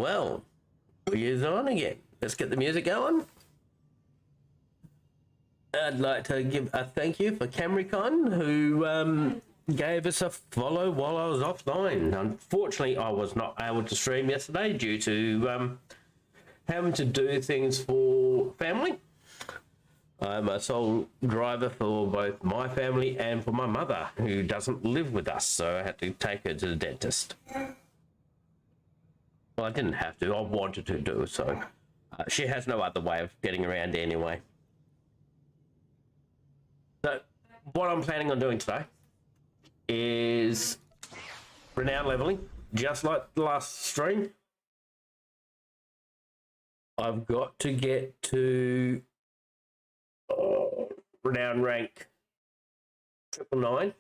Well, we're on again. Let's get the music going. I'd like to give a thank you for Camricon, who gave us a follow while I was offline. Unfortunately, I was not able to stream yesterday due to having to do things for family. I'm a sole driver for both my family and for my mother, who doesn't live with us, so I had to take her to the dentist. Well, I didn't have to. I wanted to do so. She has no other way of getting around anyway. So, what I'm planning on doing today is Renown leveling, just like the last stream. I've got to get to Renown rank 999.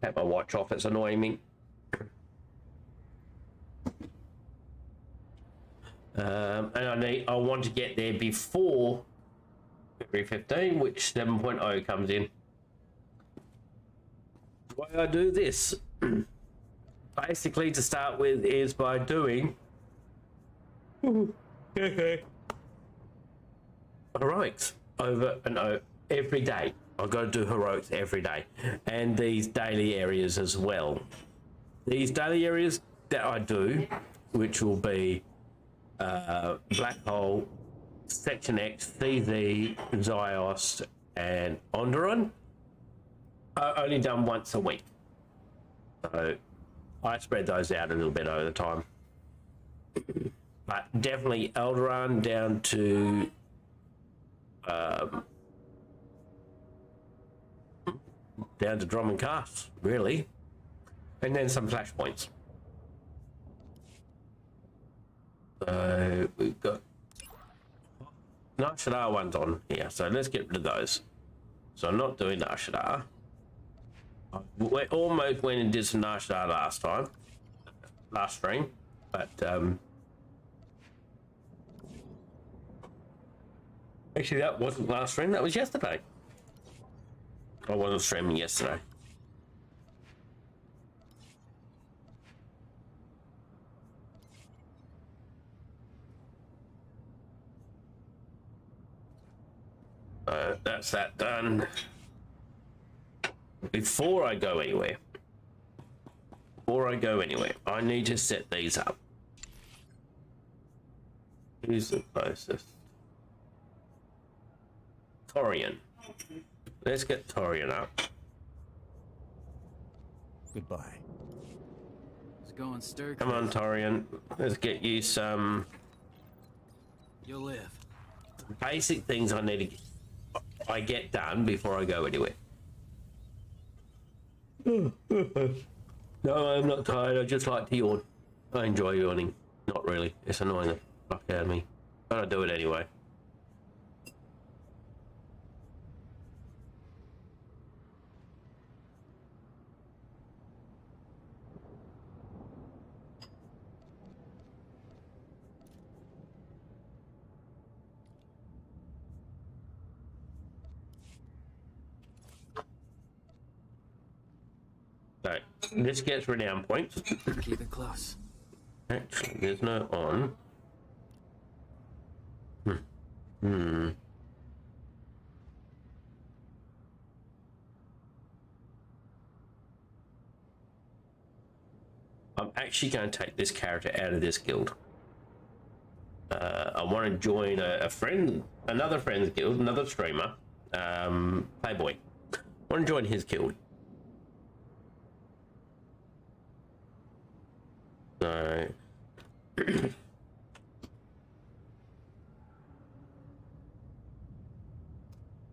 Have my watch off, it's annoying me. And I want to get there before February 15, which 7.0 comes in. The way I do this, basically to start with, is by doing heroics over and over every day. I've got to do heroics every day, and these daily areas as well. These daily areas that I do, which will be Black Hole, Section X, CZ, Zyos, and Onderon, are only done once a week. So I spread those out a little bit over the time. But definitely Eldoran down to Drum and Cast, really. And then some flashpoints. So we've got Nashadar ones on here, so let's get rid of those. So I'm not doing Nashadar. We almost went and did some Nashadar last stream, but actually that wasn't last stream, that was yesterday. I wasn't streaming yesterday. That's that done. Before I go anywhere, I need to set these up. Who's the closest? Torian. Let's get Torian up. Goodbye. It's going stir. Come on, Torian. Let's get you some. You'll live. Basic things I need to get done before I go anywhere. No, I'm not tired. I just like to yawn. I enjoy yawning. Not really. It's annoying the fuck out of me. But I do it anyway. So, this gets Renown points. Keep it close. Actually, there's no on. I'm actually going to take this character out of this guild. I want to join another friend's guild, another streamer, Playboy. I want to join his guild. So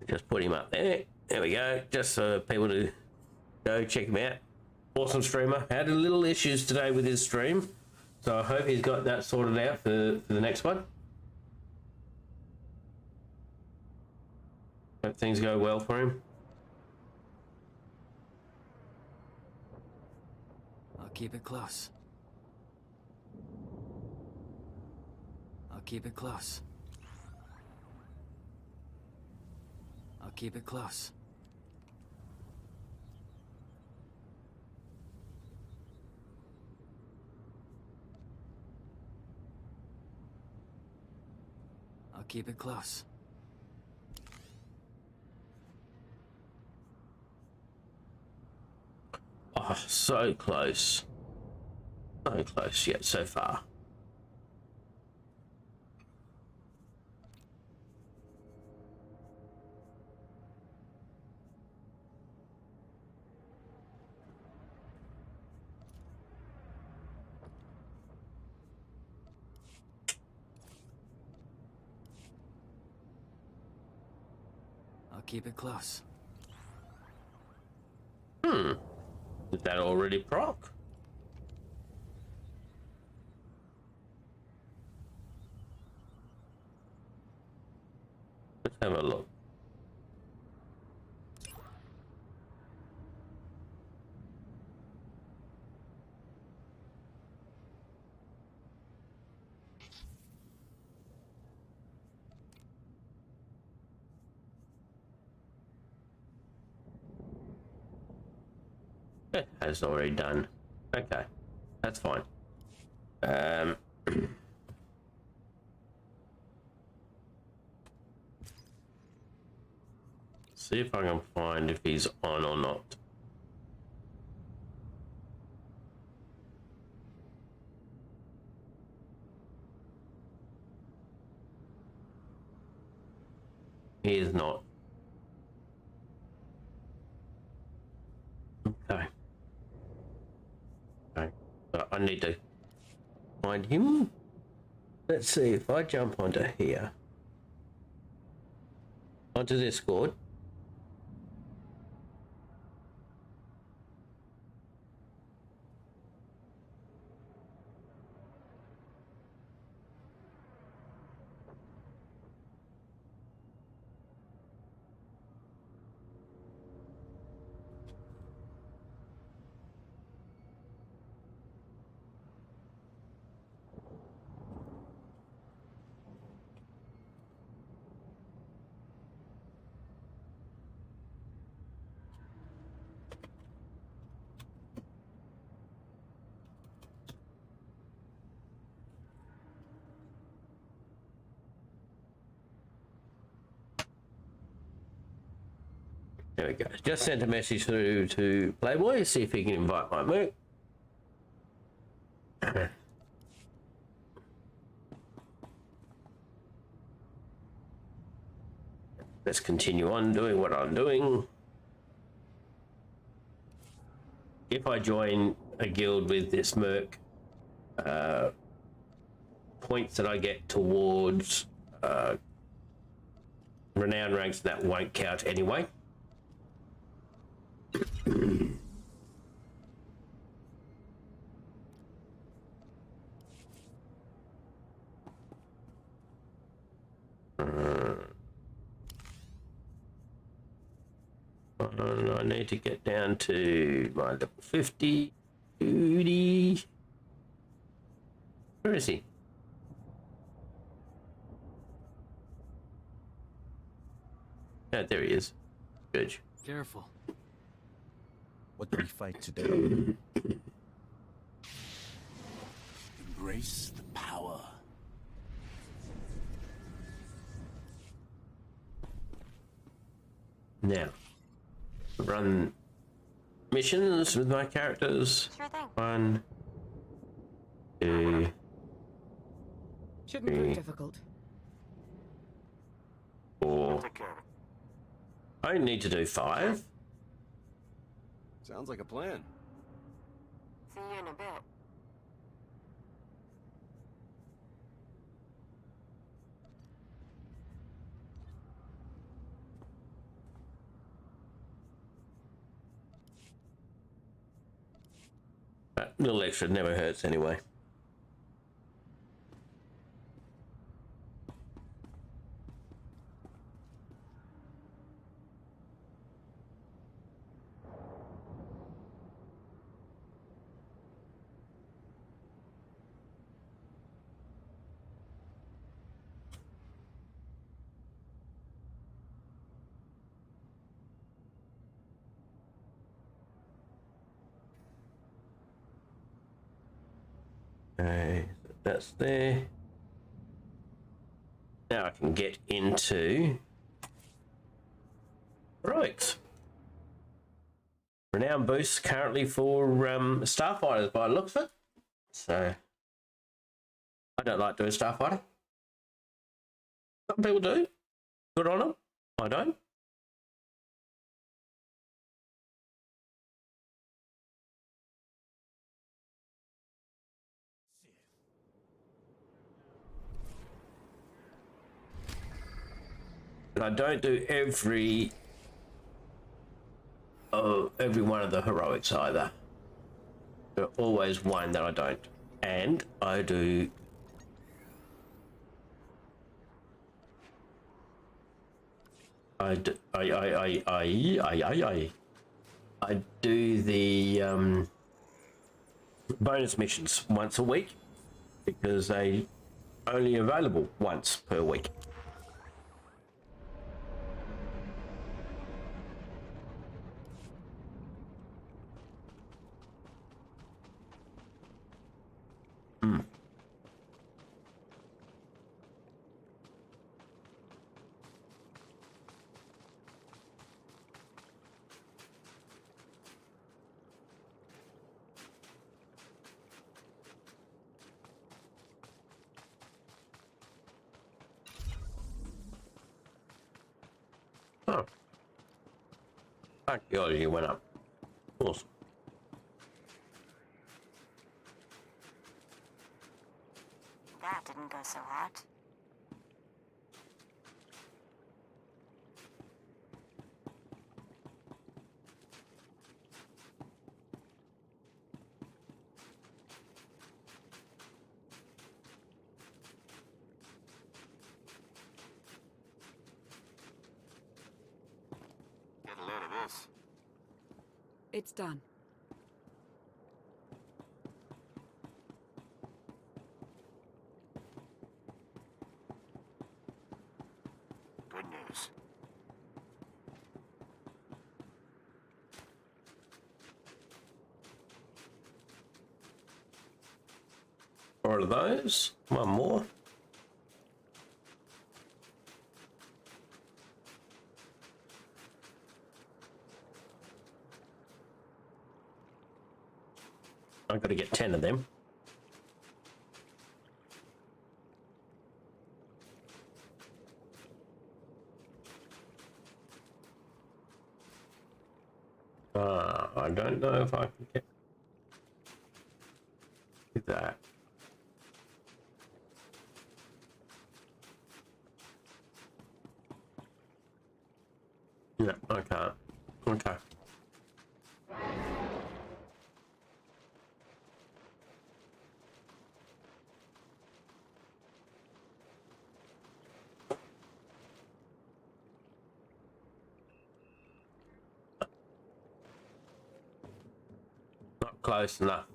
just put him up there. There we go. Just so people to go check him out. Awesome streamer. Had a little issues today with his stream, so I hope he's got that sorted out for the next one. Hope things go well for him. I'll keep it close. I'll keep it close. I'll keep it close. keep it close. Oh, so close. So close yet so far. I'll keep it close. Did that already proc? Let's have a look. It has already done. Okay, that's fine. See if I can find if he's on or not. He is not. Okay. Okay. So I need to find him. Let's see if I jump onto here. Onto Discord. There we go. Just sent a message through to Playboy, see if he can invite my merc. Let's continue on doing what I'm doing. If I join a guild with this merc, points that I get towards renown ranks, that won't count anyway. I need to get down to my level 50. Duty. Where is he? Oh, there he is. Good. Careful. What do we fight today? Embrace the power. Now, run missions with my characters. Sure thing. 1, 2, Shouldn't prove difficult. 4. I need to do 5. Sounds like a plan. See you in a bit. That little extra never hurts anyway. Okay, that's there. Now I can get into heroics. Renown boosts currently for starfighters by the looks of it. So I don't like doing starfighter. Some people do. Good on them. I don't. And I don't do every one of the heroics either. There's always one that I don't. And I do I do the bonus missions once a week because they only available once per week. Oh. Archaeology went up. Awesome. That didn't go so hot. Get a load of this. It's done. Good news. Four of those. One more. I've got to get 10 of them. I don't know if I can get that. Yeah, I can't. Okay. Not close enough.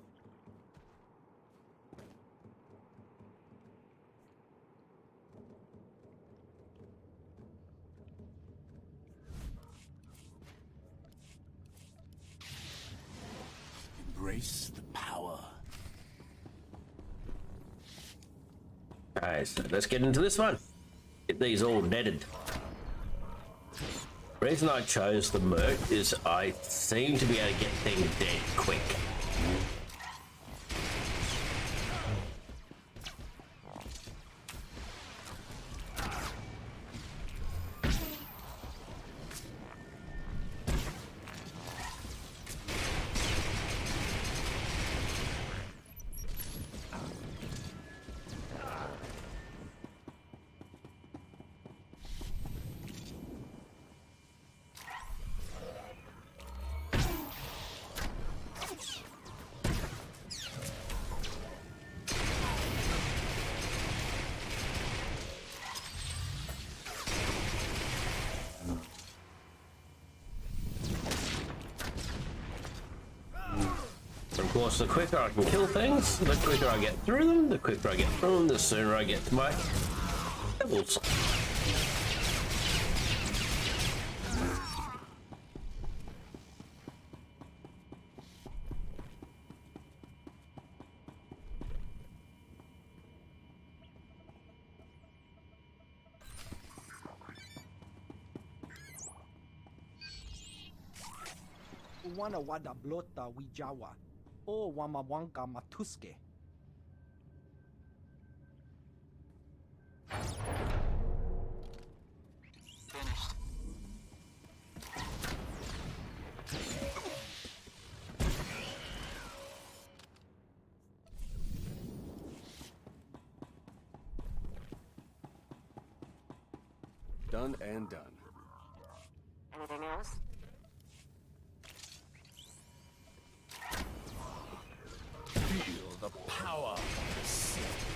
Embrace the power. Okay, so let's get into this one. Get these all netted. The reason I chose the Merc is I seem to be able to get things dead quick. Of course, the quicker I can kill things, the quicker I get through them, the quicker I get through them, the sooner I get to my levels. wana wada blota wijawa. O wamawanka matuske. Finished. Done and done. Anything else? Feel the power of the Sith.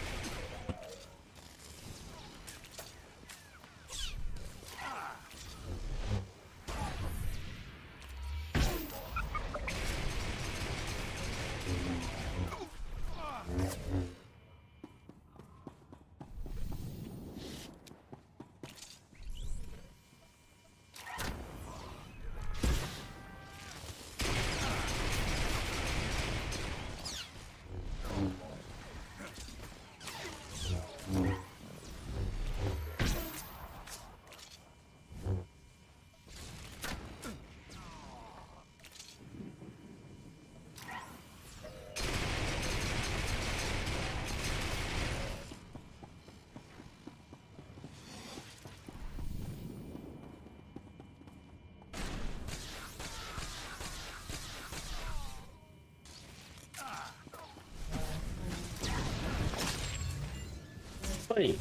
Hey,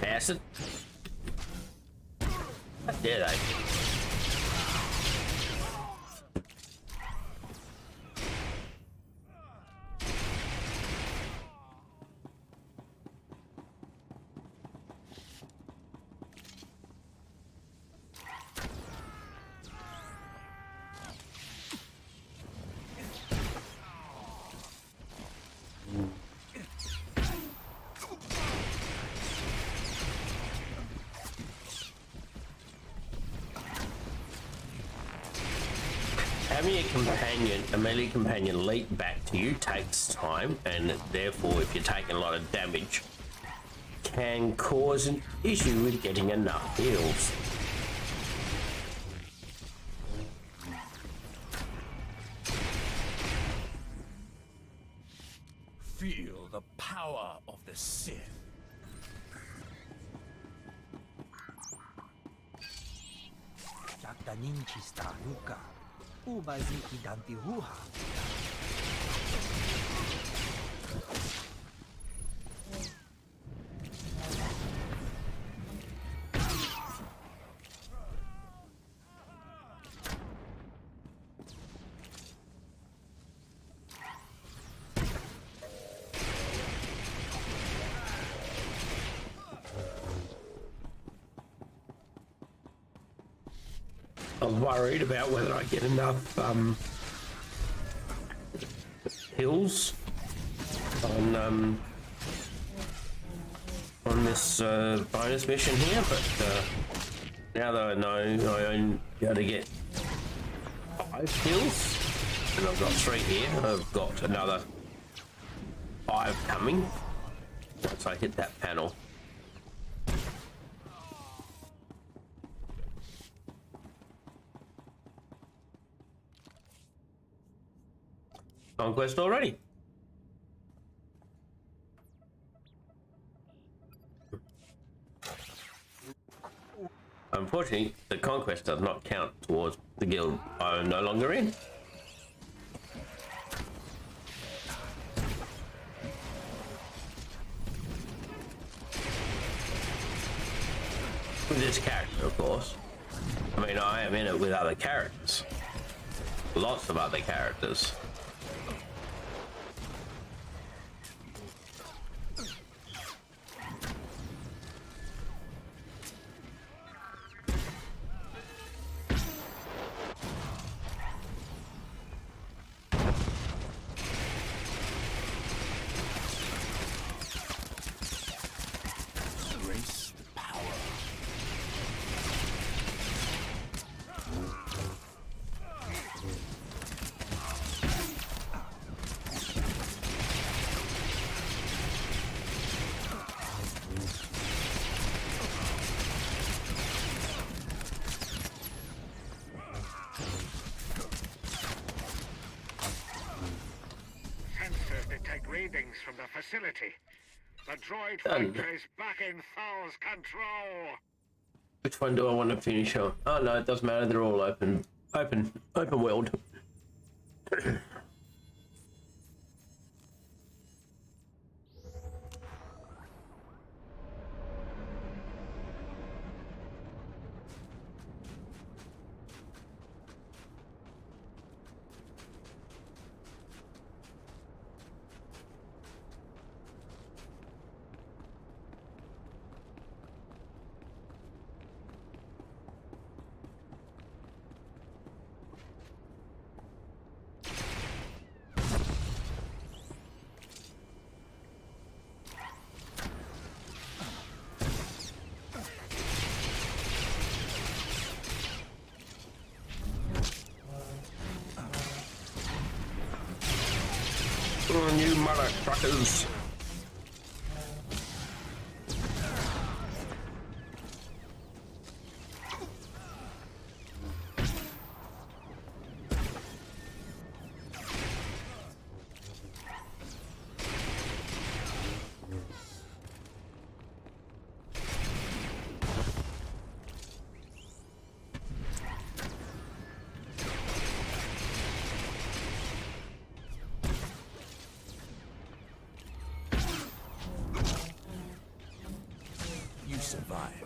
acid. How dare they? Having a melee companion leap back to you takes time, and therefore, if you're taking a lot of damage, can cause an issue with getting enough heals. Feel the power of the Sith. Jakta ninchista nuka. Ubaziki dantihuha. I was worried about whether I get enough hills on this bonus mission here, but now that I know I only be able to get 5 hills, and I've got 3 here, I've got another 5 coming once I hit that panel. Conquest already. Unfortunately, the conquest does not count towards the guild I'm no longer in. With this character, of course. I mean, I am in it with other characters. Lots of other characters. Greetings from the facility. The droid Done. factory is back in Thal's control. Which one do I want to finish on? Oh no, it doesn't matter. They're all open world. Oh, you motherfuckers. You survived.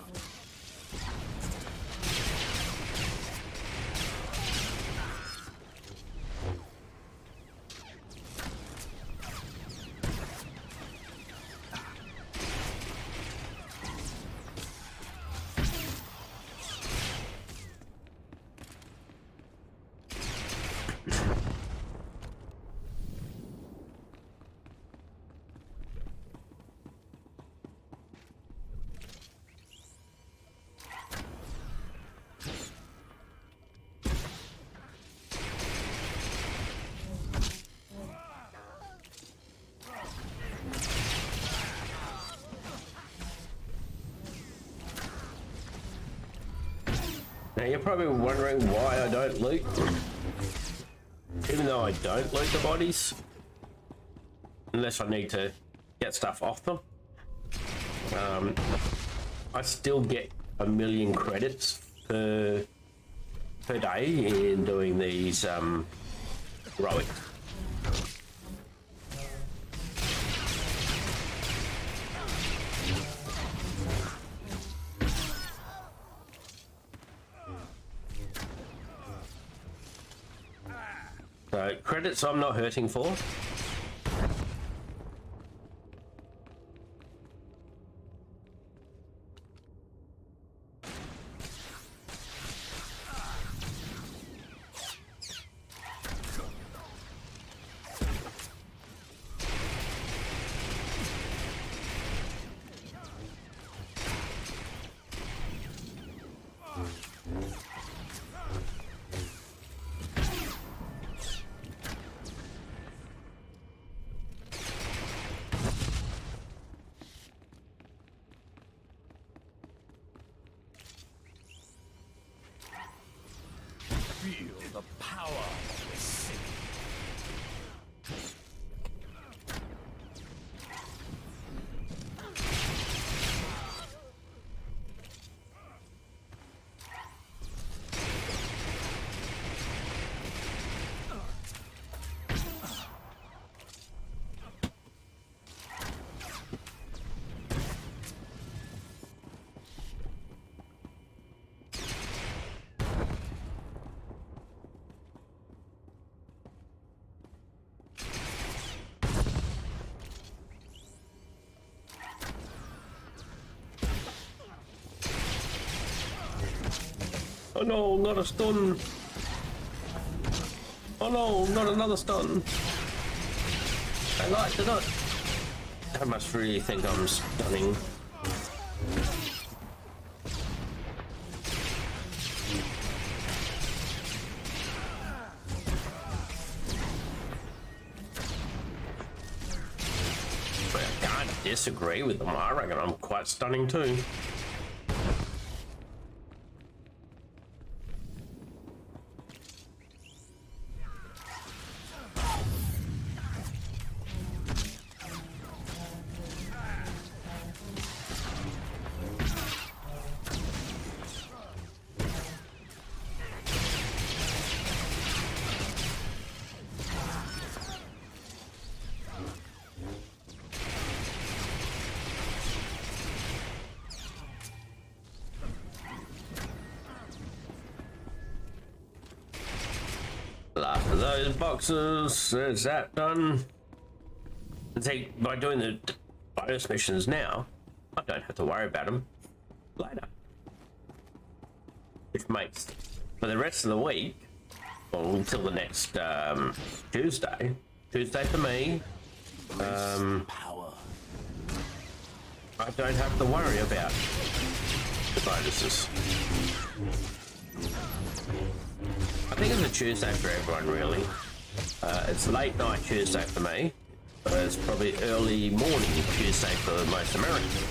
Now you're probably wondering why I don't loot. Even though I don't loot the bodies. Unless I need to get stuff off them. I still get 1 million credits per day in doing these heroics. So credits I'm not hurting for. Feel the power of the city. Oh no, not a stun. Oh no, not another stun. I like it not. I must really think I'm stunning. But I can't disagree with them. I reckon I'm quite stunning too. Last of those boxes. Is that done? See, by doing the bonus missions now, I don't have to worry about them later. Which makes for the rest of the week, well, until the next Tuesday for me, Power. I don't have to worry about the bonuses. I think it's a Tuesday for everyone, really. It's late night Tuesday for me, but it's probably early morning Tuesday for most Americans.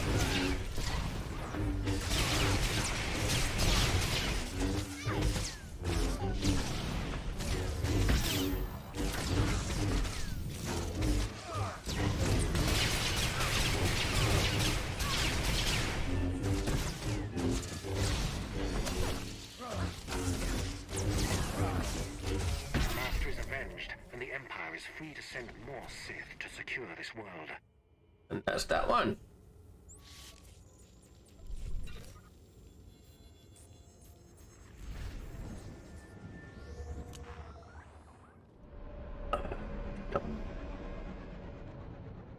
Master is avenged, and the Empire is free to send more Sith to secure this world. And that's that one.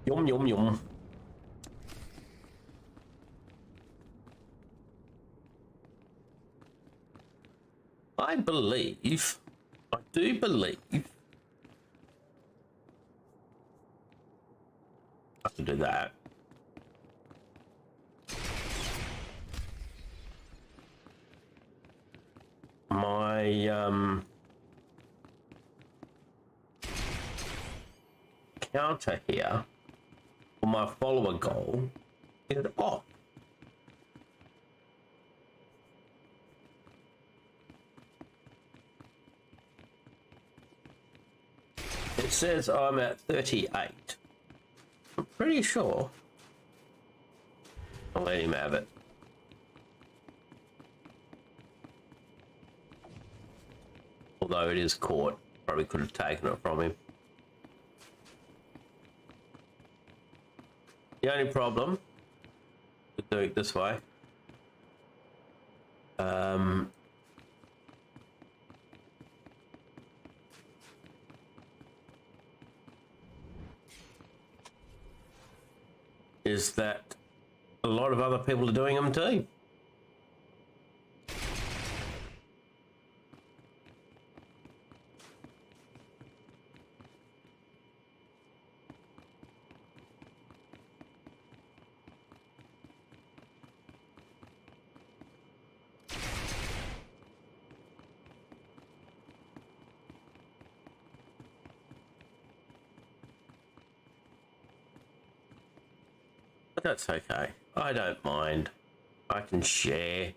Yum, yum, yum. I do believe I can do that. My counter here for my follower goal is off. It says I'm at 38. I'm pretty sure. I'll let him have it. Although it is caught, probably could have taken it from him. The only problem with doing it this way, is that a lot of other people are doing them too. But that's okay. I don't mind. I can share.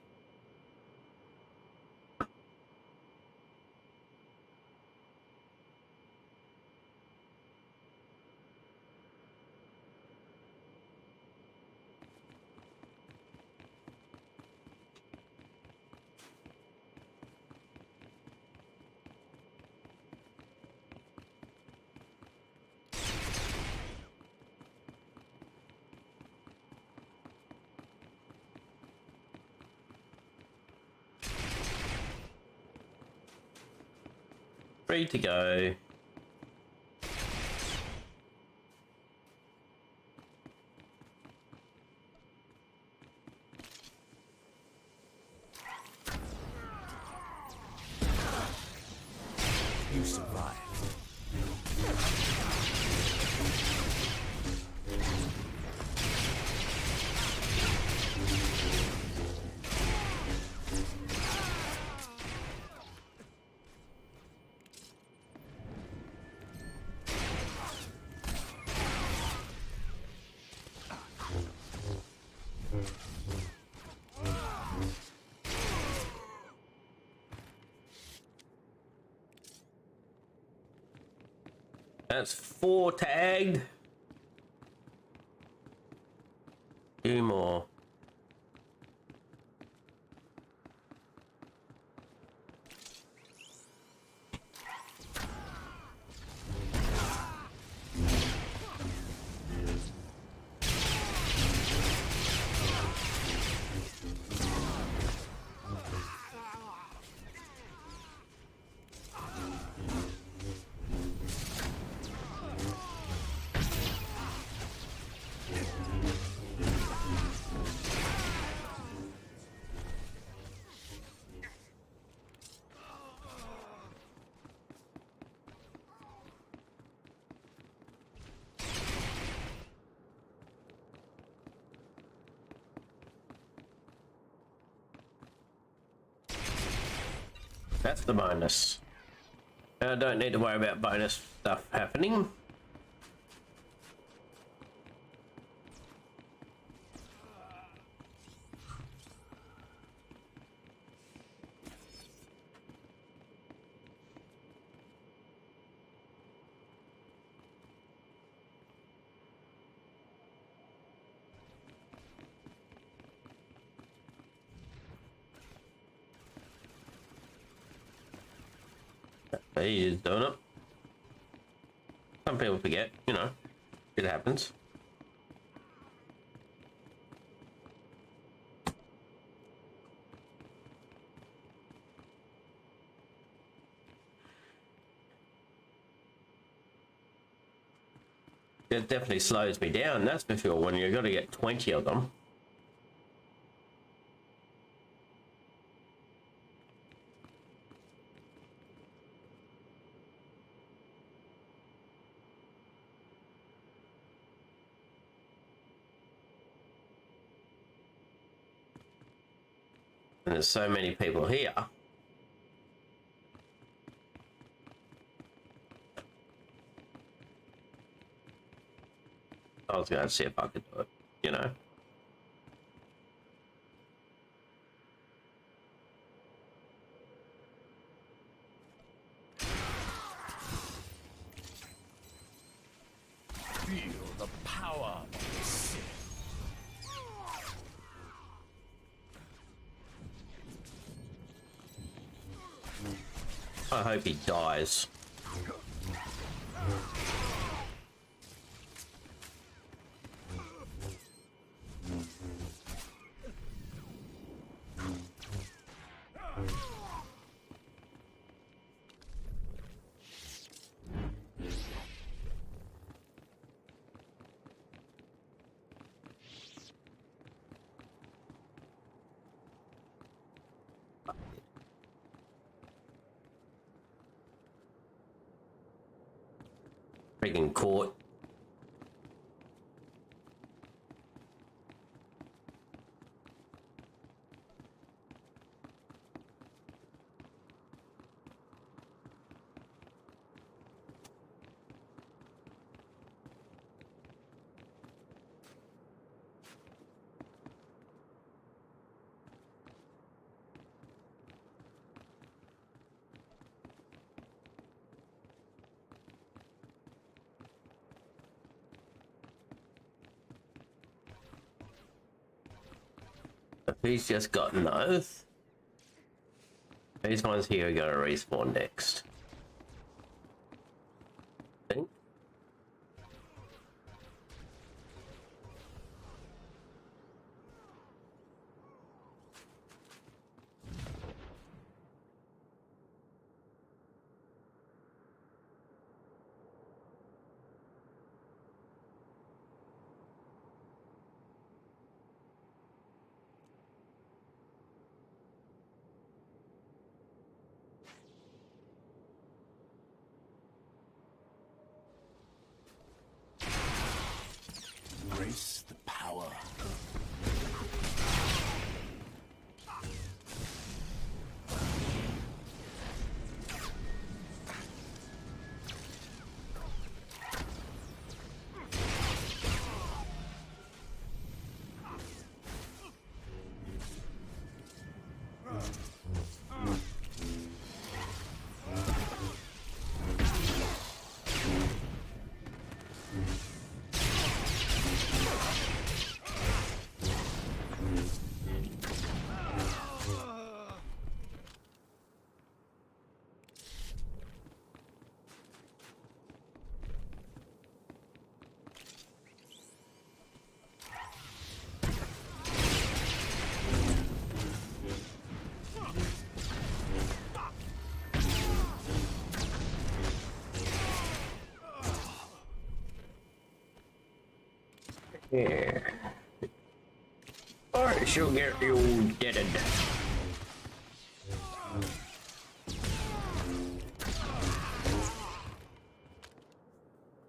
Free to go. You survived. That's 4 tagged. 2 more. That's the bonus. I don't need to worry about bonus stuff happening. He is doing it. Some people forget, you know, it happens. It definitely slows me down, that's for sure, when you've got to get 20 of them. And there's so many people here. I was going to see if I could do it, you know. Feel the power of the Sith. I hope he dies. Freaking caught. He's just got an oath. These ones here are gonna respawn next. I think. Embrace the power. Yeah. Or she'll get you deaded.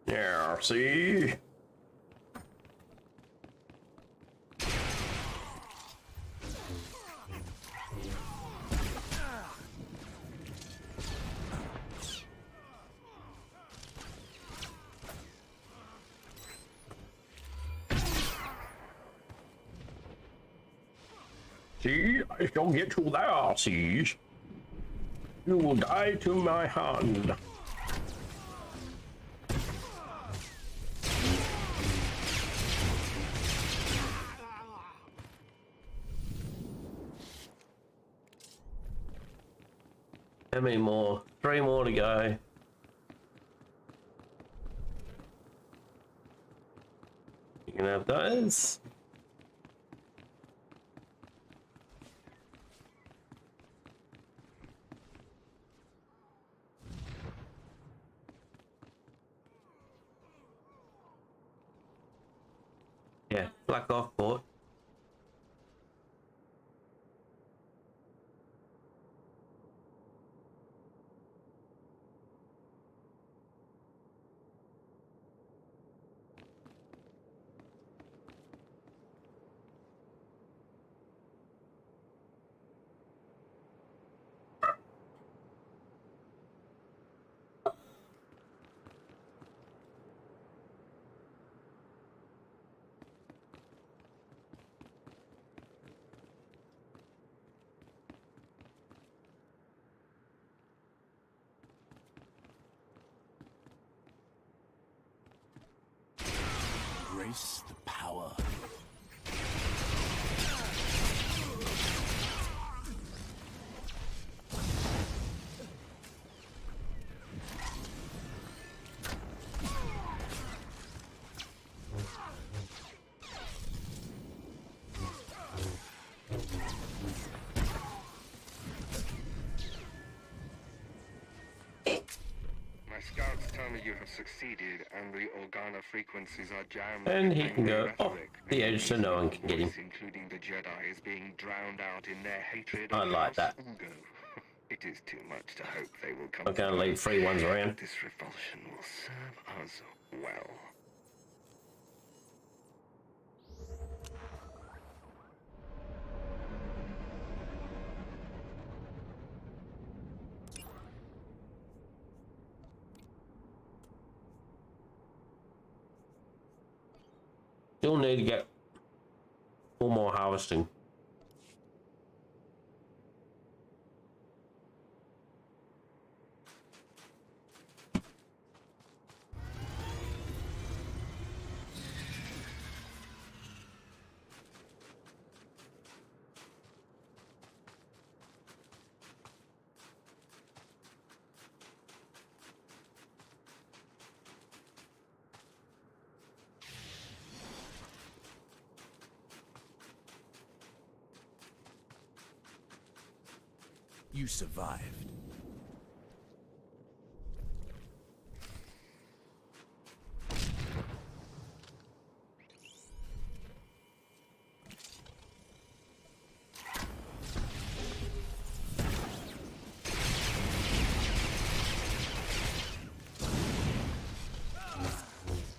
Yeah, see? See, I shall get you there, siege. You will die to my hand. How many more? 3 more to go. You can have those. Yeah, black off board. Embrace the power. My scouts tell me you have succeeded, and the Organa frequencies are jammed. And with he can angry go off rhetoric, the and edge so no one can get him. voice, including the Jedi, is being drowned out in their hatred I of like House that. Ugo. It is too much to hope they will come. I'm going to leave 3 ones around. This revulsion will serve us well. Still need to get 4 more harvesting. You survived.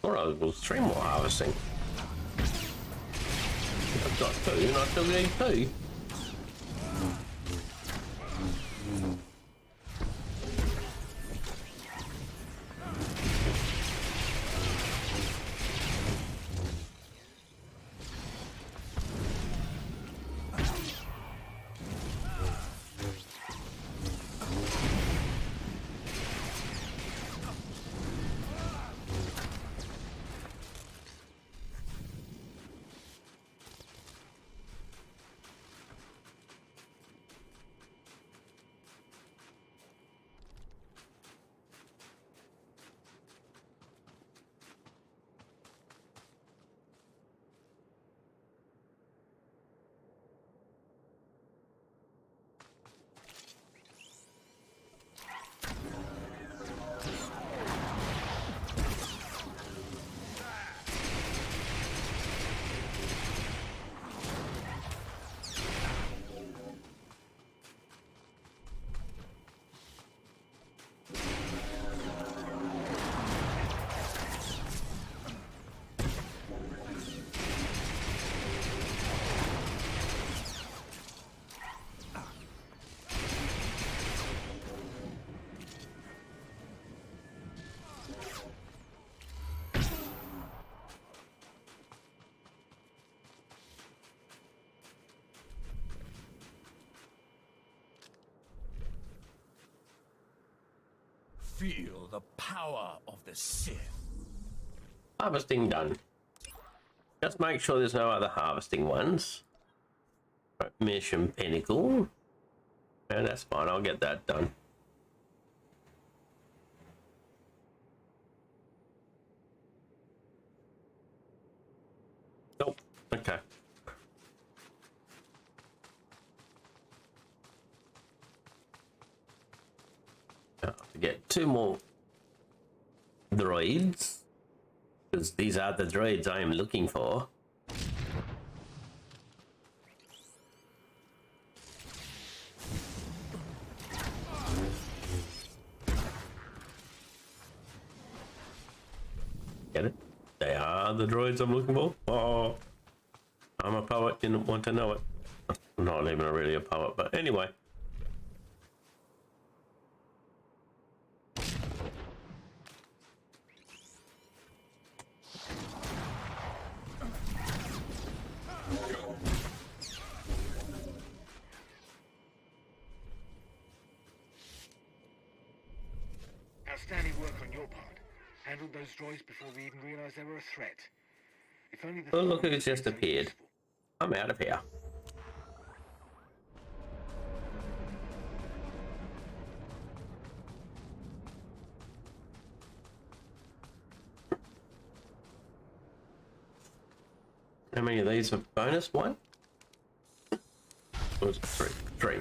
Alright, it was 3 more harvesting. I've got 2 and I still need 2. Feel the power of the Sith. Harvesting done. Just make sure there's no other harvesting ones. Right, mission pinnacle. And that's fine, I'll get that done. Nope. Okay. Now, to get 2 more droids, because these are the droids I am looking for. Get it? They are the droids I'm looking for. Oh, I'm a poet, didn't want to know it. I'm not even really a poet, but anyway. Outstanding work on your part. Handled those droids before we even realized they were a threat. If only the Oh, look Force who's just had been appeared. useful. I'm out of here. How many of these are bonus? 1? Or was it 3? 3.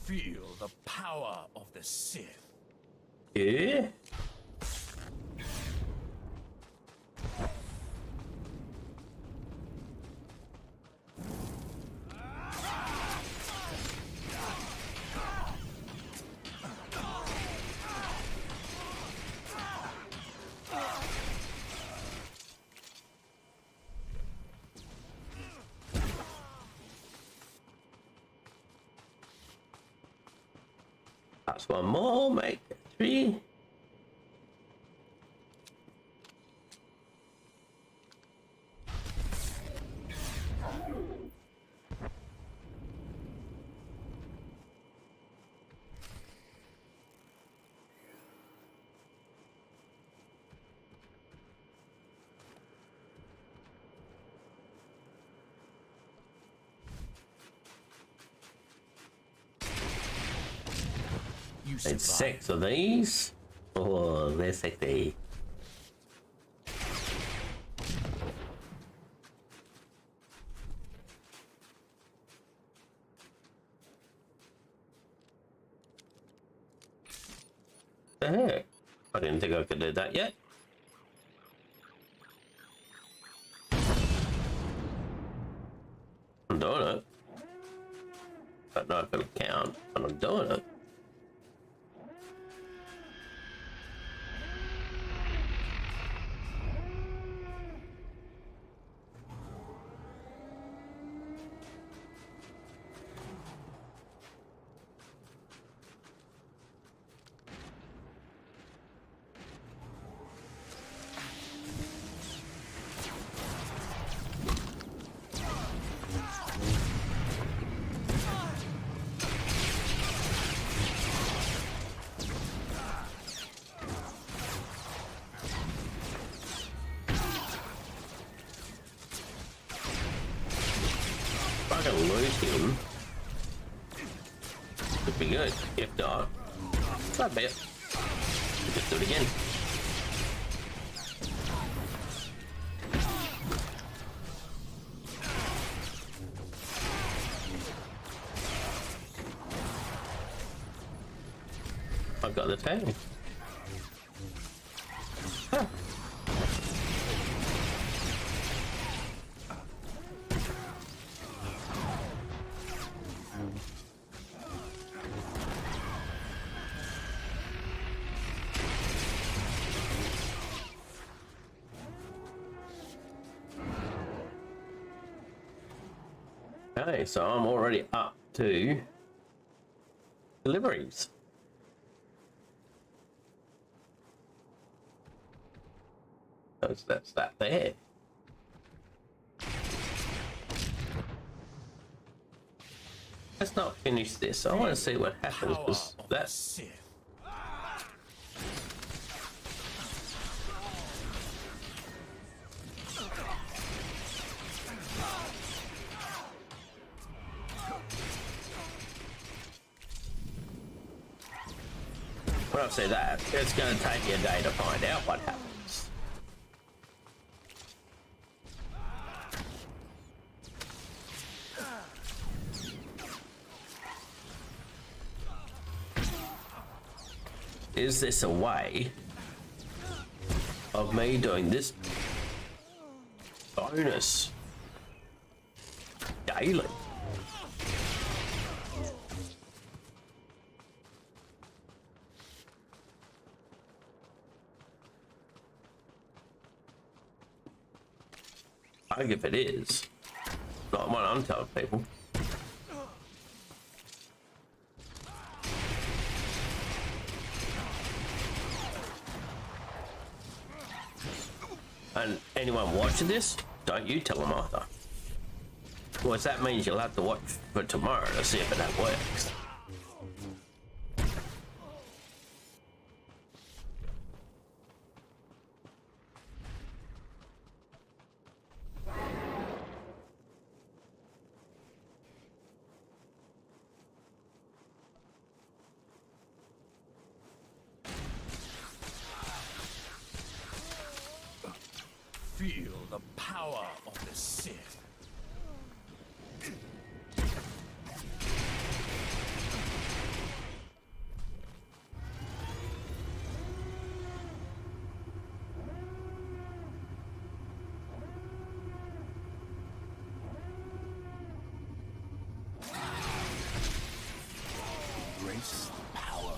Feel the power of the Sith. Yeah. That's 1 more, make it 3. You Need survived. 6 of these. Oh, they're sexy. The heck? I didn't think I could do that yet. I'm doing it. Don't know if it'll count, but I'm doing it. If I can lose him, could be good. If not, I bet. Just do it again. I've got the tag. Huh. Okay, so I'm already up to deliveries. That's that there. Let's not finish this. I want to see what happens. Power 'Cause of the that's Sith. when I say that, it's going to take you a day to find out what happens. Is this a way of me doing this bonus daily? I think if it is, not what I'm telling people. And anyone watching this, don't you tell them either. Because that means you'll have to watch for tomorrow to see if that works. Feel the power of the Sith. Embrace the power.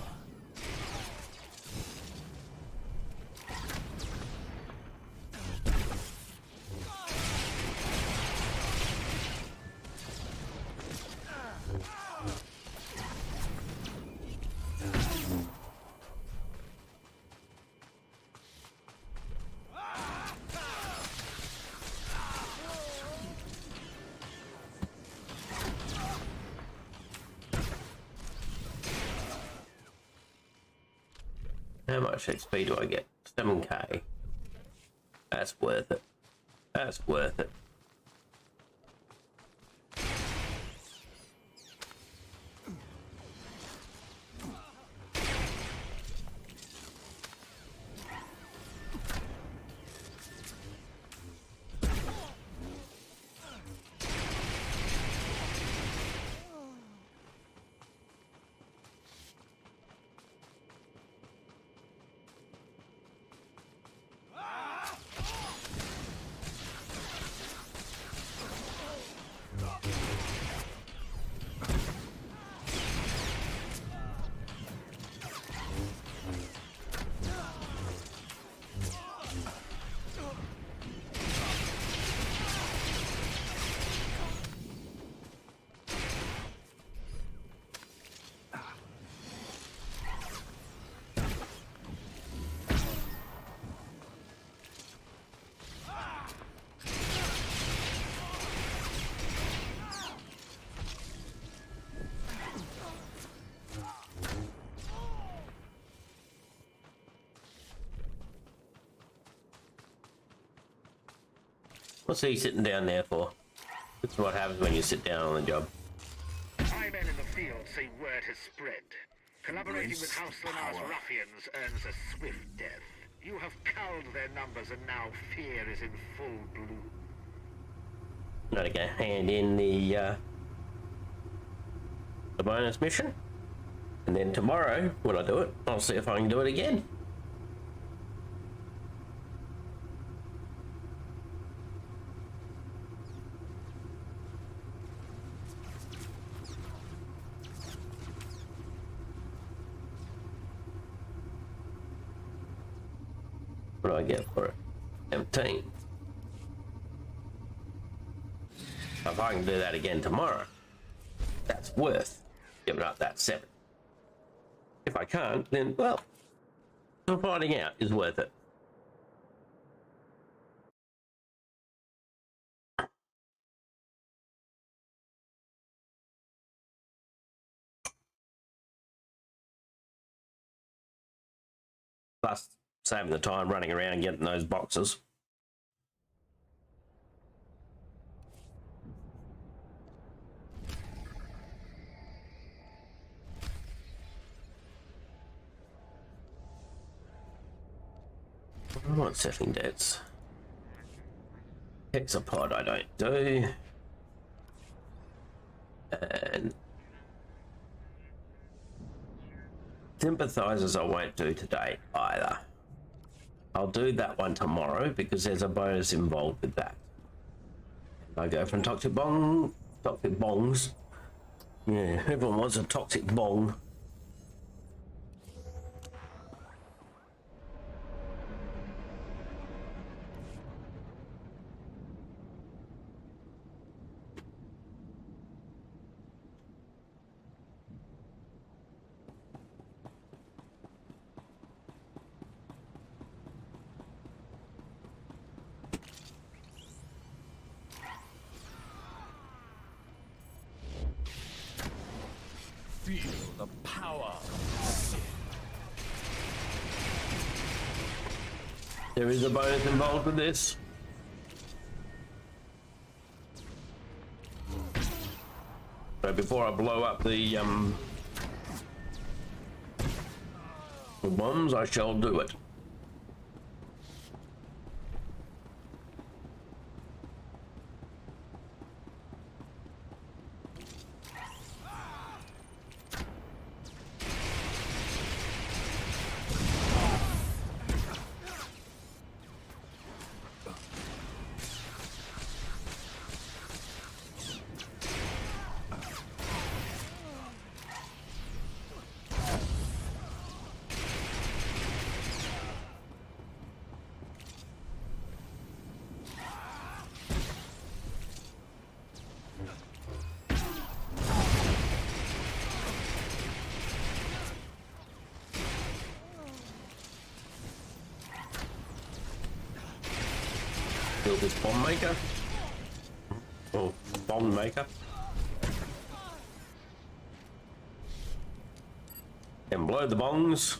How much XP do I get? 7k. That's worth it. That's worth it. What's he sitting down there for? That's what happens when you sit down on the job. My men in the field say word has spread. Collaborating with House Renard's ruffians earns a swift death. You have culled their numbers and now fear is in full bloom. Gotta go hand in the bonus mission. And then tomorrow, when I do it, I'll see if I can do it again. What do I get for it? 17. If I can do that again tomorrow, that's worth giving up that 7. If I can't, then, well, finding out is worth it. Plus, saving the time running around getting those boxes. I want settling debts. Hexapod I don't do. And sympathizers I won't do today either. I'll do that one tomorrow because there's a bonus involved with that. And I go from toxic bongs. Yeah, everyone wants a toxic bong. Feel the power. There is a bonus involved with this. So before I blow up the bombs, I shall do it. Build this bomb maker. Or bomb maker. And blow the bongs.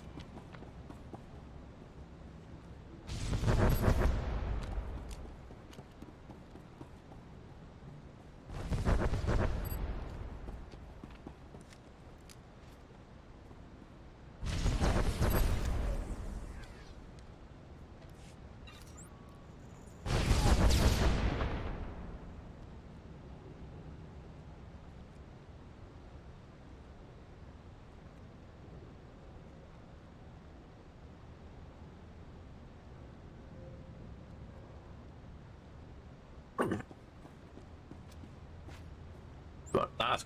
Right,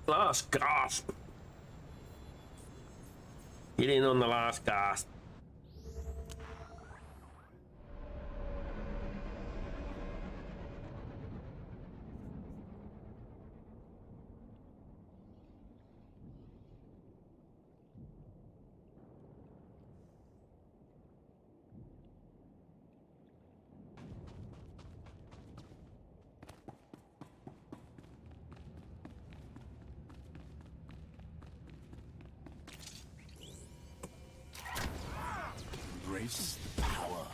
last gasp. Get in on the last gasp. Embrace the power.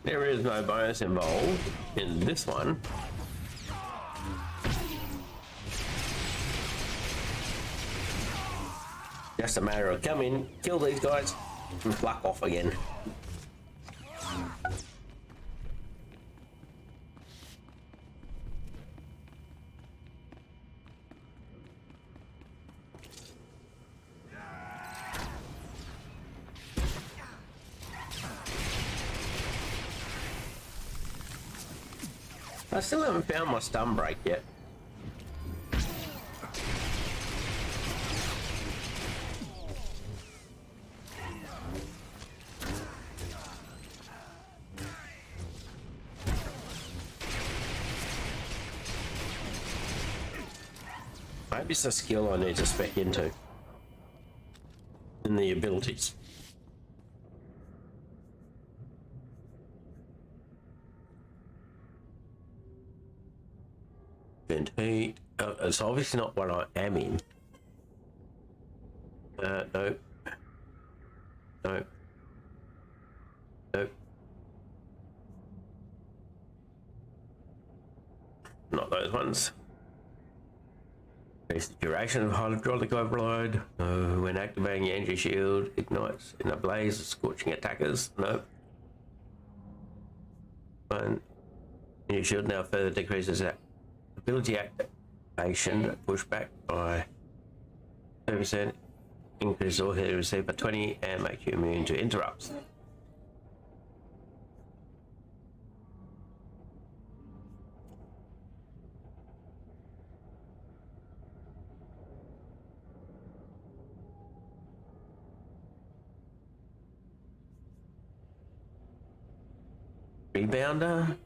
There is no bonus involved in this one. Just a matter of come in, kill these guys, and fuck off again. I still haven't found my stun break yet. Maybe it's a skill I need to spec into. In the abilities. Vent heat. It's obviously not what I am in. No. No. Nope. Not those ones. Increase the duration of hydraulic overload. No. When activating the energy shield, ignites in a blaze of scorching attackers. No. One. Energy shield now further decreases that ability activation pushback by 30%. Increase all hit received by 20 and make you immune to interrupts. Rebounder.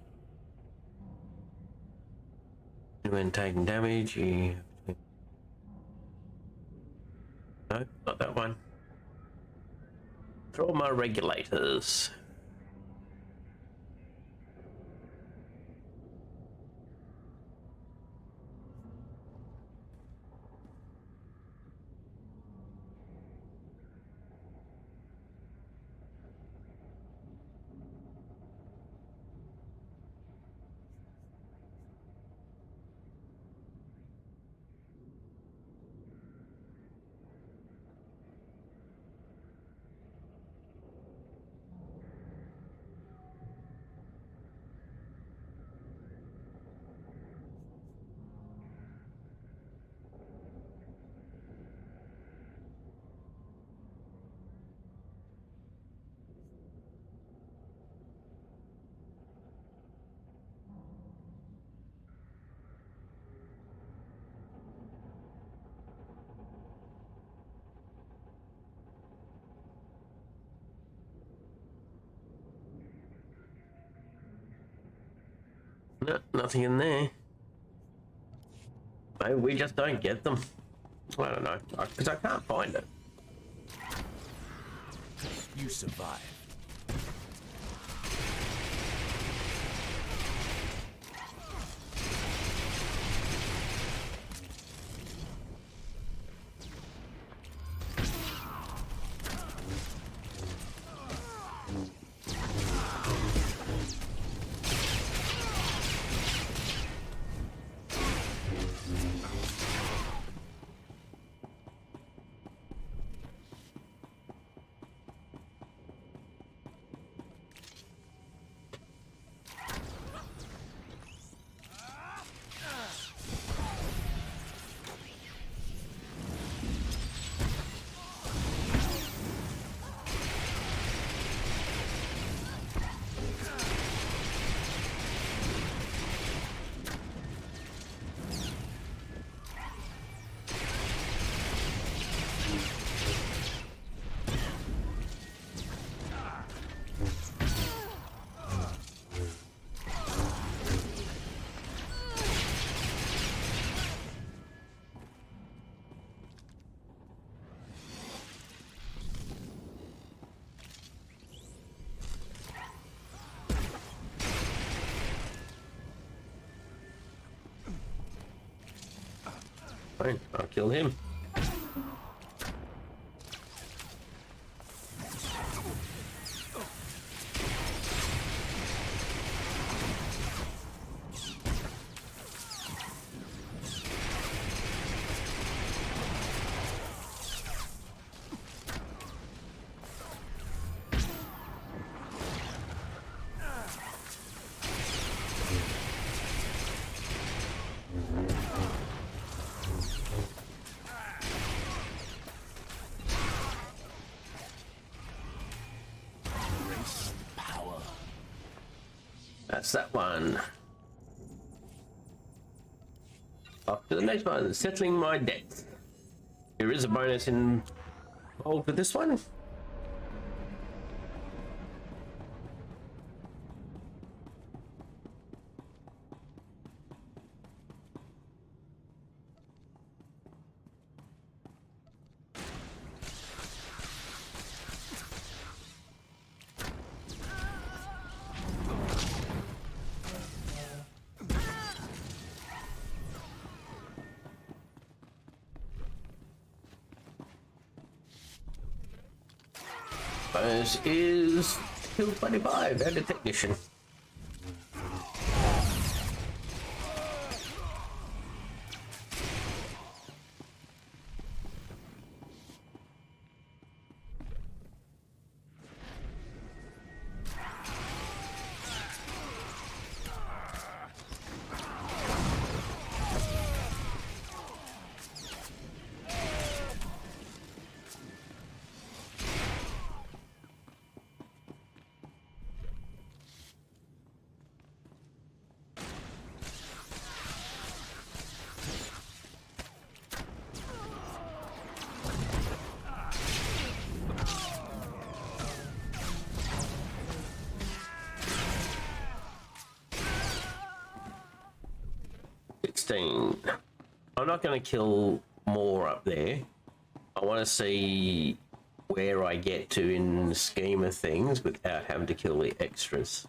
When taking damage, you... No, not that one. Trauma regulators. No, nothing in there. Maybe we just don't get them. I don't know, because I can't find it. You survive. Fine, I'll kill him. That's that one. Off to the next one, settling my debts. There is a bonus involved with this one. Bonus is skill 25 and a technician. I'm not going to kill more up there. I want to see where I get to in the scheme of things without having to kill the extras.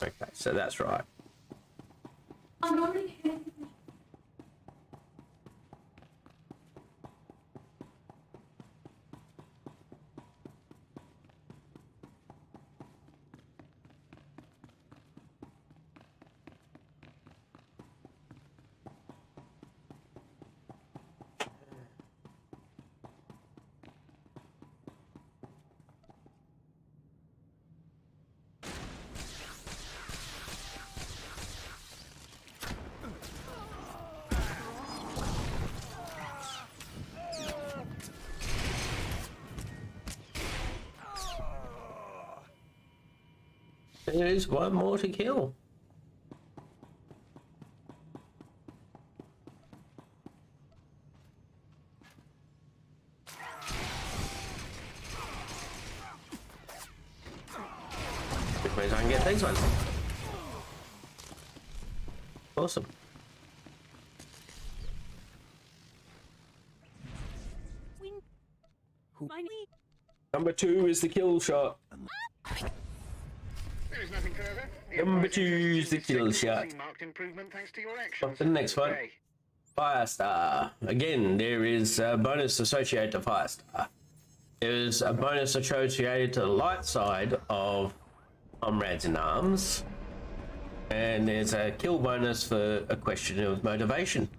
Okay, so that's right. There's one more to kill. Which means I can get these ones. Awesome. Number 2 is the kill shot. There is nothing further. Number 2 is the kill shot. Marked improvement thanks to your actions. On to the next one. Firestar. Again, there is a bonus associated to Firestar. There's a bonus associated to the light side of Comrades in Arms. And there's a kill bonus for a question of motivation.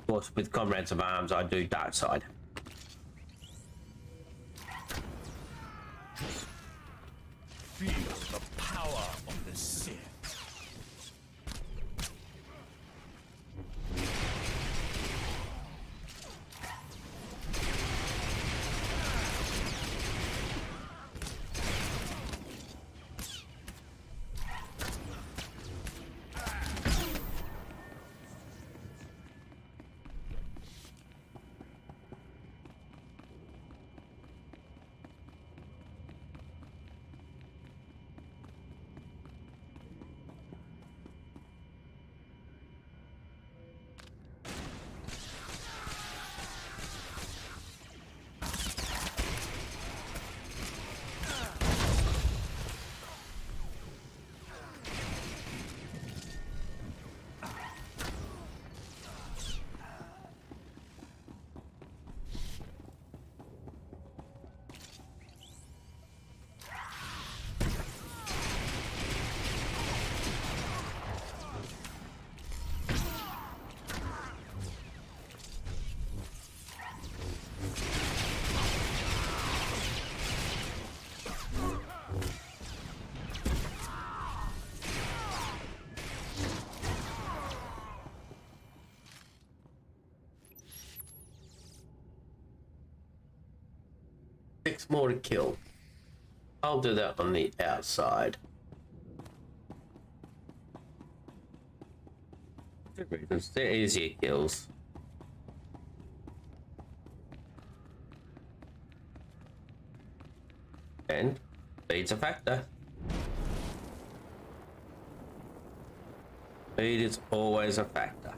Of course, with Comrades of Arms, I do dark side. Feel the power of the Sith. 6 more to kill. I'll do that on the outside. They're easier kills. And speed's a factor. Speed is always a factor.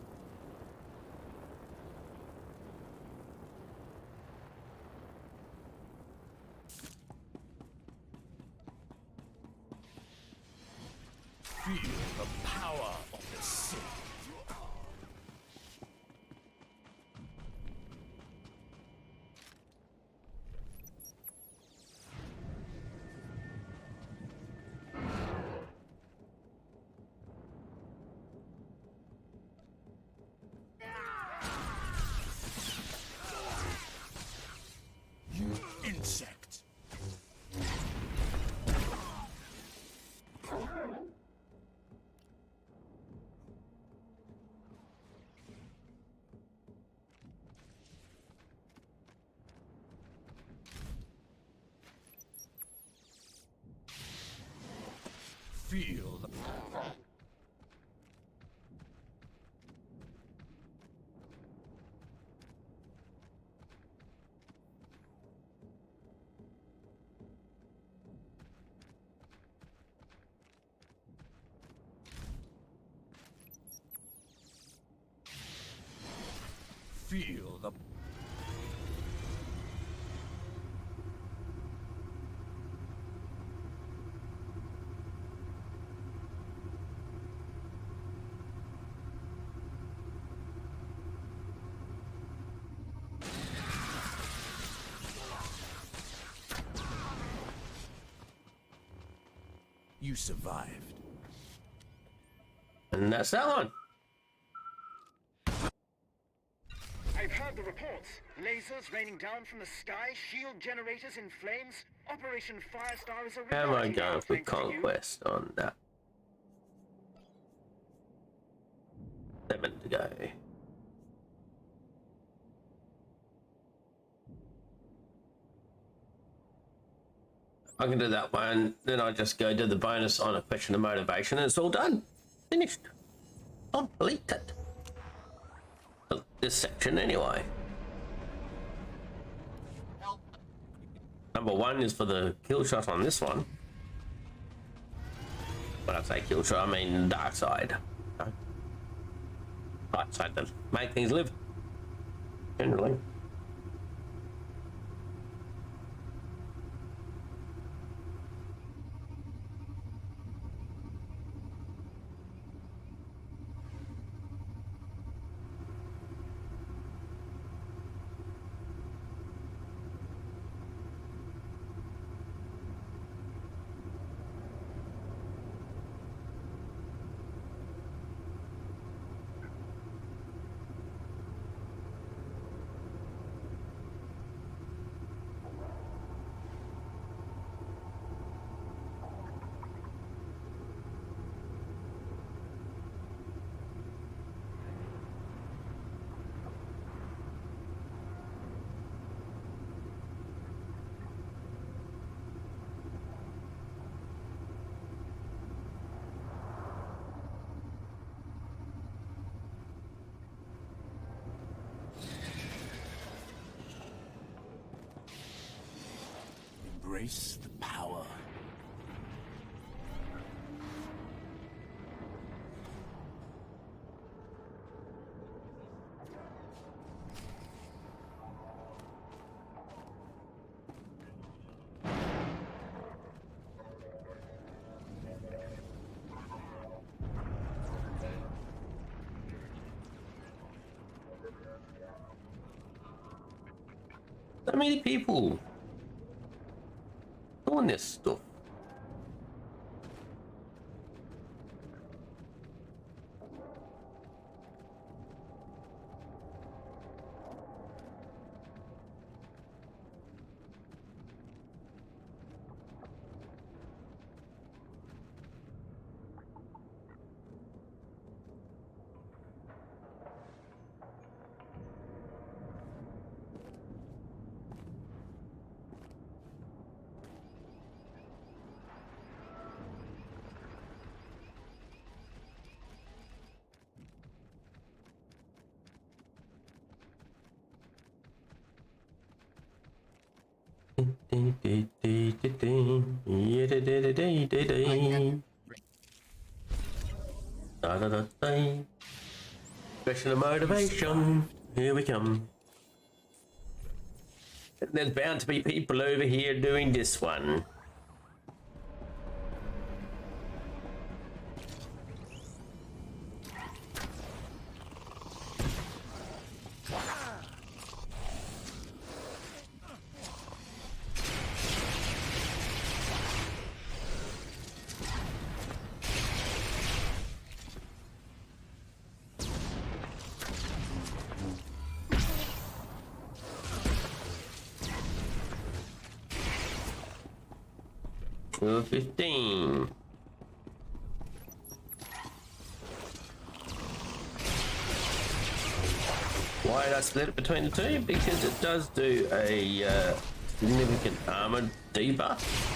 Feel the power of the Sith. You insect. Feel the feel the You survived. And that's that one. I've heard the reports. Lasers raining down from the sky, shield generators in flames. Operation Firestar is a Am I reality now, going for thanks to you. conquest on that? 7 to go. I can do that one, then I just go do the bonus on a question of motivation, and it's all done. Finished. Completed. This section anyway. Number 1 is for the kill shot on this one. When I say kill shot, I mean dark side. Light side to make things live. Generally. Embrace the power. So many people doing this stuff. Expression of motivation. Here we come. There's bound to be people over here doing this one. Level 15. Why did I split it between the two? Because it does do a significant armor debuff.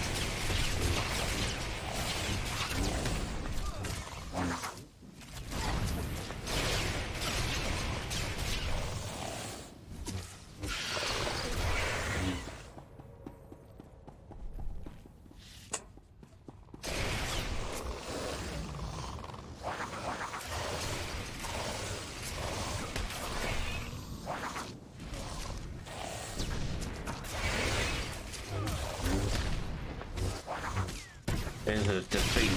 There's a defeat.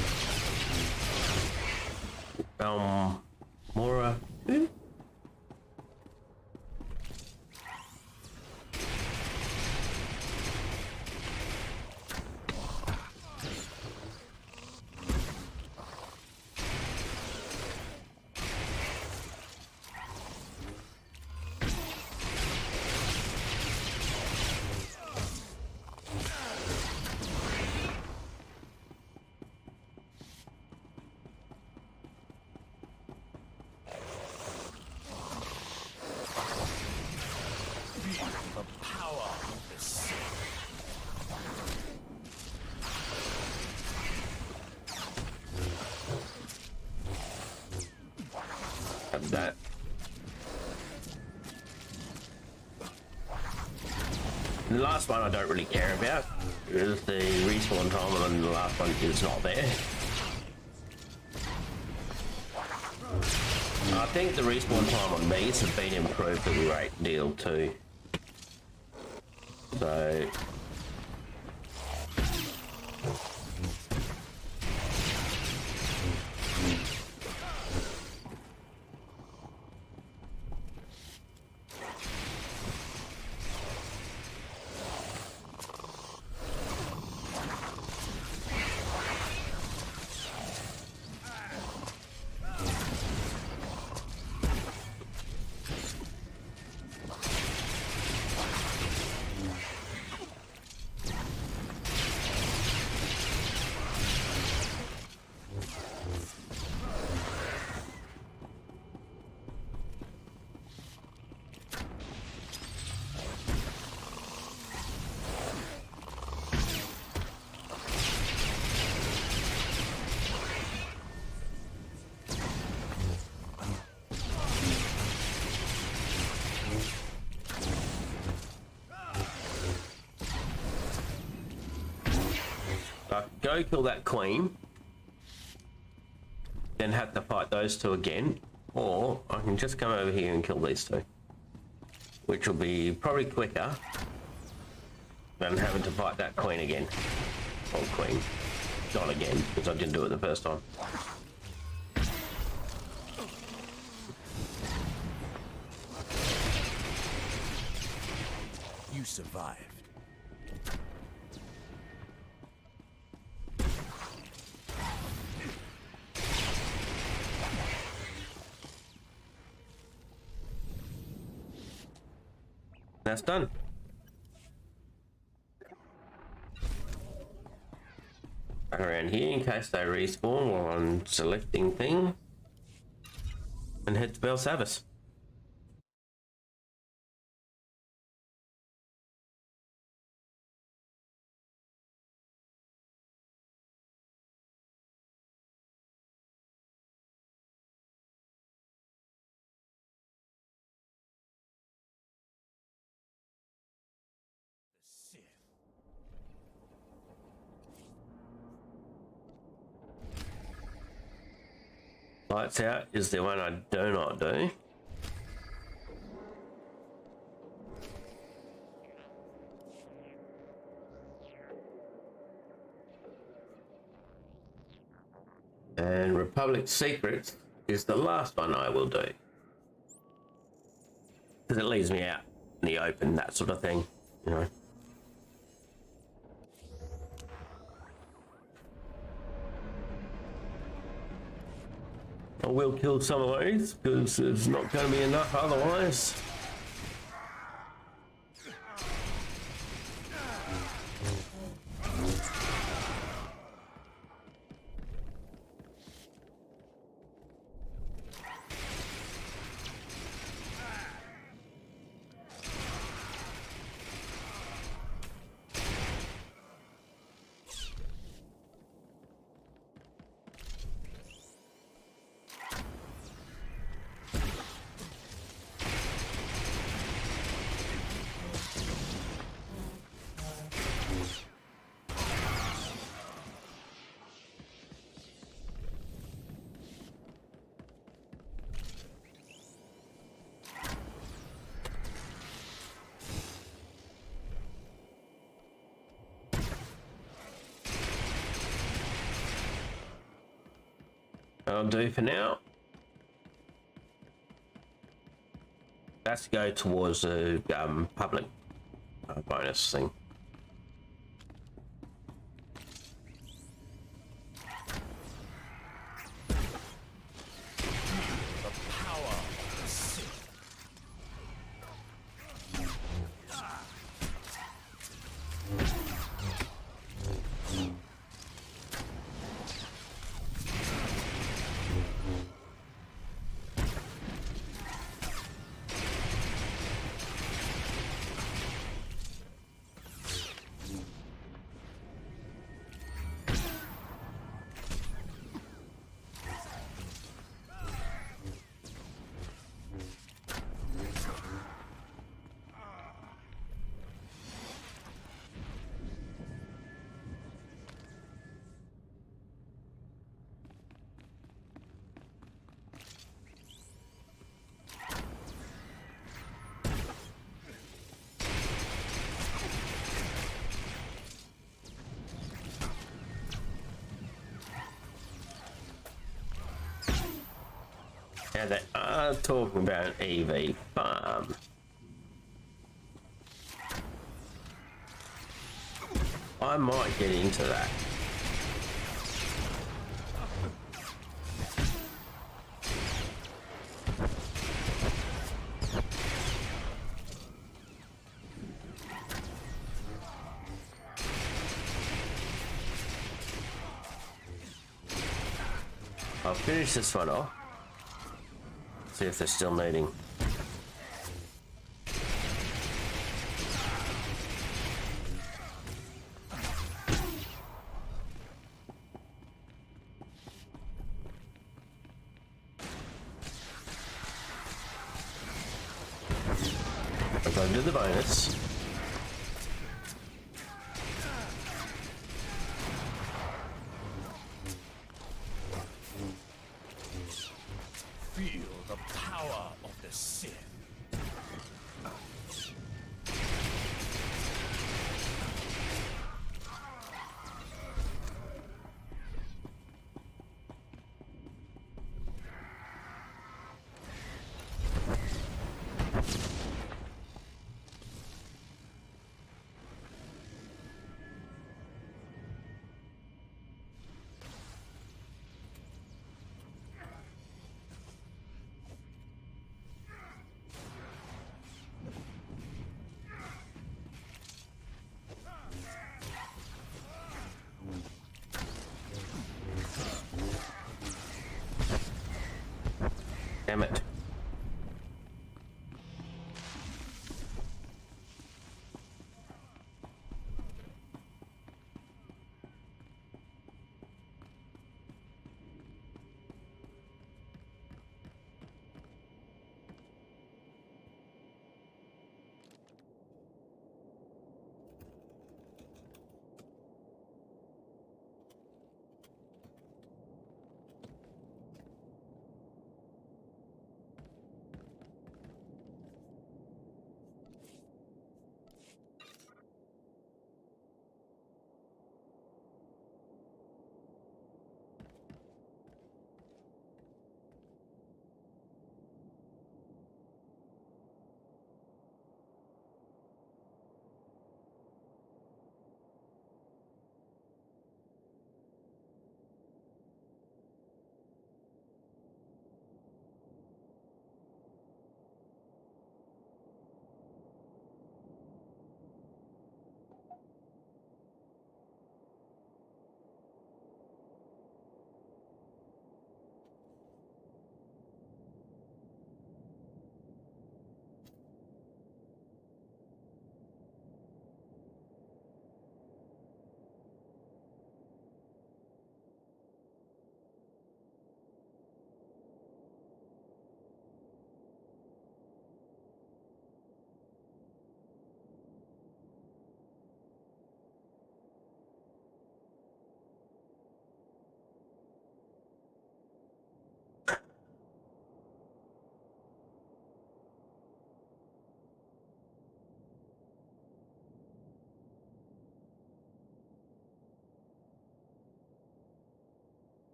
Mora. Who? The power of the Sith. Have that. The last one I don't really care about. Is the respawn time, and the last one is not there. I think the respawn time on these have been improved a great deal too. So I can go kill that queen, then have to fight those two again, or I can just come over here and kill these two, which will be probably quicker than having to fight that queen again. Or queen. Not again, because I didn't do it the first time. You survived. That's done. Back around here in case they respawn while I'm selecting thing. And head to Bell Savis. The Sith Lights out is the one I do not do. And Republic Secrets is the last one I will do. Because it leaves me out in the open, that sort of thing, you know. I will kill some of these because there's not going to be enough otherwise. I'll do for now. That's to go towards the public bonus thing. Now they are talking about an EV farm. I might get into that. I'll finish this one off. See if they're still needing. I'll go do the bonus. Feel the power of the Sith. Damn it.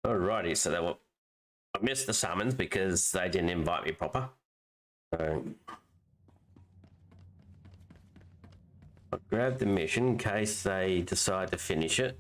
Alrighty, so they were. I missed the summons because they didn't invite me proper. So I'll grab the mission in case they decide to finish it.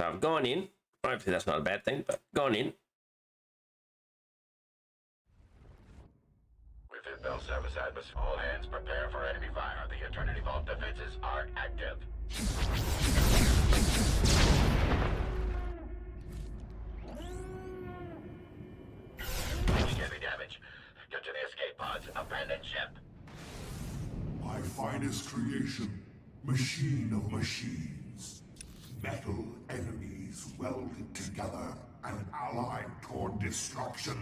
So I've gone in. Hopefully that's not a bad thing, but gone in. Within Bell Service atmosphere, all hands prepare for enemy fire. The Eternity Vault defenses are active. Taking heavy damage. Get to the escape pods. Abandon ship. My finest creation, machine of machines. Metal enemies welded together and allied toward destruction.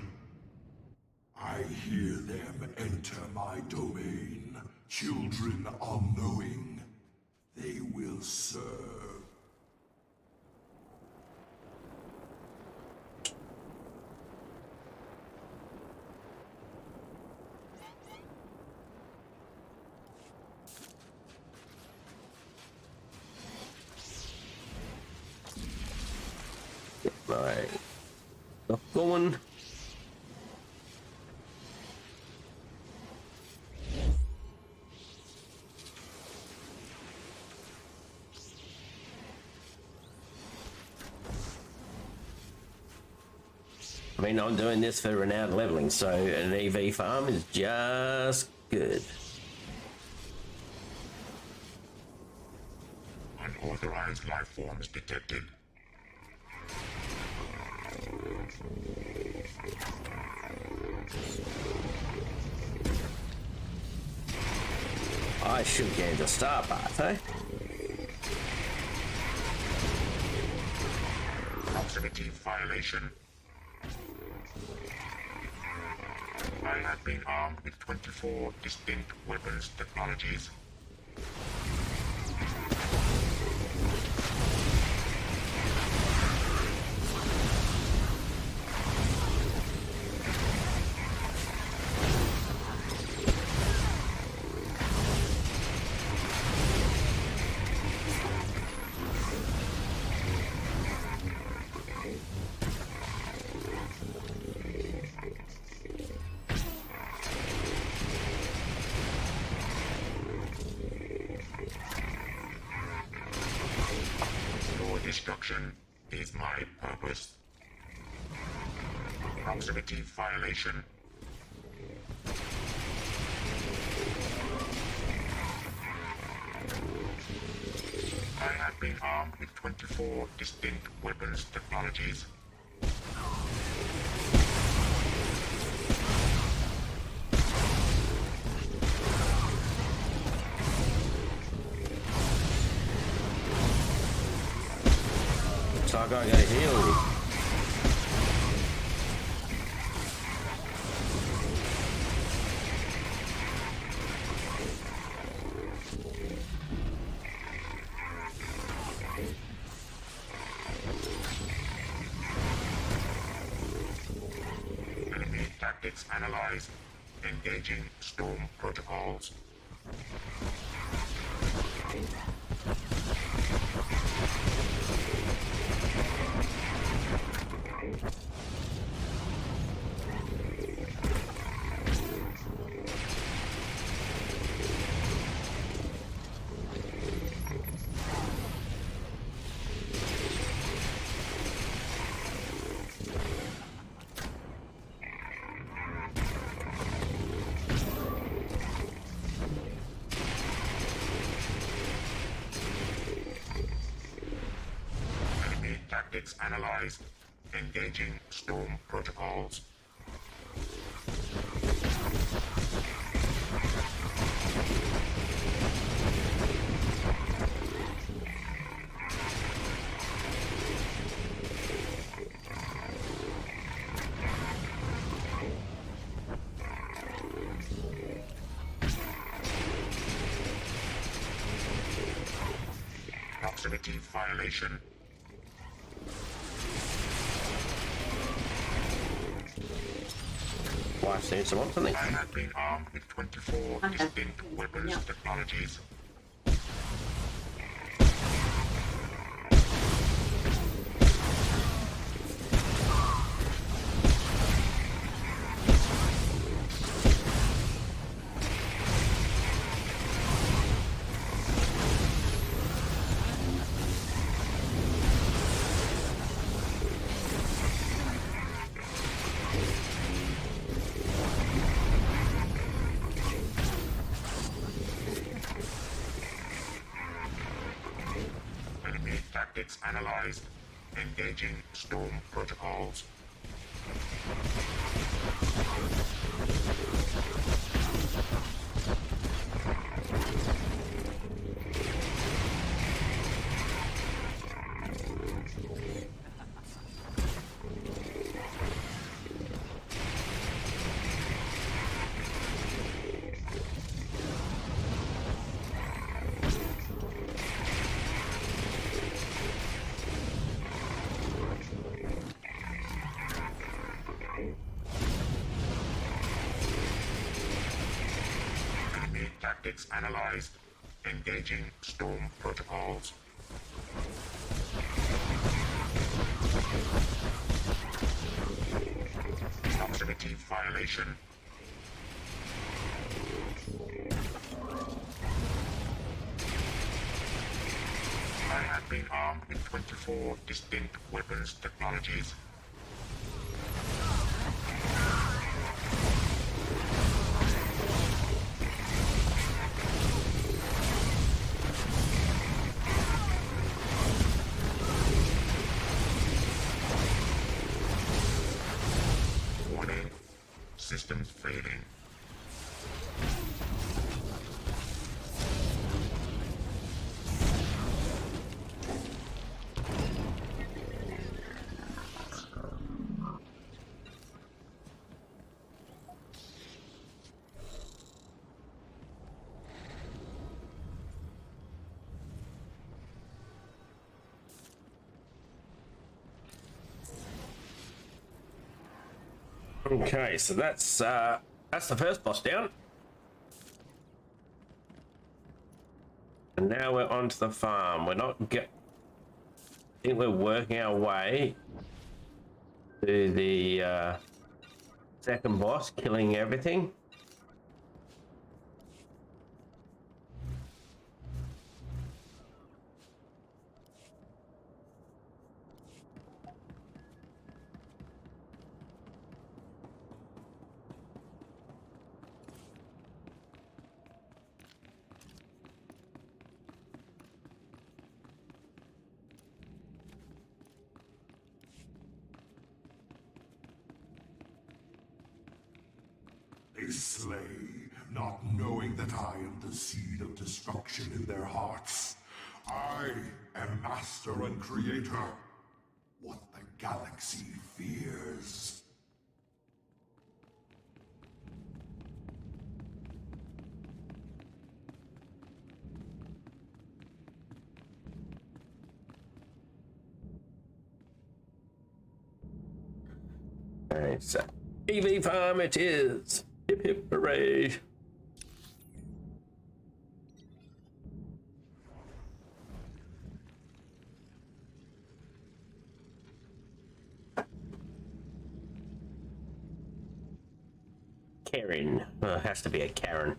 I hear them enter my domain. Children unknowing, they will serve. Right. Not going. I mean, I'm doing this for renowned leveling, so an EV farm is just good. Unauthorized life forms detected. I should get the star path, eh? Proximity violation. I have been armed with 24 distinct weapons technologies. Destruction is my purpose. Proximity violation. I have been armed with 24 distinct weapons technologies. So I gotta heal you. Enemy tactics analyzed. Engaging storm protocols. tactics analyzed. Engaging storm protocols. Proximity violation. Wife seems to want something. I have been armed with 24 distinct weapons technologies. Enemy tactics analyzed. Engaging storm protocols. Enemy tactics analyzed. Engaging storm protocols. Proximity violation. I have been armed with 24 distinct weapons technologies. Warning. Systems failing. Okay, so that's the first boss down. And now we're onto the farm. We're not I think we're working our way to the second boss, killing everything. They slay, not knowing that I am the seed of destruction in their hearts. I am master and creator. What the galaxy fears. Okay, so EV farm it is. Hip hip hooray. Karen. Has to be a Karen.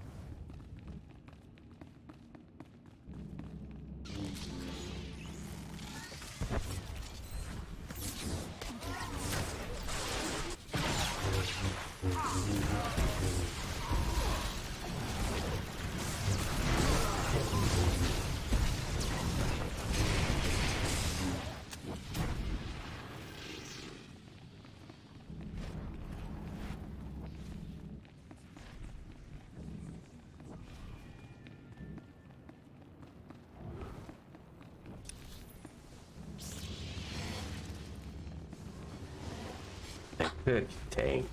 13.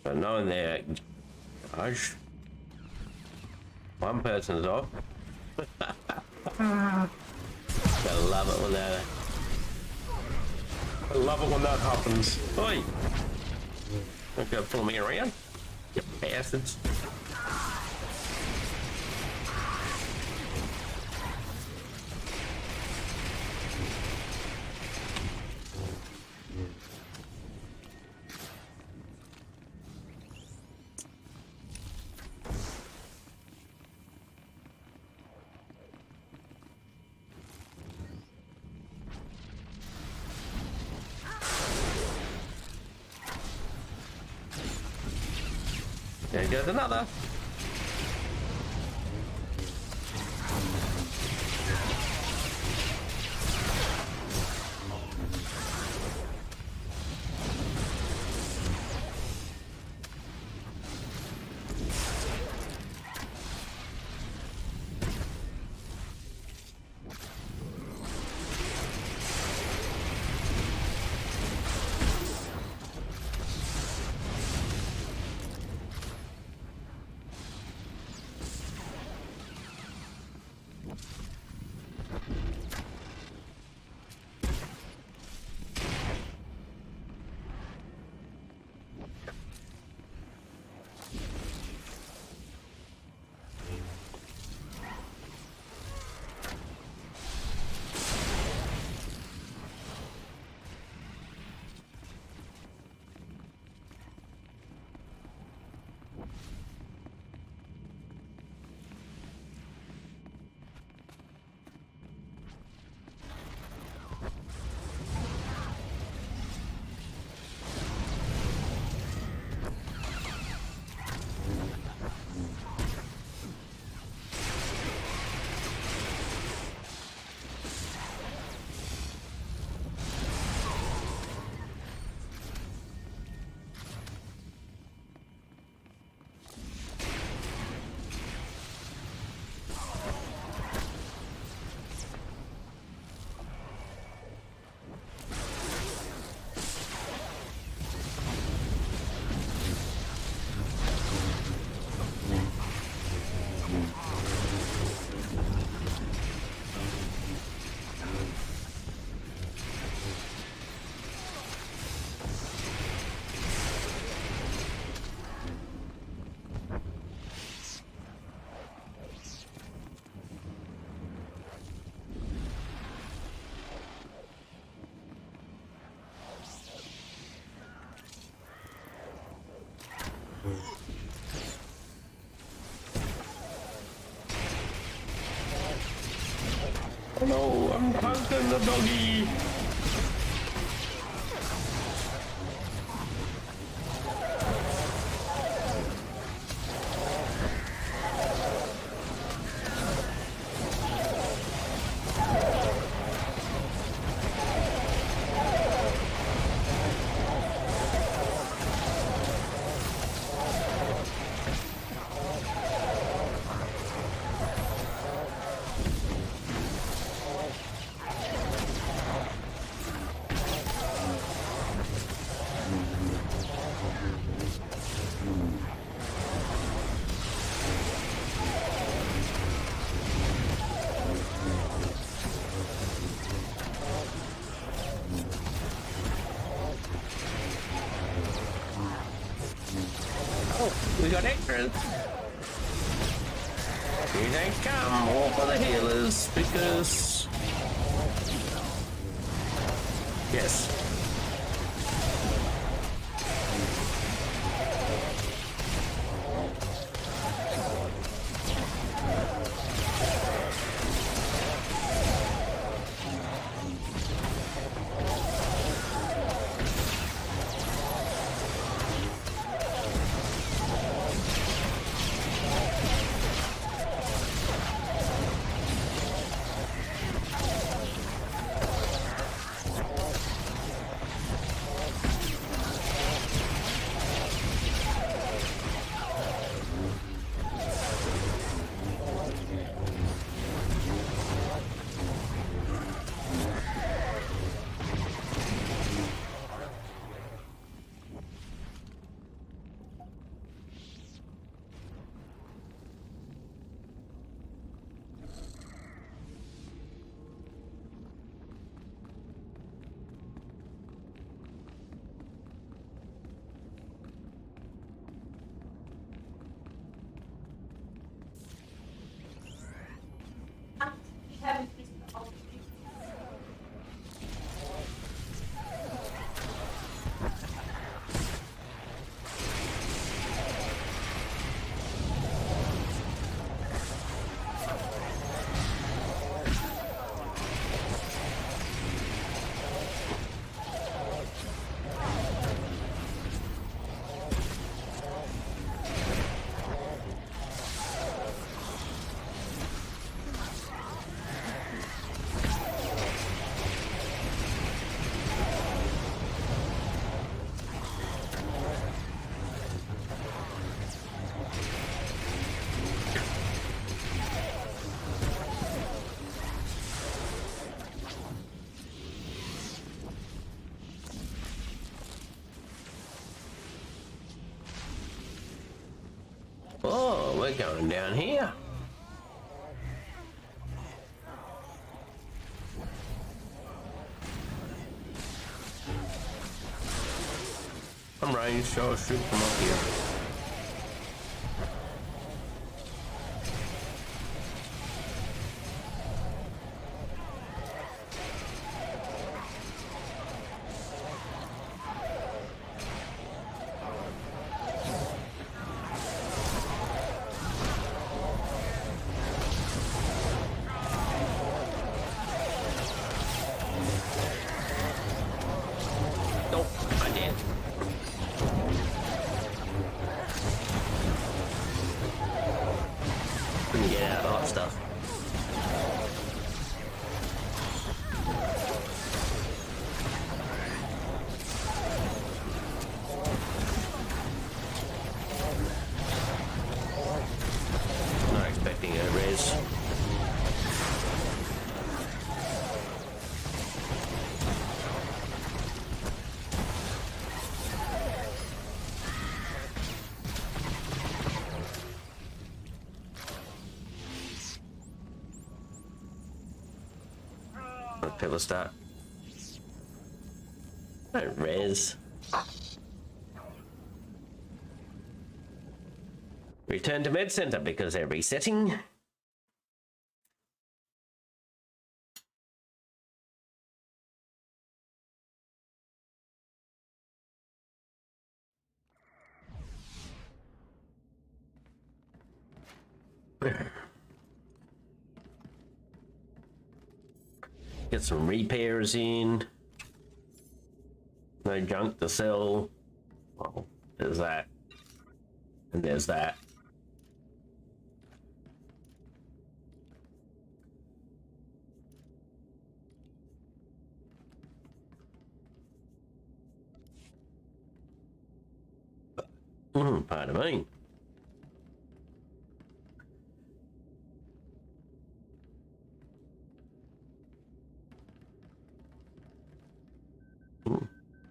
So knowing that, gosh, one person's off. I love it when that. I love it when that happens. Oi! Don't go pulling me around, you bastards. There goes another. Oh no, I'm punking the doggy. We got extras. Here they come, all for the healers, because... Yes. we're going down here. I'm ranged, so I'll shoot from up here. Nope, I did. Couldn't get out of hot stuff. Not expecting a res. People start. Don't res. Return to med center because they're resetting. Get some repairs in. No junk to sell. Well, there's that. And there's that. Pardon me.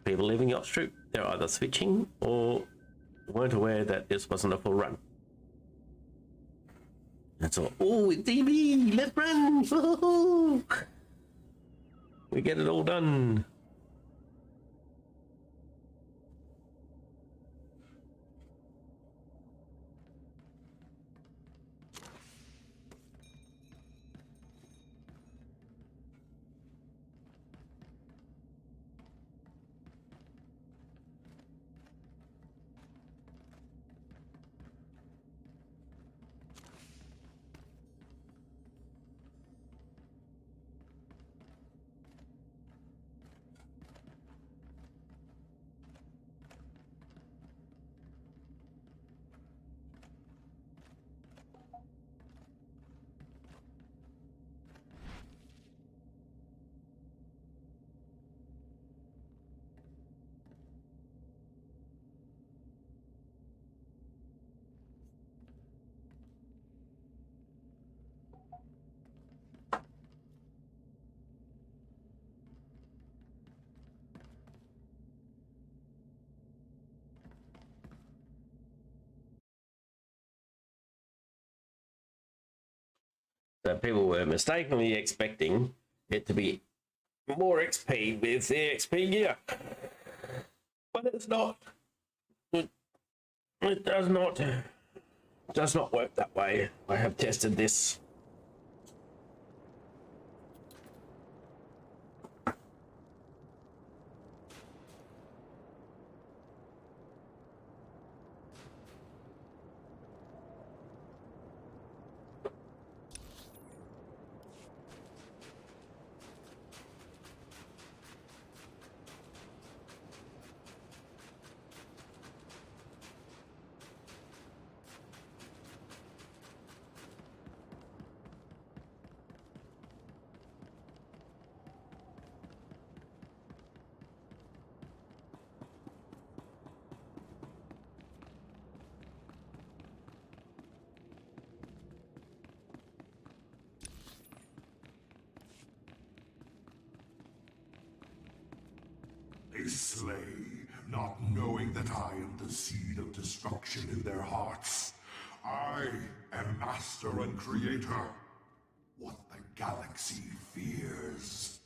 People leaving Yacht Troop, they're either switching or weren't aware that this wasn't a full run. That's all. Oh, it's DB! Let's run! Woo-hoo! We get it all done. So people were mistakenly expecting it to be more XP with the XP gear. But it's not. It does not work that way. I have tested this. They slay, not knowing that I am the seed of destruction in their hearts. I am master and creator. What the galaxy fears.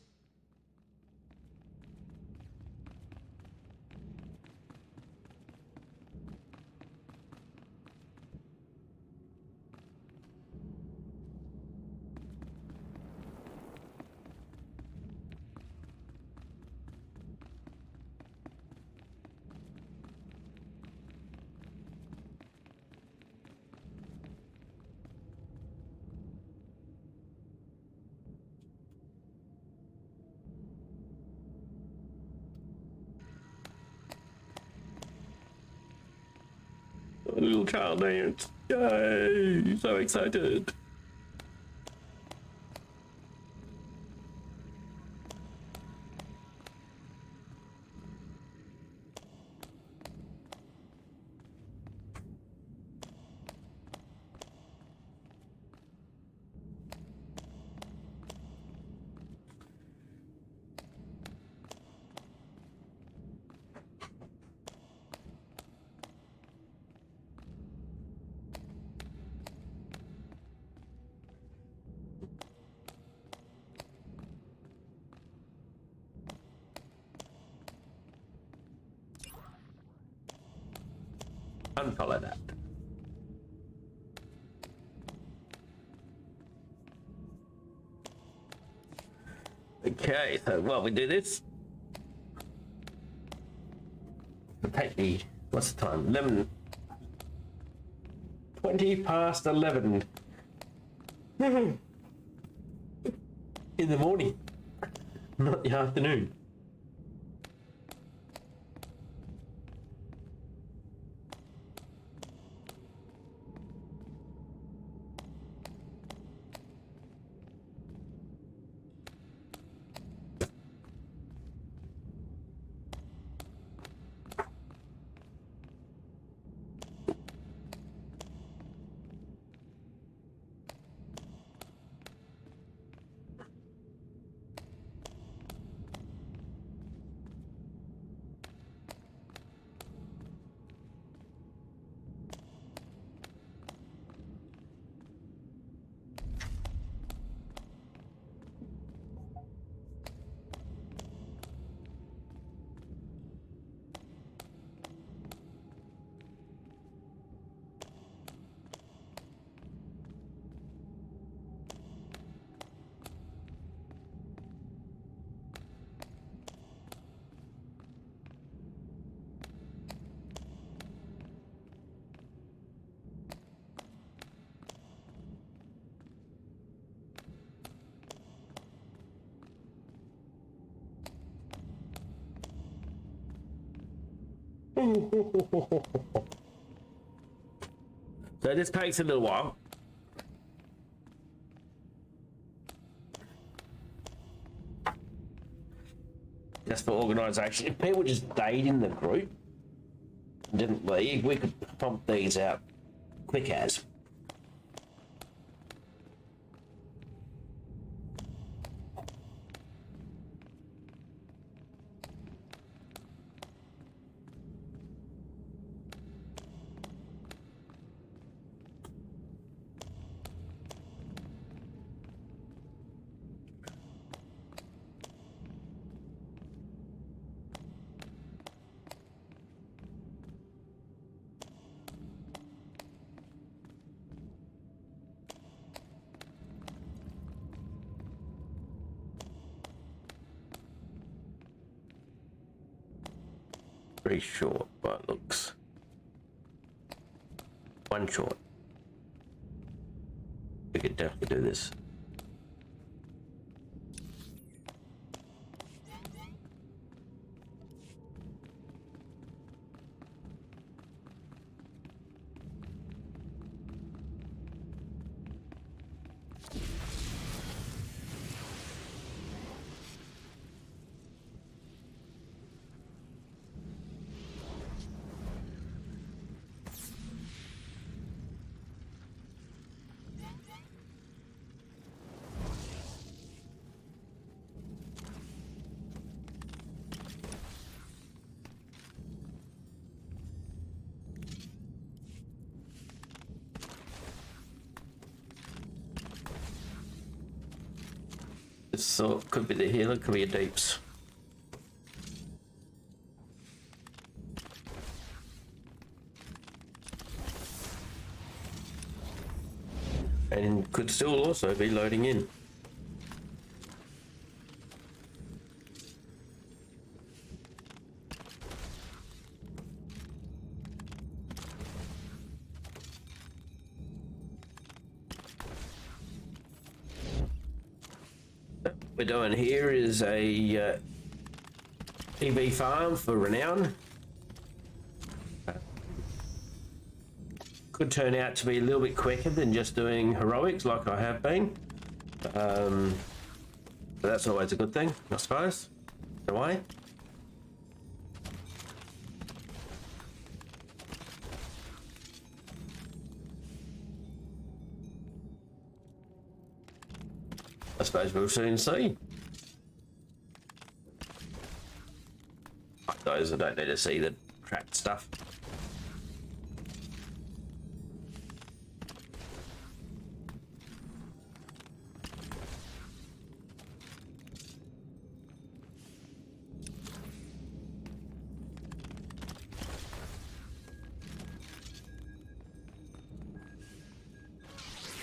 A little child dance. Yay! So excited. Unfollow that. Okay, so while we do this, take me. What's the time? 11. 20 past 11. In the morning, not the afternoon. So this takes a little while. Just for organisation. If people just stayed in the group and didn't leave, we could pump these out quick as. Very short, but it looks one short. We could definitely do this. So could be the healer, could be a deeps. And could still also be loading in. We're doing here is a EV farm for Renown. Could turn out to be a little bit quicker than just doing heroics like I have been. But that's always a good thing, I suppose, in a way. I suppose we'll soon see. Like those that don't need to see the tracked stuff.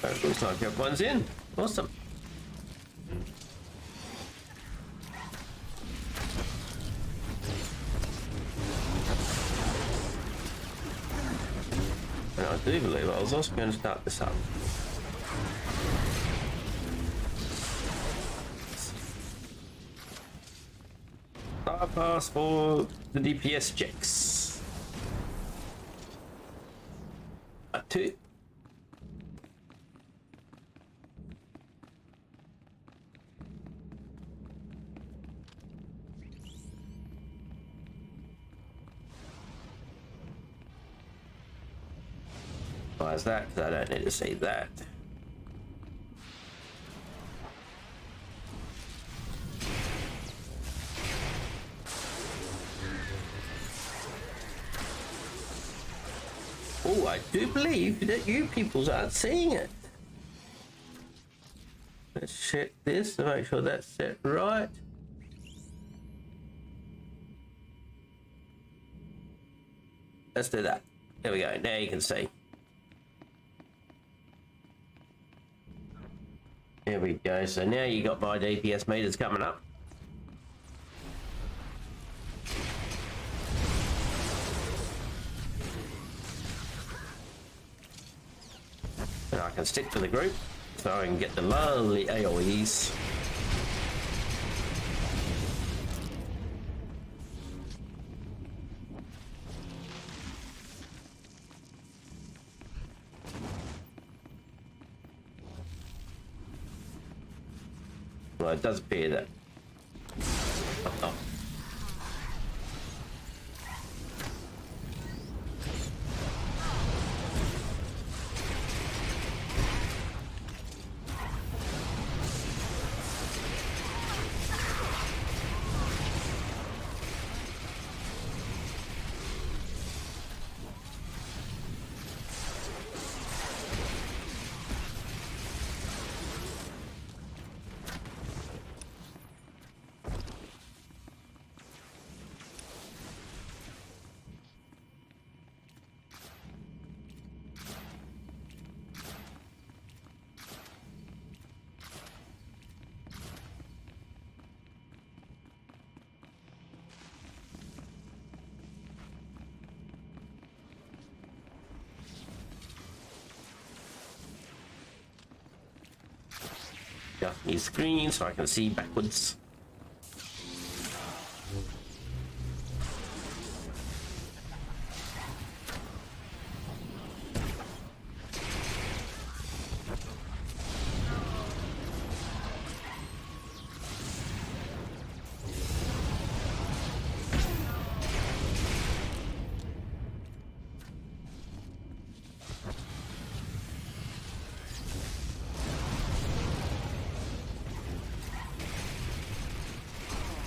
It looks like everyone's in. Awesome. And I do believe I was also going to start this up. Star pass for the DPS checks. 2. Why is that? Because I don't need to see that. Oh, I do believe that you peoples aren't seeing it. Let's check this to make sure that's set right. Let's do that. There we go. Now you can see. There we go. So now you got my DPS meters coming up. And I can stick to the group so I can get the lovely AoEs. Well, it does appear that. Oh. Got new screen so I can see backwards.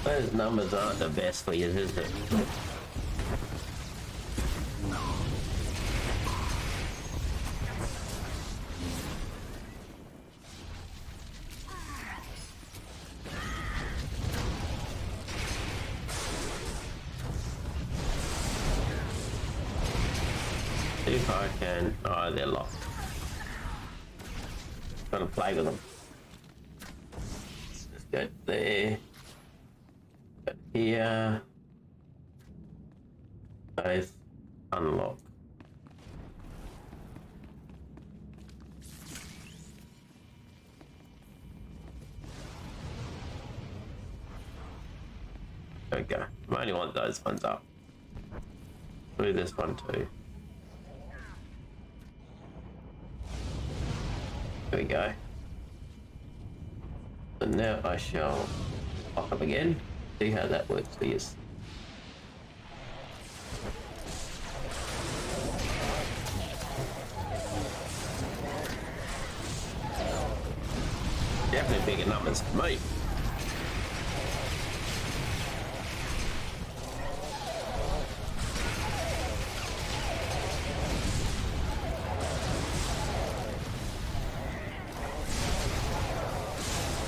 Those numbers aren't the best for you, is it? See if I can. Oh, they're locked. Gotta play with them. Let's go there. Go here. Both unlock. There we go. I only want those ones up. Do this one too. There we go. And now I shall lock up again. See how that works for you. Definitely bigger numbers for me.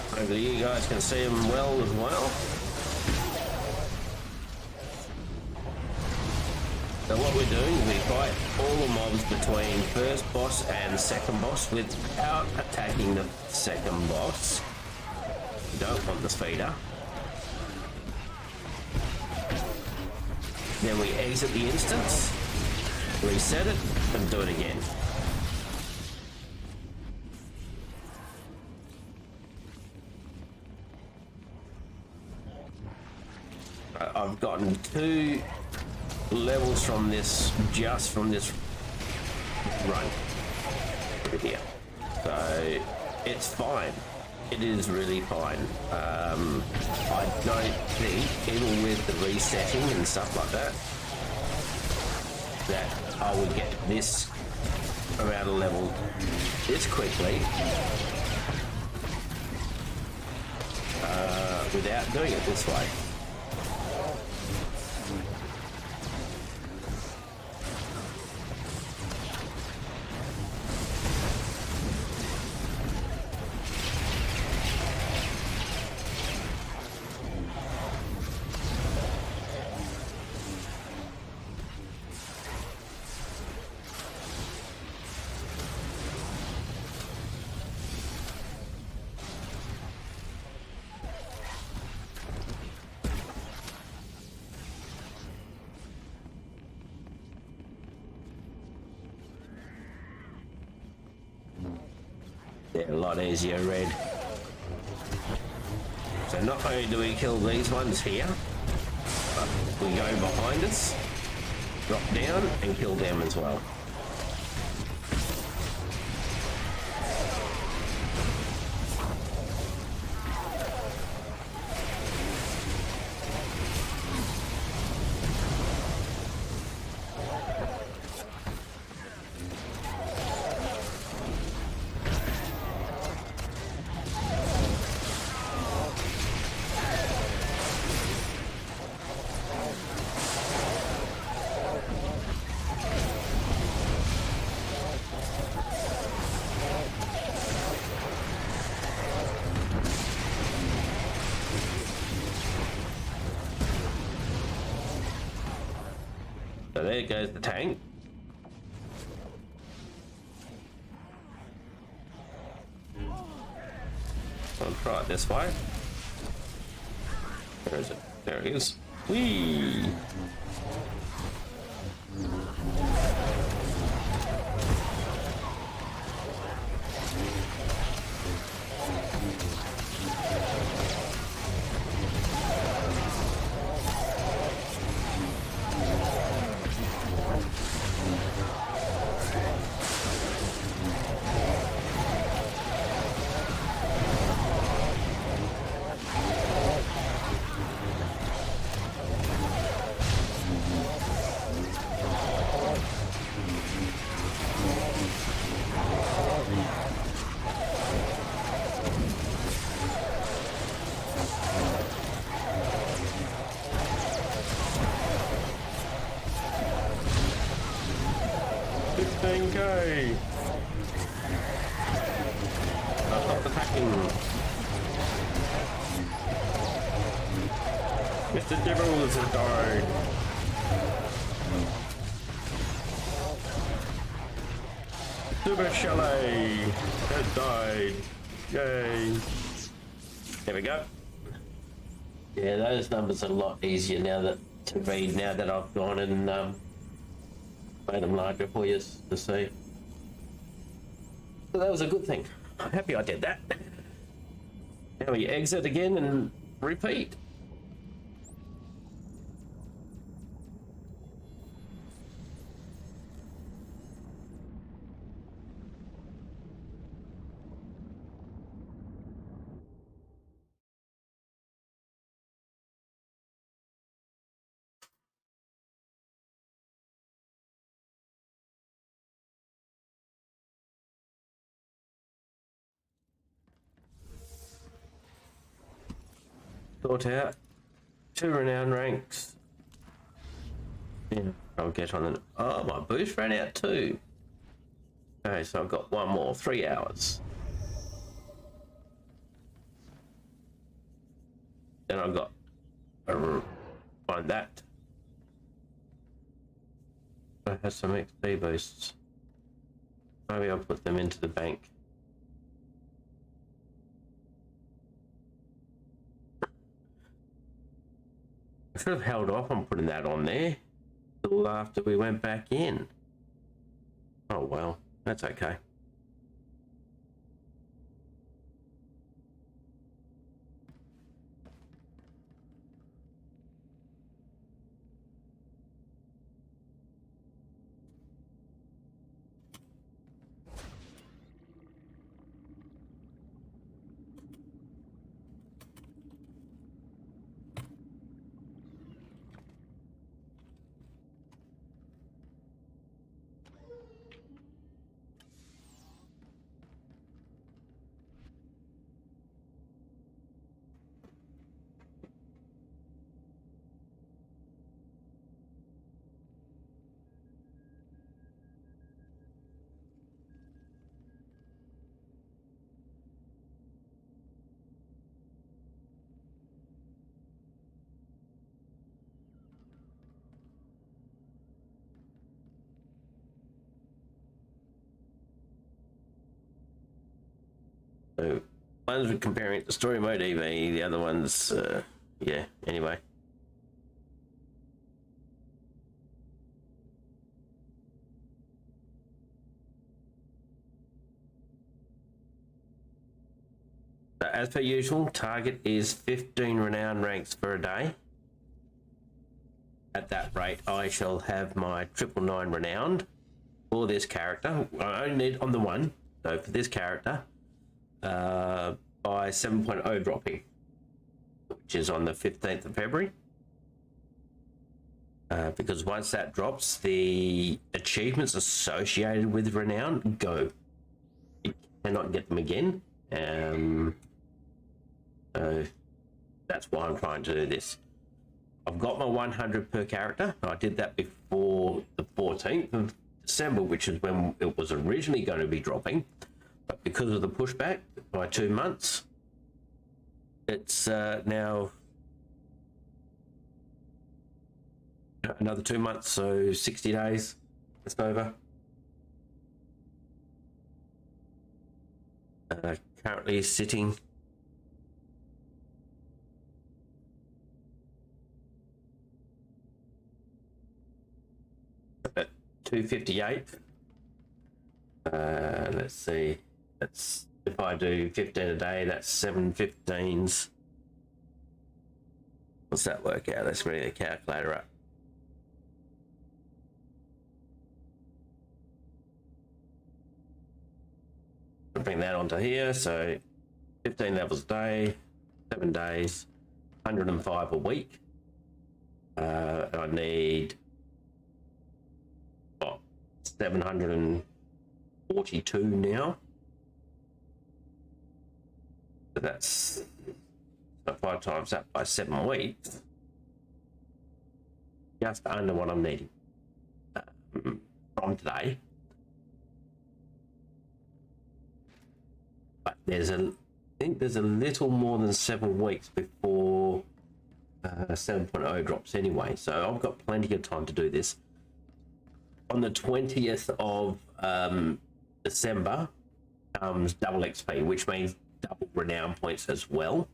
Hopefully you guys can see them well as well. So what we're doing is we fight all the mobs between first boss and second boss without attacking the second boss. You don't want the speeder. Then we exit the instance, reset it, and do it again. I've gotten 2 levels from this, just from this run over here. So it's fine. It is really fine. I don't think, even with the resetting and stuff like that, that I would get this around a level this quickly without doing it this way. They're a lot easier, Red. So not only do we kill these ones here, but we go behind us, drop down, and kill them as well. So there goes the tank. I'll try it this way. Where is it? There it is. Whee! Go! Stop attacking! Mr. Devil is a guard! Super Chalet has died. Yay. There we go. Yeah, those numbers are a lot easier now that to read now that I've gone and made them larger for you to see. So that was a good thing. I'm happy I did that. Now we exit again and repeat. Sort out 2 renown ranks. Yeah, I'll get on the. Oh, my boost ran out too. Okay, so I've got one more, 3 hours. Then I've got find that. I have some XP boosts. Maybe I'll put them into the bank. I should have held off on putting that on there till after we went back in. Oh well, that's okay. So one's comparing it to story mode EV, the other one's yeah, anyway. So as per usual, target is 15 renown ranks for a day. At that rate, I shall have my 999 renowned for this character. I only need on the one, so for this character, by 7.0 dropping, which is on the 15th of February. Because once that drops, the achievements associated with Renown go. You cannot get them again. So that's why I'm trying to do this. I've got my 100 per character. I did that before the 14th of December, which is when it was originally going to be dropping. But because of the pushback by 2 months, it's now another 2 months, so 60 days. It's over. Currently sitting at 258. Let's see. That's if I do 15 a day, that's 7 15s. What's that work out? Let's bring the calculator up. I'll bring that onto here. So 15 levels a day, 7 days, 105 a week. I need 742 now. So that's 5 times that by 7 weeks. Just under what I'm needing from today. But I think there's a little more than 7 weeks before 7.0 drops anyway. So I've got plenty of time to do this. On the 20th of December comes double XP, which means double renown points as well.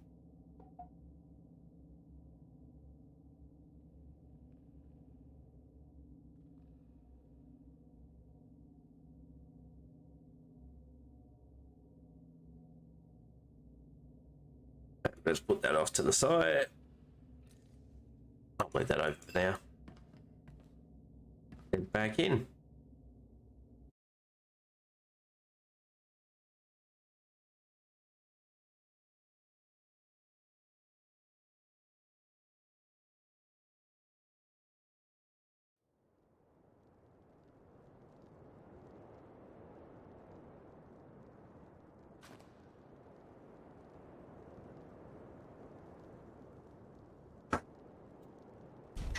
Let's put that off to the side. I'll leave that open for now. Head back in.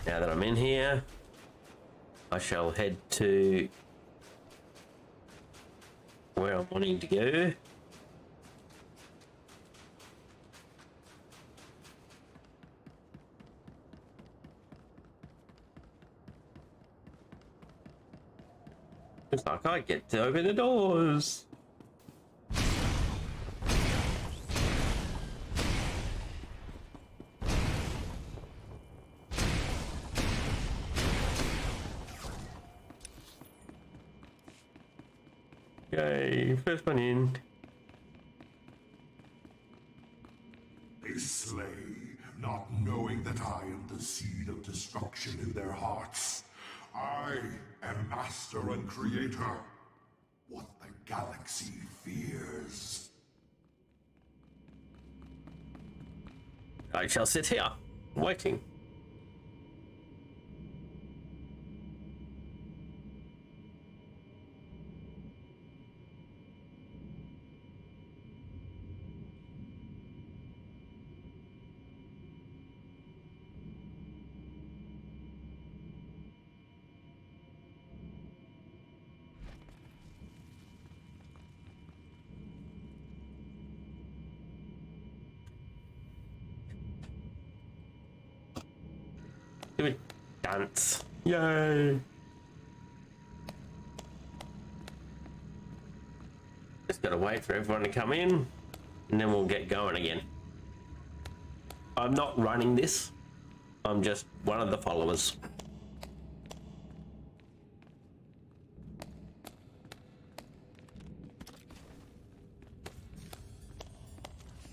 Now that I'm in here, I shall head to where I'm wanting to go. Looks like I get to open the doors. Okay, first one in. They slay, not knowing that I am the seed of destruction in their hearts. I am master and creator. What the galaxy fears. I shall sit here, waiting. Do a dance. Yay! Just gotta wait for everyone to come in, and then we'll get going again. I'm not running this. I'm just one of the followers.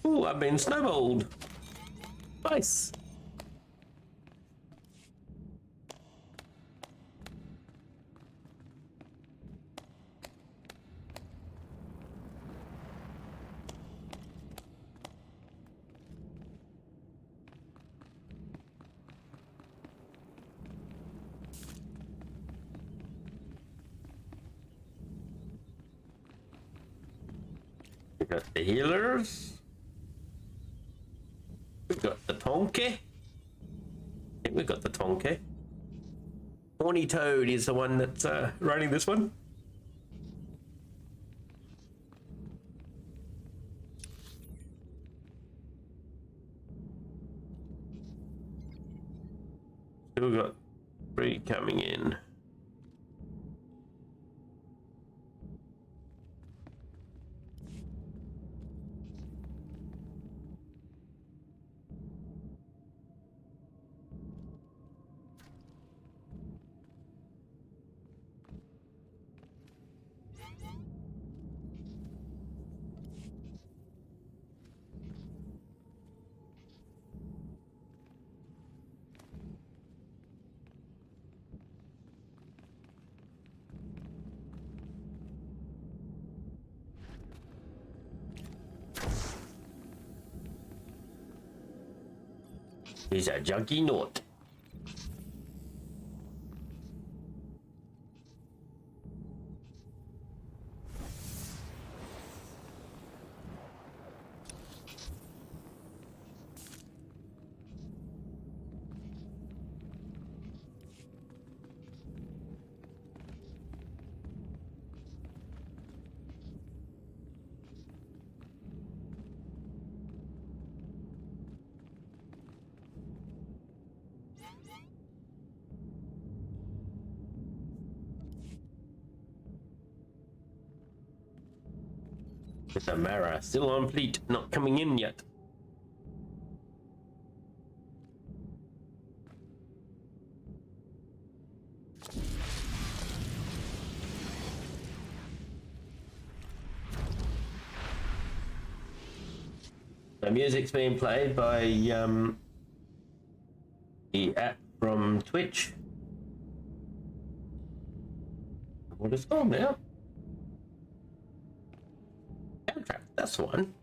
Ooh, I've been snowballed. Nice. We got the healers. We got the Tonke. I think we got the Tonke. Horny Toad is the one that's running this one. Still got 3 coming in. He's a junkie note. With the Mara still on fleet, not coming in yet. The music's being played by the app from Twitch. What is it called now? Soundtrack, that's the one.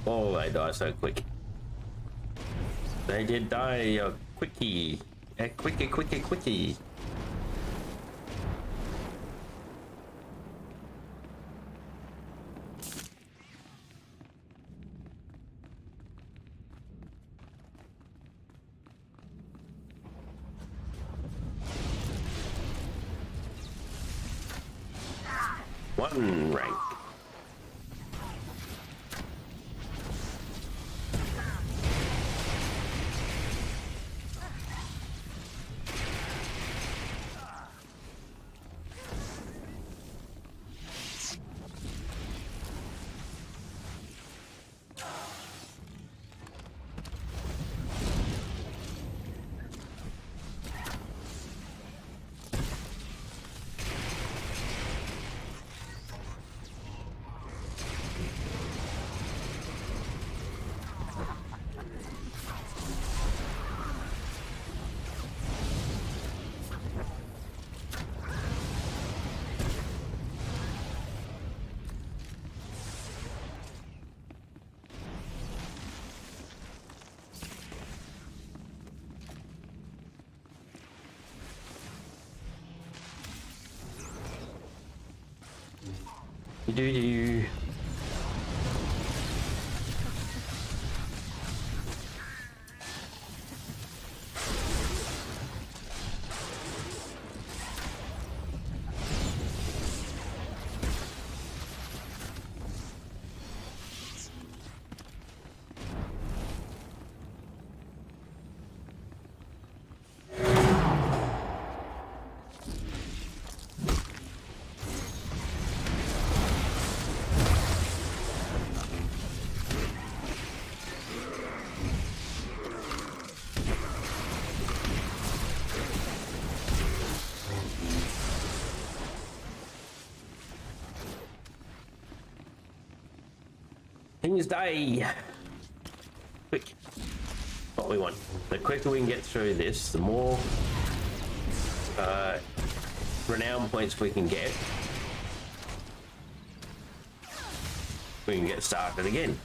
Oh, they die so quick. They did die a quickie. A quickie. One rank. Do. Things die quick. What we want. The quicker we can get through this, the more renown points we can get. We can get started again.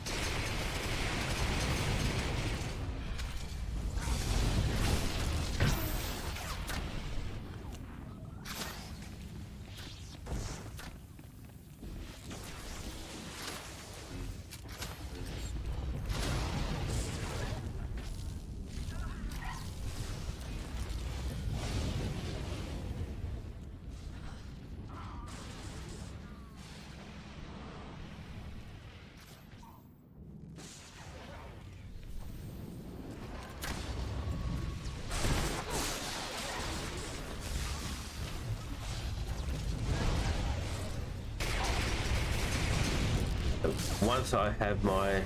Once I have my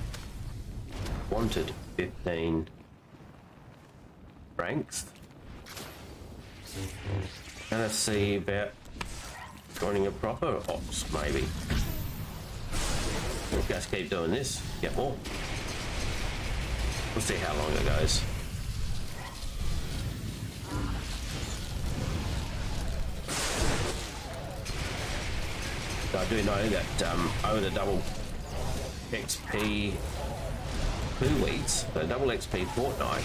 wanted 15 ranks, and let's see about joining a proper ops maybe. We'll just keep doing this, get more. We'll see how long it goes. I do know that over the double XP 2 weeks, the double XP fortnight,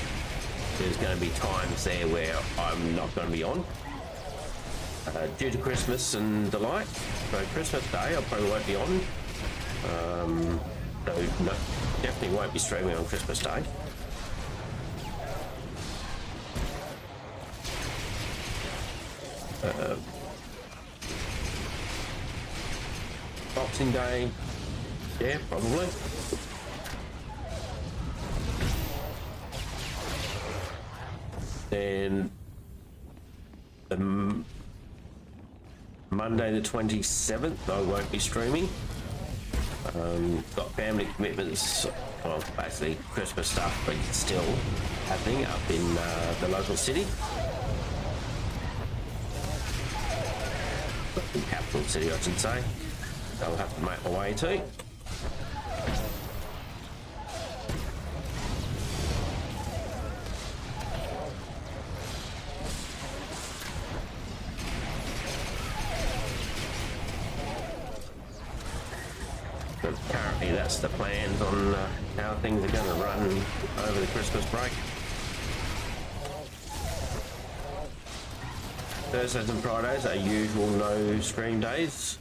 there's going to be times there where I'm not going to be on. due to Christmas and the like. So Christmas Day, I probably won't be on. So no, definitely won't be streaming on Christmas Day. Boxing Day, yeah, probably. Then the Monday the 27th, I won't be streaming. Got family commitments, well, basically Christmas stuff, but it's still happening up in the local city. The capital city, I should say. I'll have to make my way to. But currently that's the plans on how things are going to run over the Christmas break. Thursdays and Fridays are usual no stream days.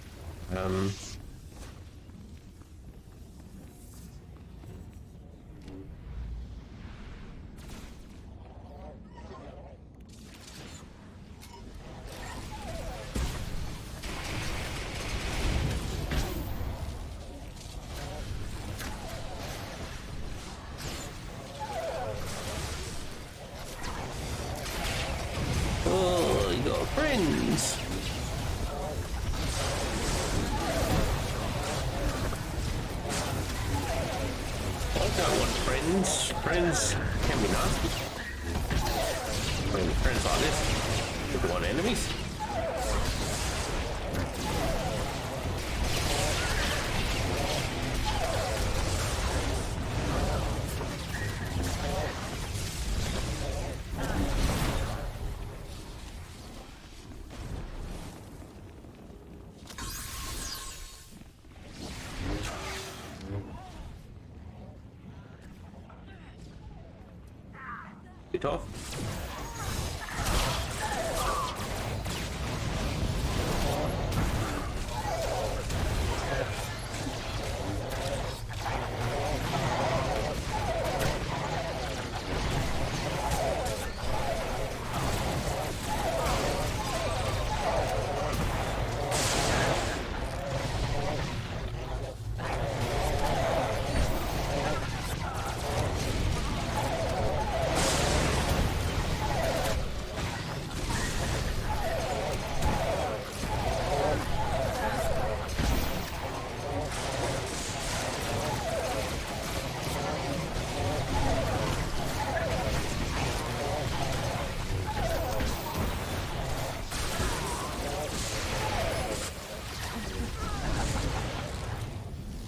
Oh, you got friends. I don't want friends. Friends can be nasty. I mean, friends like this, people want enemies. Bit off.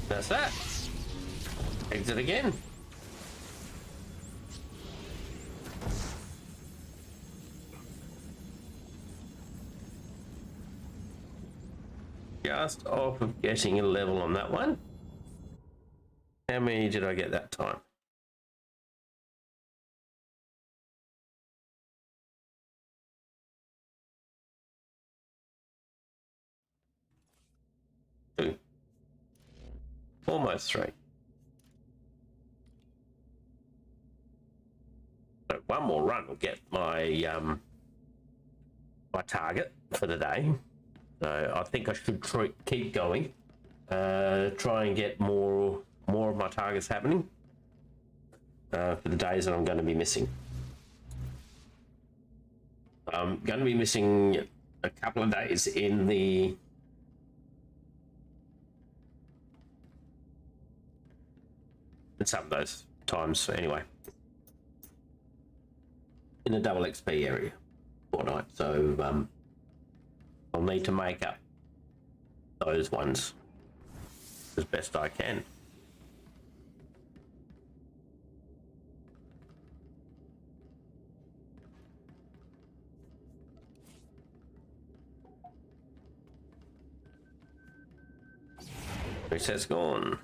That's that. Exit again. Just off of getting a level on that one. How many did I get that time? Two. Almost three. So one more run will get my my target for the day. So I think I should keep going. Try and get more of my targets happening for the days that I'm going to be missing. I'm going to be missing a couple of days in some of those times anyway. In the double XP area fortnight, so I'll need to make up those ones as best I can. Reset's gone.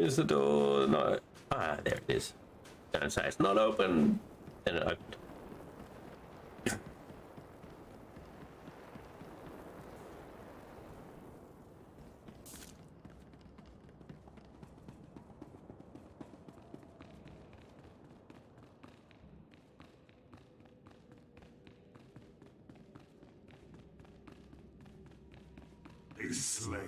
Is the door not? Ah, there it is. Don't say it's not open. Then it opened. They slay,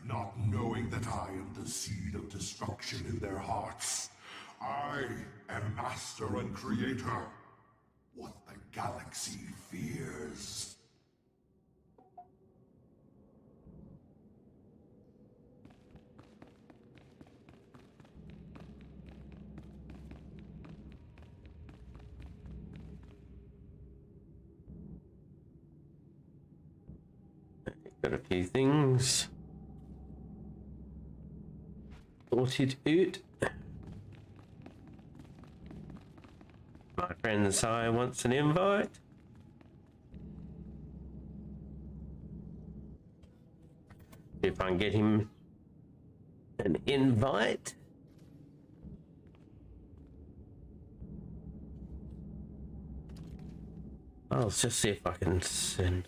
not knowing that I am the seed of destruction in their hearts. I am master and creator. What the galaxy fears. Got a few things sorted out. My friend Si wants an invite. See if I can get him an invite. I'll just see if I can send.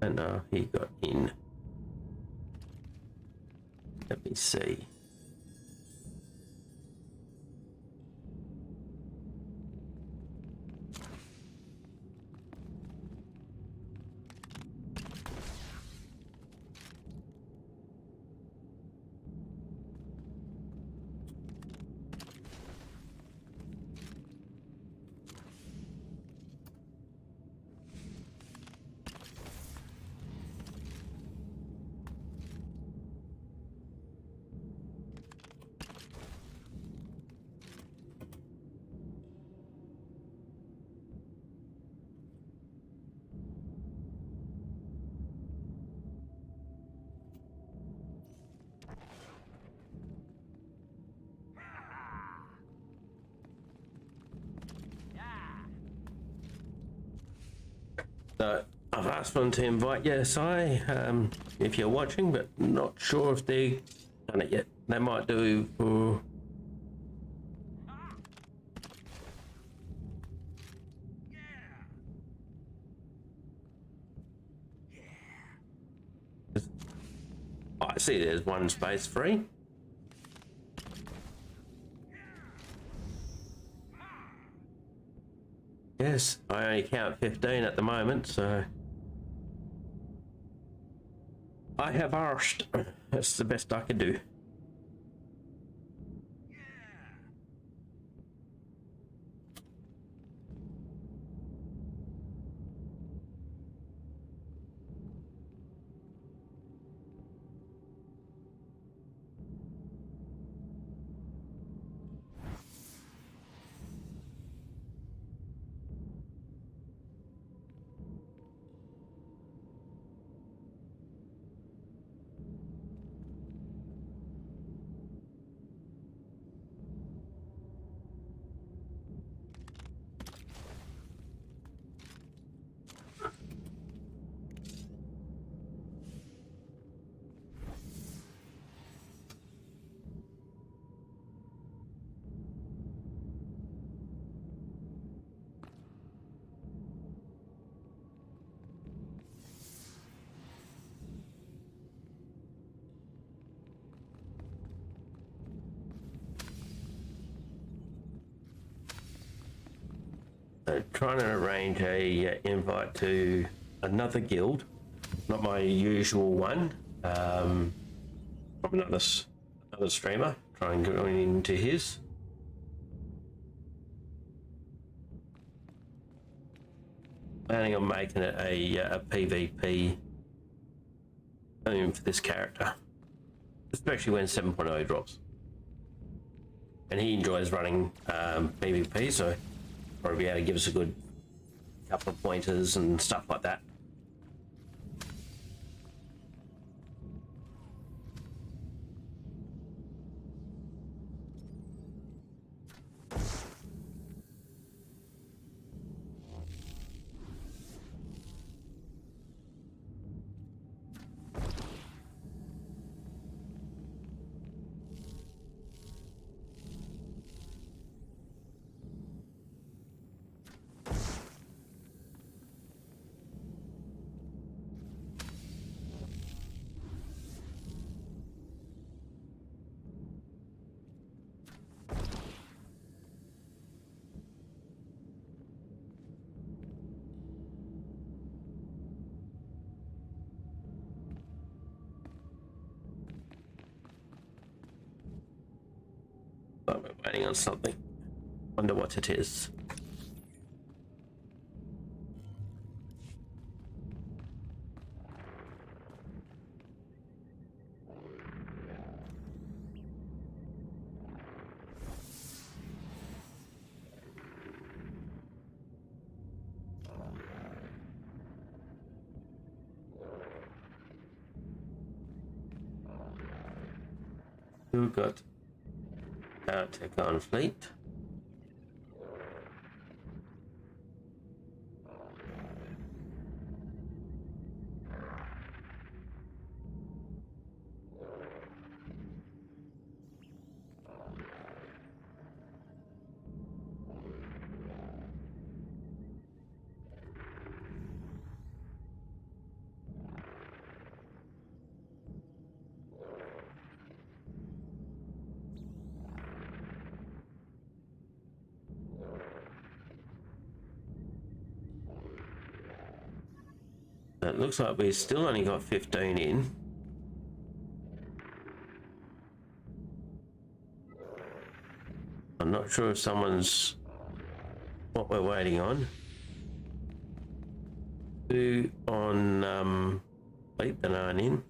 And he got in. Let me see. So I've asked one to invite yes, if you're watching, but not sure if they've done it yet. They might do for. I see there's one space free. Yes, I only count 15 at the moment, so I have asked. That's the best I can do. So trying to arrange a invite to another guild, not my usual one. Probably another streamer. Try and go into his. Planning on making it a PvP only for this character, especially when 7.0 drops. And he enjoys running PvP, so probably be able to give us a good couple of pointers and stuff like that. waiting on something. Wonder what it is. Who got out to conflict? It looks like we've still only got 15 in. I'm not sure if someone's what we're waiting on. 2 on late than 9 in.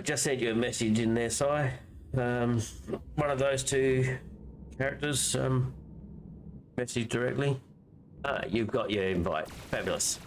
Just sent you a message in there, Si. One of those 2 characters message directly. You've got your invite. Fabulous.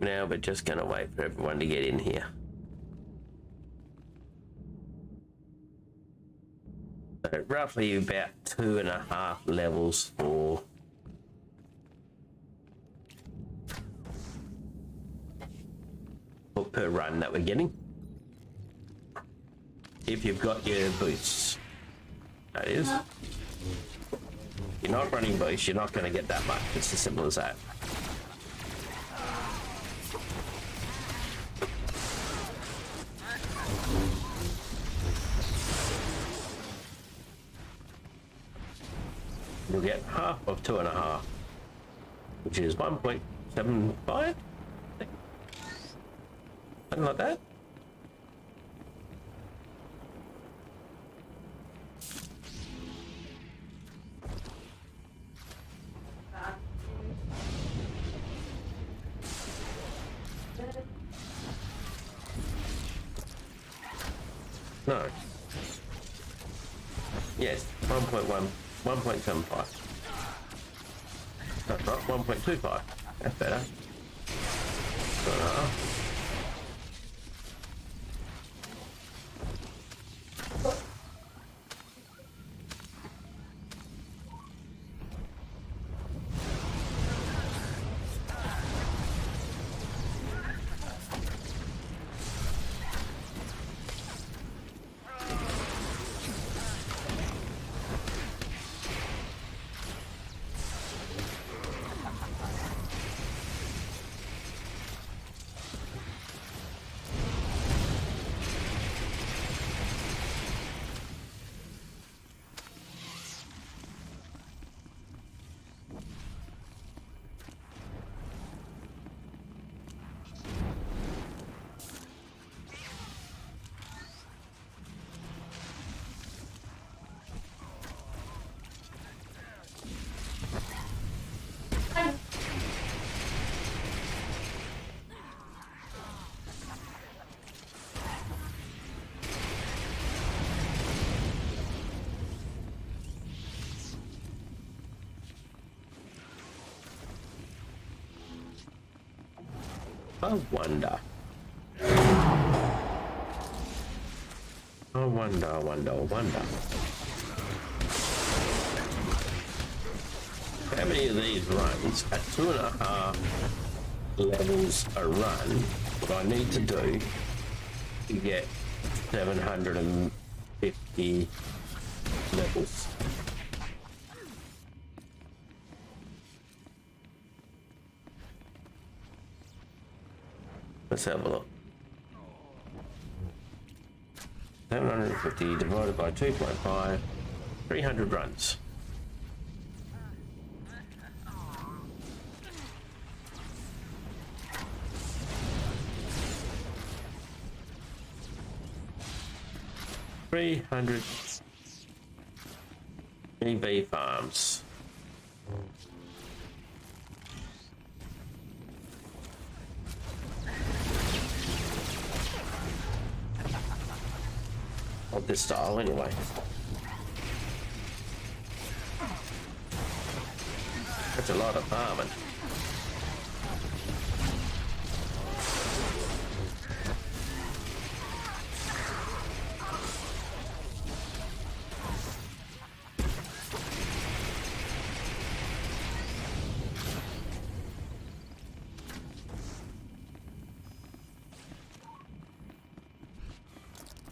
Now we're just going to wait for everyone to get in here. So roughly about 2.5 levels for per run that we're getting. If you've got your boosts, that is. If you're not running boosts, you're not going to get that much. It's as simple as that. You'll get half of 2.5, which is 1.75, something like that. No. Yes, 1.1. 1.75. That's right, 1.25. That's better. I wonder. I wonder. How many of these runs at 2.5 levels a run would I need to do to get 750 levels? Let's have a look. 750 divided by 2.5, 300 runs. EV farms. Of this style anyway. That's a lot of farming.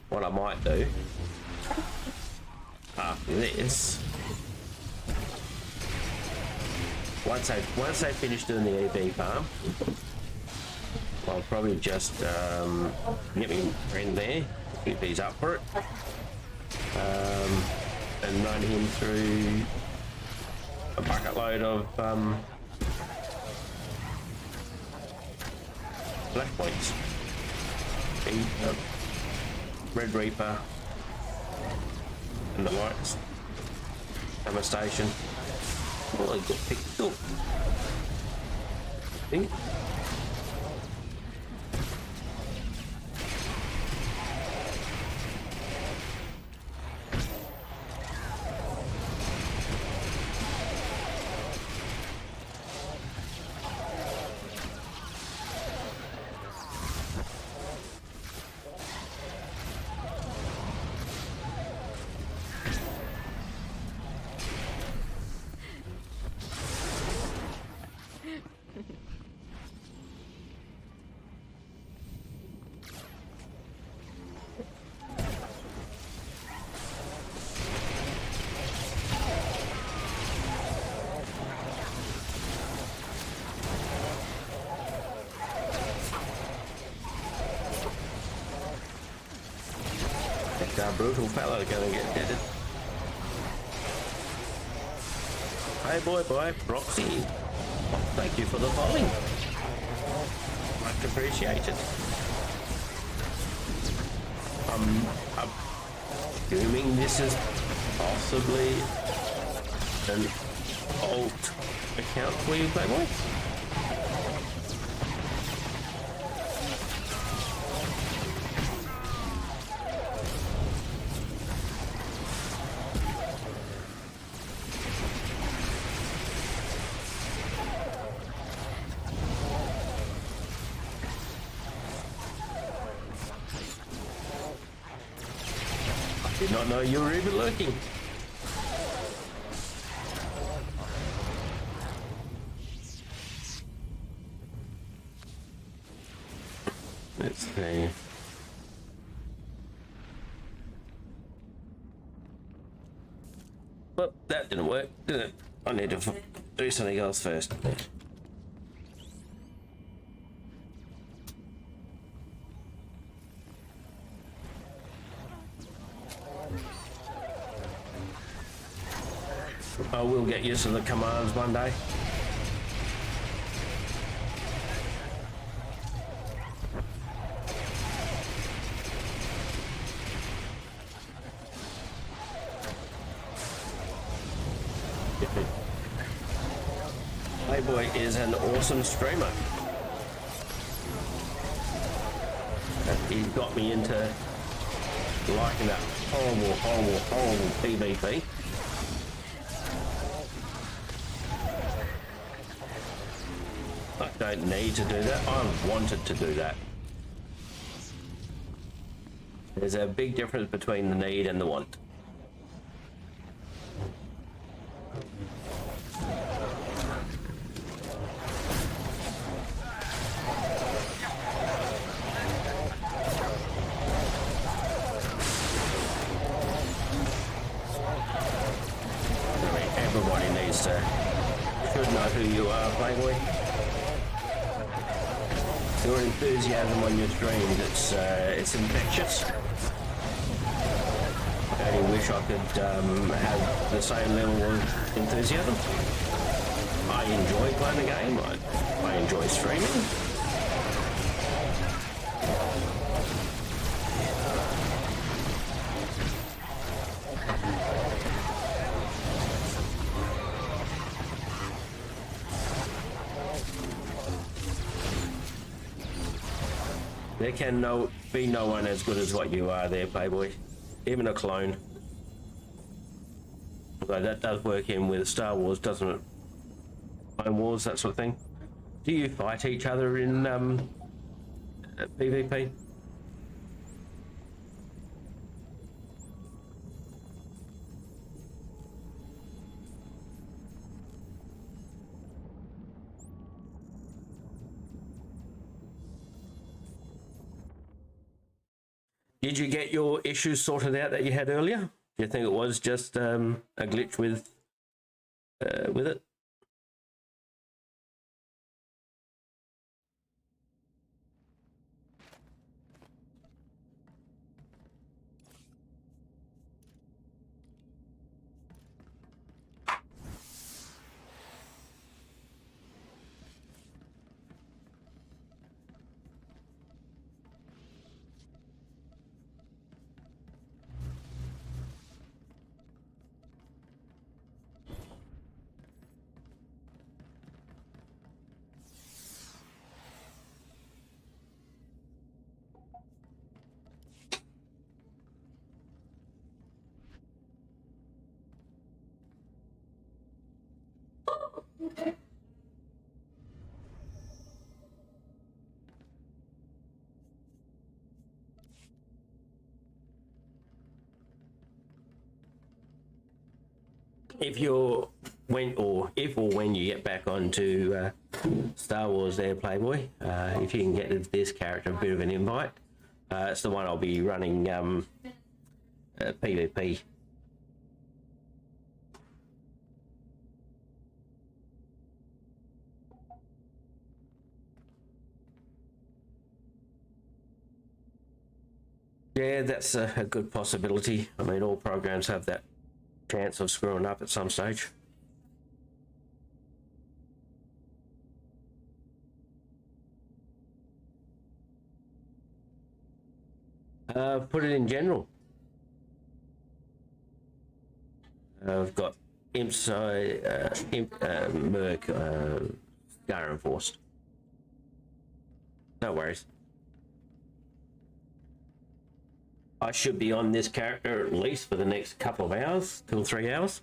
What I might do after this, once I finish doing the EV farm, I'll probably just get me friend there if he's up for it, and run him through a bucket load of black points. Red Reaper and the lights. Hammer station. Well, I got picked up. I think. That brutal fellow gonna get deaded. Hey boy, Roxy. Thank you for the following. Much appreciated. I'm assuming this is possibly an alt account for you, Playboy. Did not know you were even lurking. Let's see. Well, that didn't work, did it? I need to do something else first. I will get used to the commands one day. Playboy is an awesome streamer. He's got me into liking that horrible PvP. don't need to do that. I wanted to do that. There's a big difference between the need and the want. Everybody needs to should know who you are, Playboy. Your enthusiasm on your streams, it's infectious. I only wish I could have the same level of enthusiasm. I enjoy playing the game. I enjoy streaming. There can be no one as good as what you are there, Playboy. Even a clone. Although that does work in with Star Wars, doesn't it? Clone Wars, that sort of thing. Do you fight each other in PvP? Did you get your issues sorted out that you had earlier? Do you think it was just a glitch with it? If if or when you get back onto Star Wars there, Playboy, if you can get this character a bit of an invite, it's the one I'll be running PvP. Yeah, that's a good possibility. I mean, all programs have that chance of screwing up at some stage. Put it in general. I've got Imps, Merc, Scar Enforced. No worries. I should be on this character at least for the next couple of hours, 2 or 3 hours.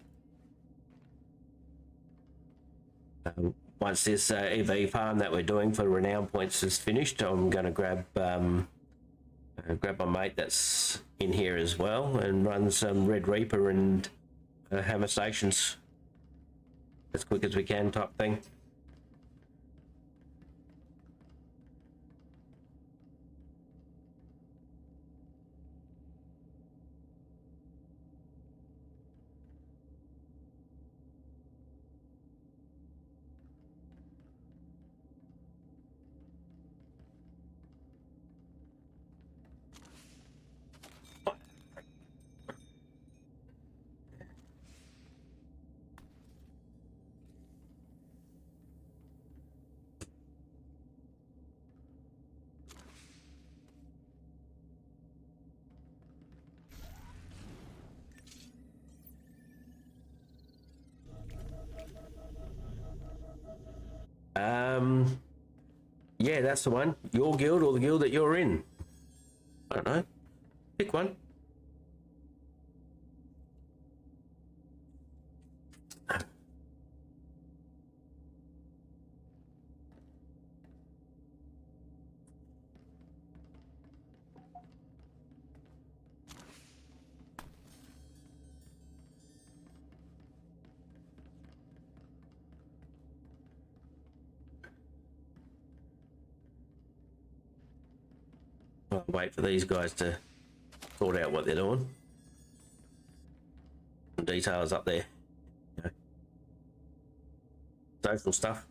Once this EV farm that we're doing for Renown points is finished, I'm going to grab my mate that's in here as well and run some Red Reaper and Hammer Stations as quick as we can type thing. Yeah, that's the one. Your guild or the guild that you're in. I don't know. Pick one. I'll wait for these guys to sort out what they're doing. Some details up there. You know. Social stuff.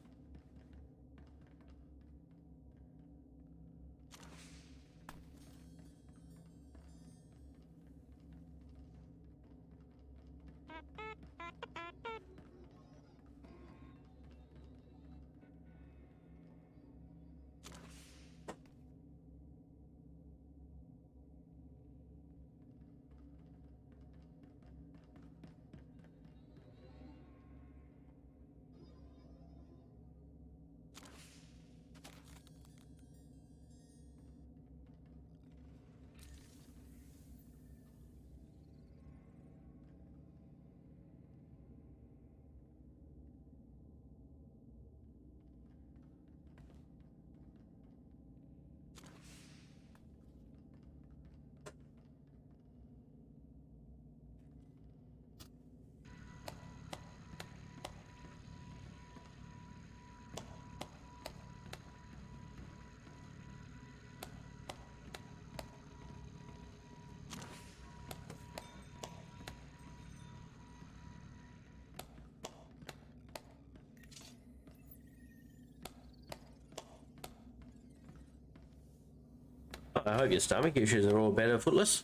I hope your stomach issues are all better, Footless.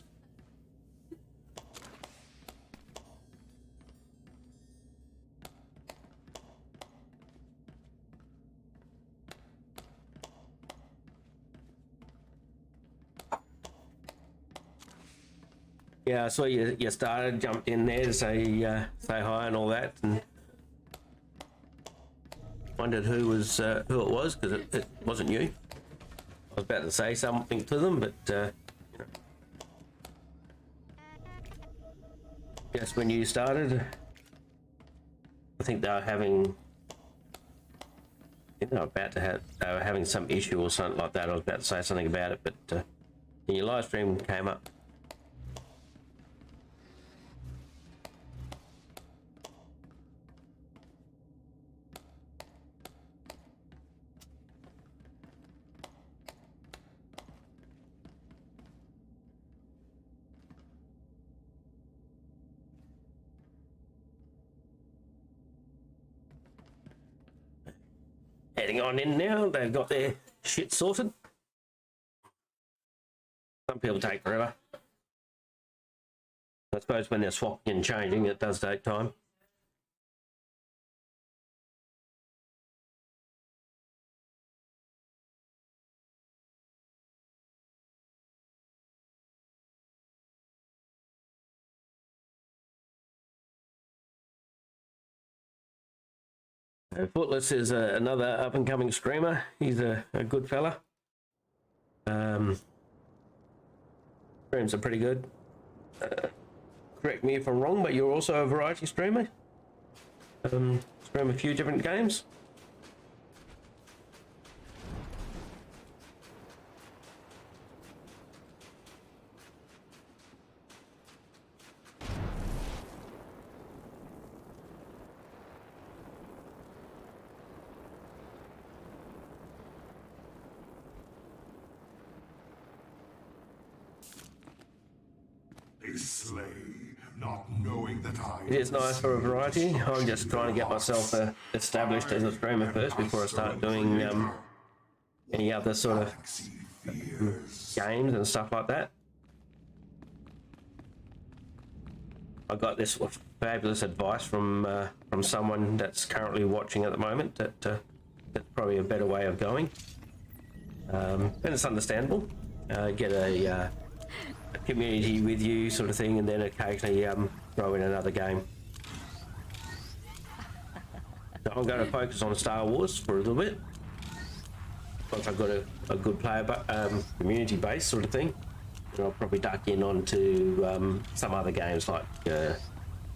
Yeah, I saw you started, jumped in there to say hi and all that, and wondered who it was, because it wasn't you. I was about to say something to them, but you know. Just when you started, I think they were having, they were having some issue or something like that. I was about to say something about it, but then your live stream came up. Heading on in now, they've got their shit sorted. Some people take forever. I suppose when they're swapping and changing, it does take time. Footless is another up-and-coming streamer. He's a good fella. Streams are pretty good. Correct me if I'm wrong, but you're also a variety streamer. Stream a few different games. Slay, not knowing that It is nice for a variety. I'm just trying to get myself established as a streamer first before I start doing any other sort of games and stuff like that. I got this fabulous advice from someone that's currently watching at the moment that that's probably a better way of going, and it's understandable. Get a community with you sort of thing, and then occasionally throw in another game. So I'm going to focus on Star Wars for a little bit. Once I've got a good player community base sort of thing, and I'll probably duck in onto some other games like I've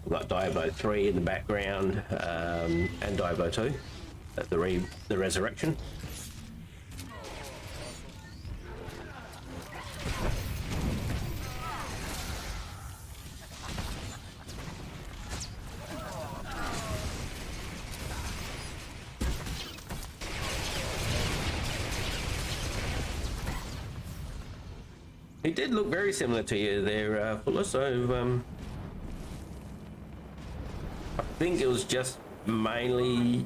got Diablo 3 in the background, and Diablo 2, the Resurrection. He did look very similar to you there, Fuller, so I think it was just mainly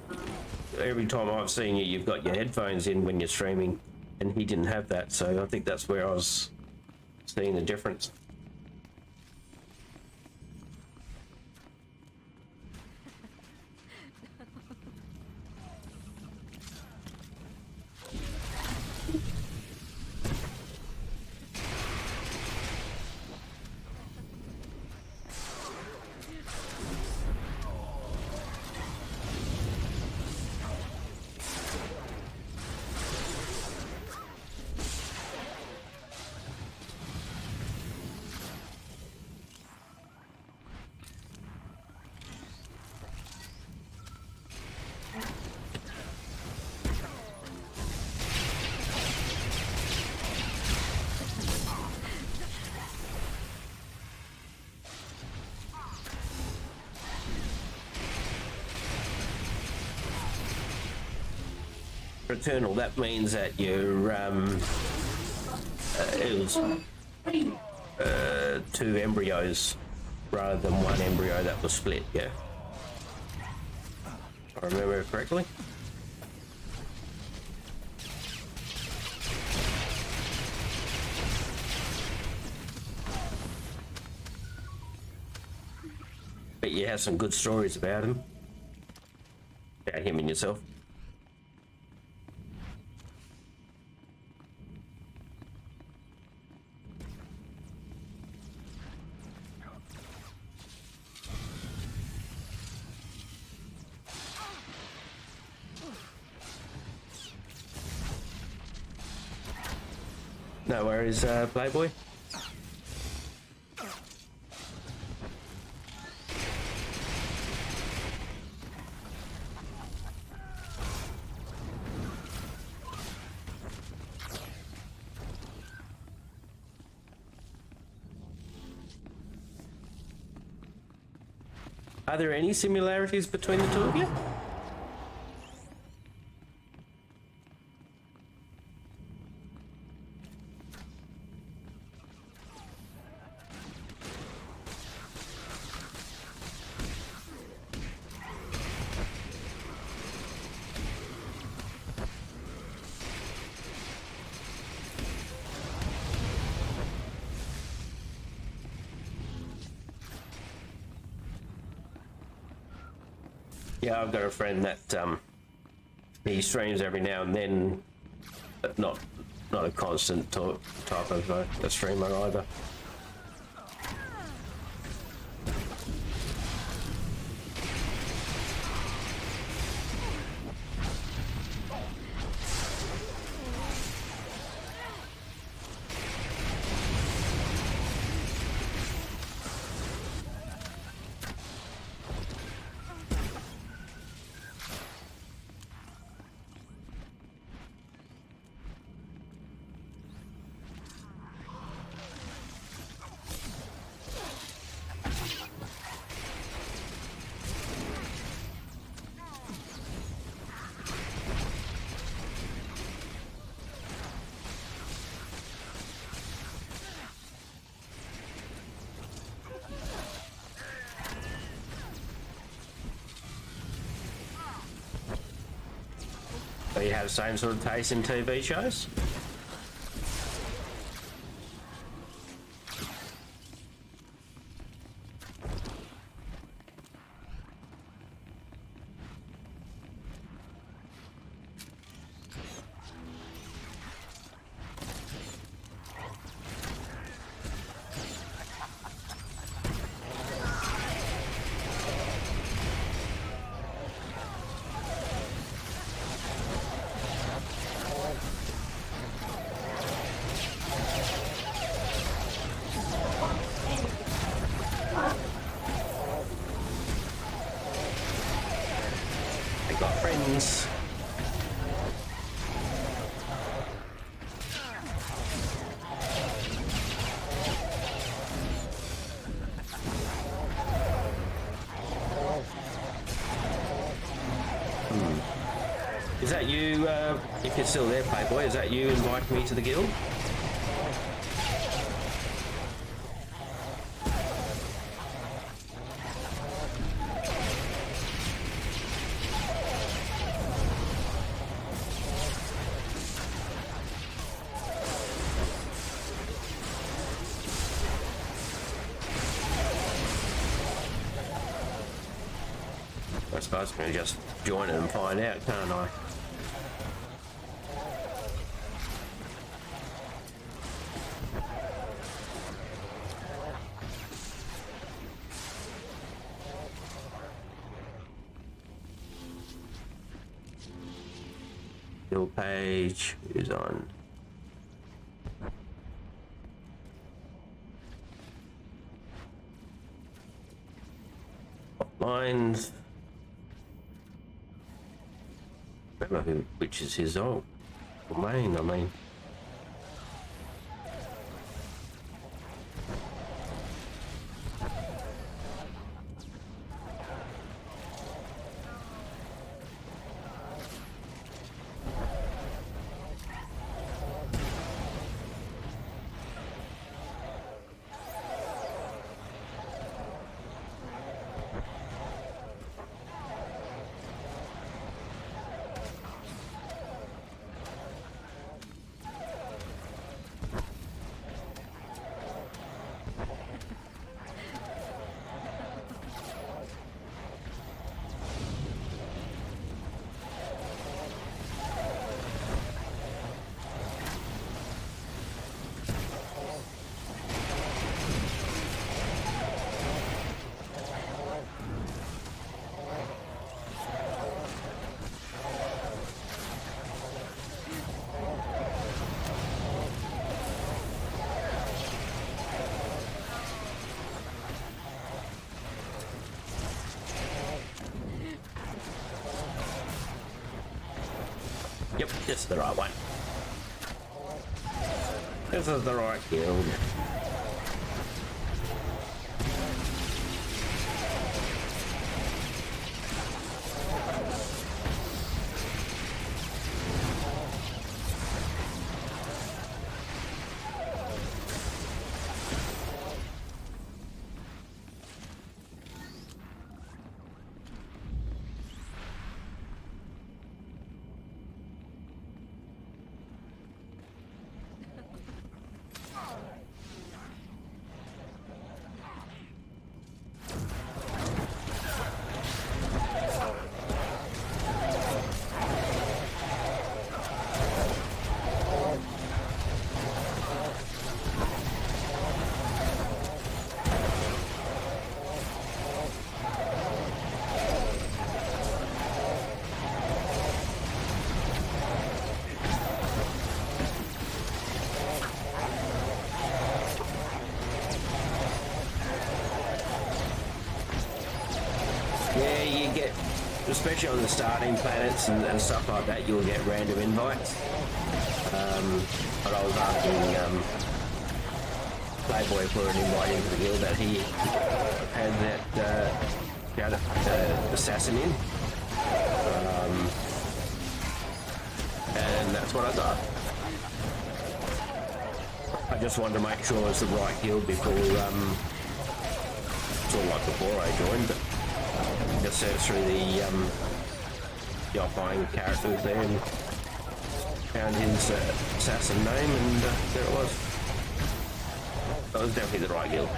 every time I've seen you, you've got your headphones in when you're streaming, and he didn't have that, so I think that's where I was seeing the difference. Eternal, that means that you're it was 2 embryos rather than 1 embryo that was split, yeah. If I remember correctly. But you have some good stories about him. About him and yourself. No worries, Playboy. Are there any similarities between the two of you? Yeah, I've got a friend that he streams every now and then, but not a constant type of a streamer either. So you have the same sort of taste in TV shows? Friends. Is that you, if you're still there, Playboy, is that you inviting me to the guild? I suppose I'm going to just join it and find out, can't I? Guild page is on. Lines. Remember which is his old domain, I mean. Yep, this is the right one. This is the right guild. Yeah, you get, especially on the starting planets and stuff like that, you'll get random invites. But I was asking Playboy for an invite into the guild that he had that assassin in. And that's what I got. I just wanted to make sure it was the right guild before, sort of like before I joined, but just searched through the offline characters there and found his assassin name, and there it was. That was definitely the right guild.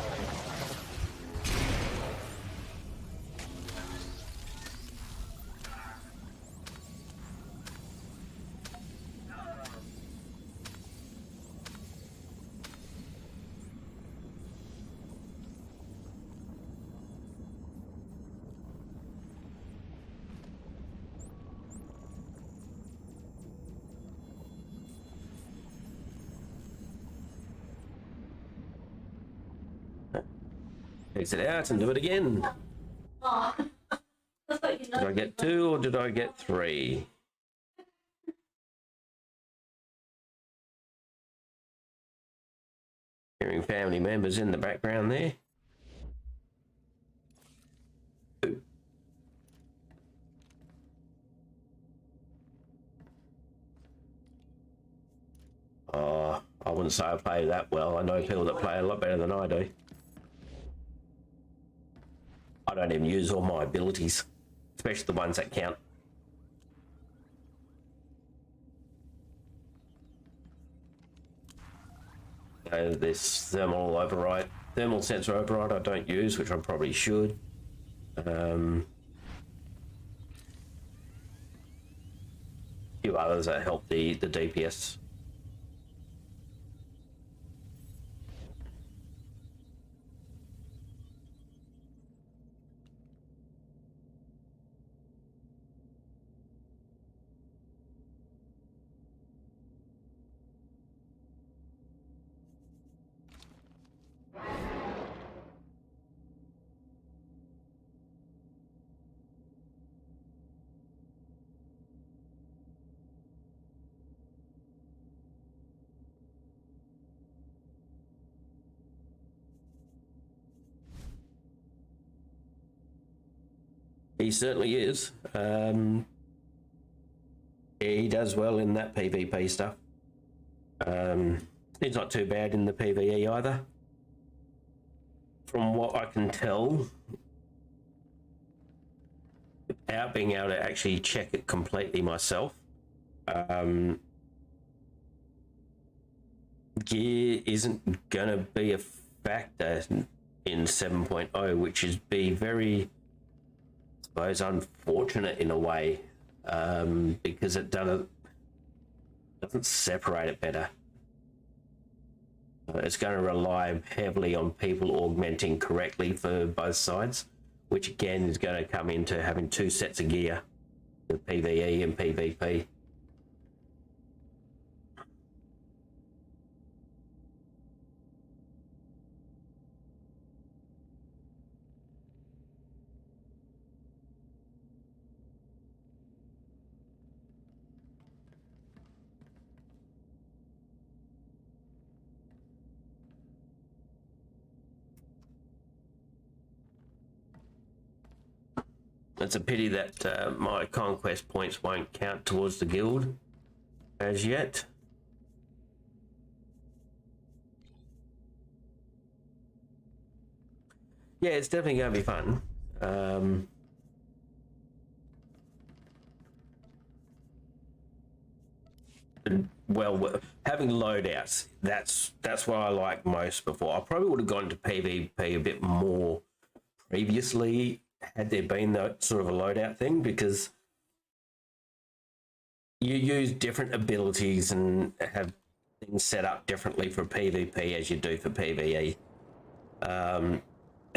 Exit out and do it again. Did I get 2 or did I get 3? Hearing family members in the background there. Oh, I wouldn't say I play that well. I know people that play a lot better than I do. I don't even use all my abilities, especially the ones that count. This thermal override, thermal sensor override I don't use, which I probably should. few others that help the DPS. He certainly is. He does well in that PvP stuff. He's not too bad in the PvE either. From what I can tell, without being able to actually check it completely myself, gear isn't gonna be a factor in 7.0, which is be very, I suppose, unfortunate in a way, because it doesn't separate it better. It's going to rely heavily on people augmenting correctly for both sides, which again is going to come into having two sets of gear, the PvE and PvP. It's a pity that my conquest points won't count towards the guild as yet. Yeah, it's definitely going to be fun. Well, having loadouts, that's what I like most before. I probably would have gone to PvP a bit more previously had there been that sort of a loadout thing, because you use different abilities and have things set up differently for PvP as you do for PvE. And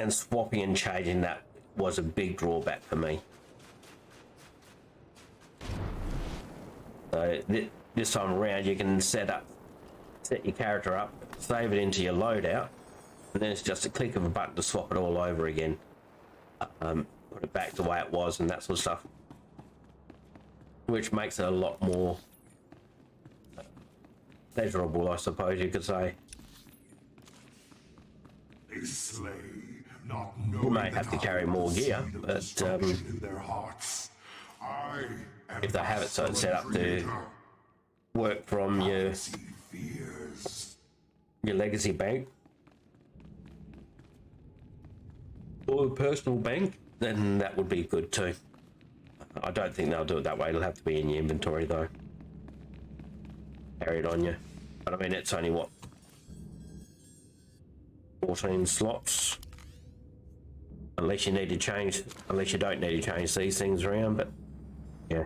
swapping and changing that was a big drawback for me. So this time around you can set your character up, save it into your loadout, and then it's just a click of a button to swap it all over again. Put it back the way it was and that sort of stuff, which makes it a lot more pleasurable, I suppose you could say. They slay, not You may have to carry more gear, but if they have it so it's set up to work from your legacy bank or personal bank, then that would be good too. I don't think they'll do it that way. It'll have to be in your inventory though. Carry it on you. But I mean, it's only what, 14 slots. Unless you don't need to change these things around, but yeah.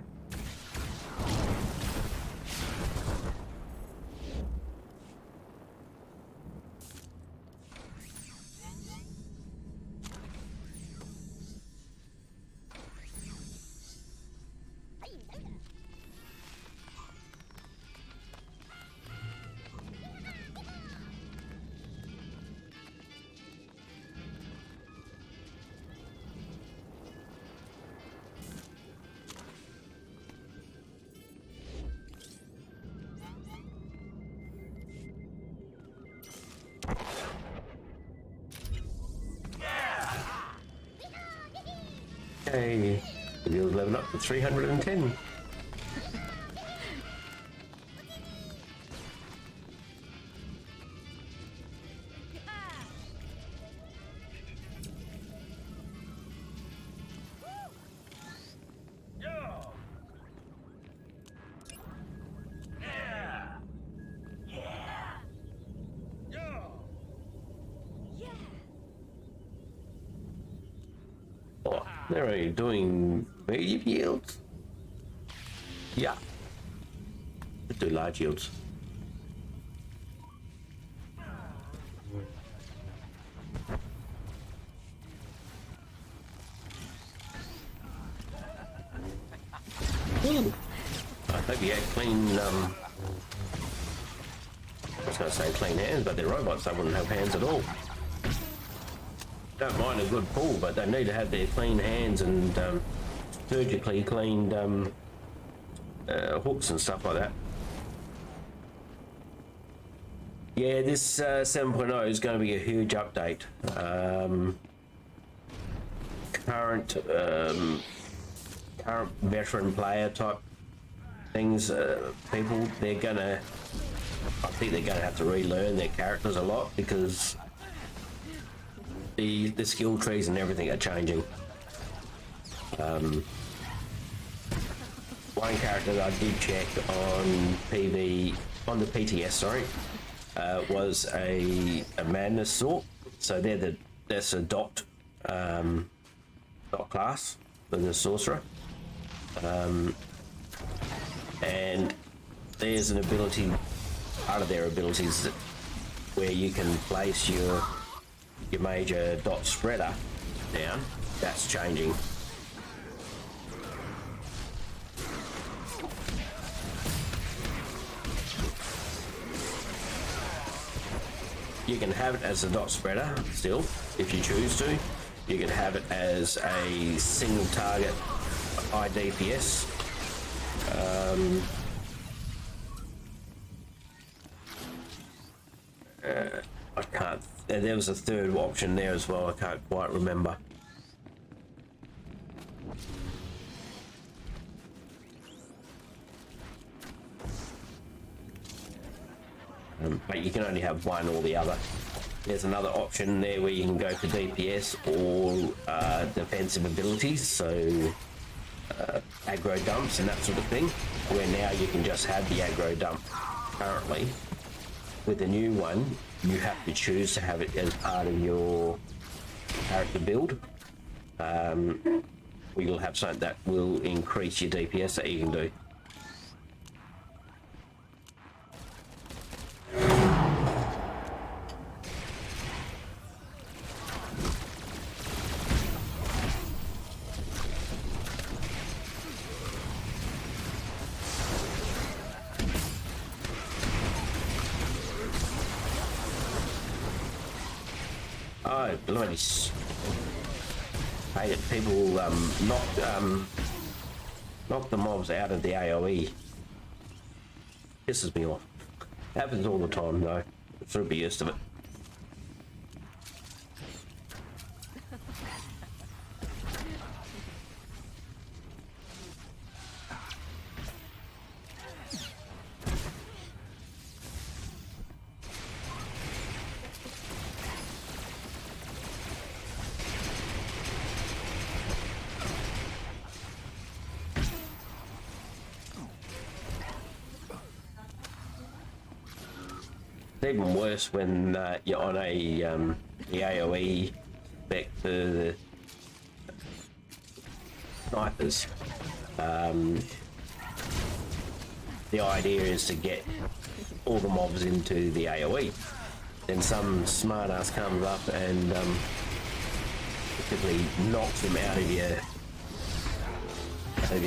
Hey, the guild's leveled up to 310. They're only doing medium yields. Yeah. do large yields. I hope you had clean, I was going to say clean hands, but they're robots, they wouldn't have hands at all. Don't mind a good pull, but they need to have their clean hands and surgically cleaned hooks and stuff like that. Yeah, this 7.0 is going to be a huge update. Current veteran player type things, people, they're gonna, I think they're gonna have to relearn their characters a lot because the skill trees and everything are changing. One character that I did check on on the PTS, sorry, was a madness sort. So that's a dot class for the sorcerer. And there's an ability, part of their abilities, where you can place your major dot spreader down. That's changing. You can have it as a dot spreader still, if you choose to. You can have it as a single target high DPS. I can't, there was a third option there as well, I can't quite remember. But you can only have one or the other. There's another option there where you can go for DPS or defensive abilities, so aggro dumps and that sort of thing, where now you can just have the aggro dump. Currently, with the new one, you have to choose to have it as part of your character build. You'll have something that will increase your DPS that you can do. Oh, bloody! Hate it. People knock the mobs out of the AOE. Pisses me off. Happens all the time though. Should be used to it. Even worse when you're on a the AOE spec for the snipers. The idea is to get all the mobs into the AOE. Then some smartass comes up and effectively knocks them out of your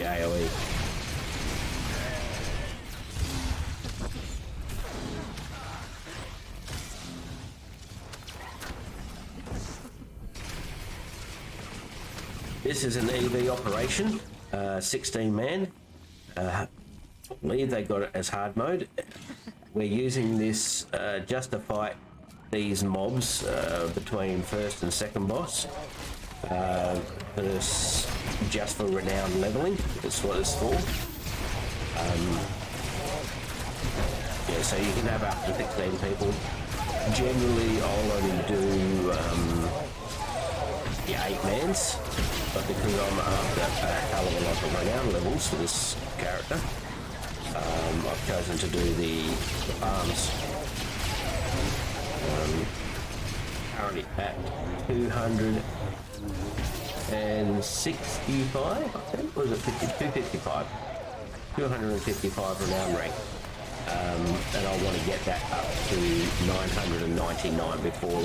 AOE. This is an EV operation, 16 man. I believe they got it as hard mode. We're using this just to fight these mobs between first and second boss. Just for renown leveling, that's what it's for. Yeah, so you can have up to 16 people. Generally, I'll only do the 8-mans, but because I'm after a hell of a lot of renown levels for this character, I've chosen to do the farms. Currently at 265, I think, or was it 255? 255 renown rank. and I want to get that up to 999 before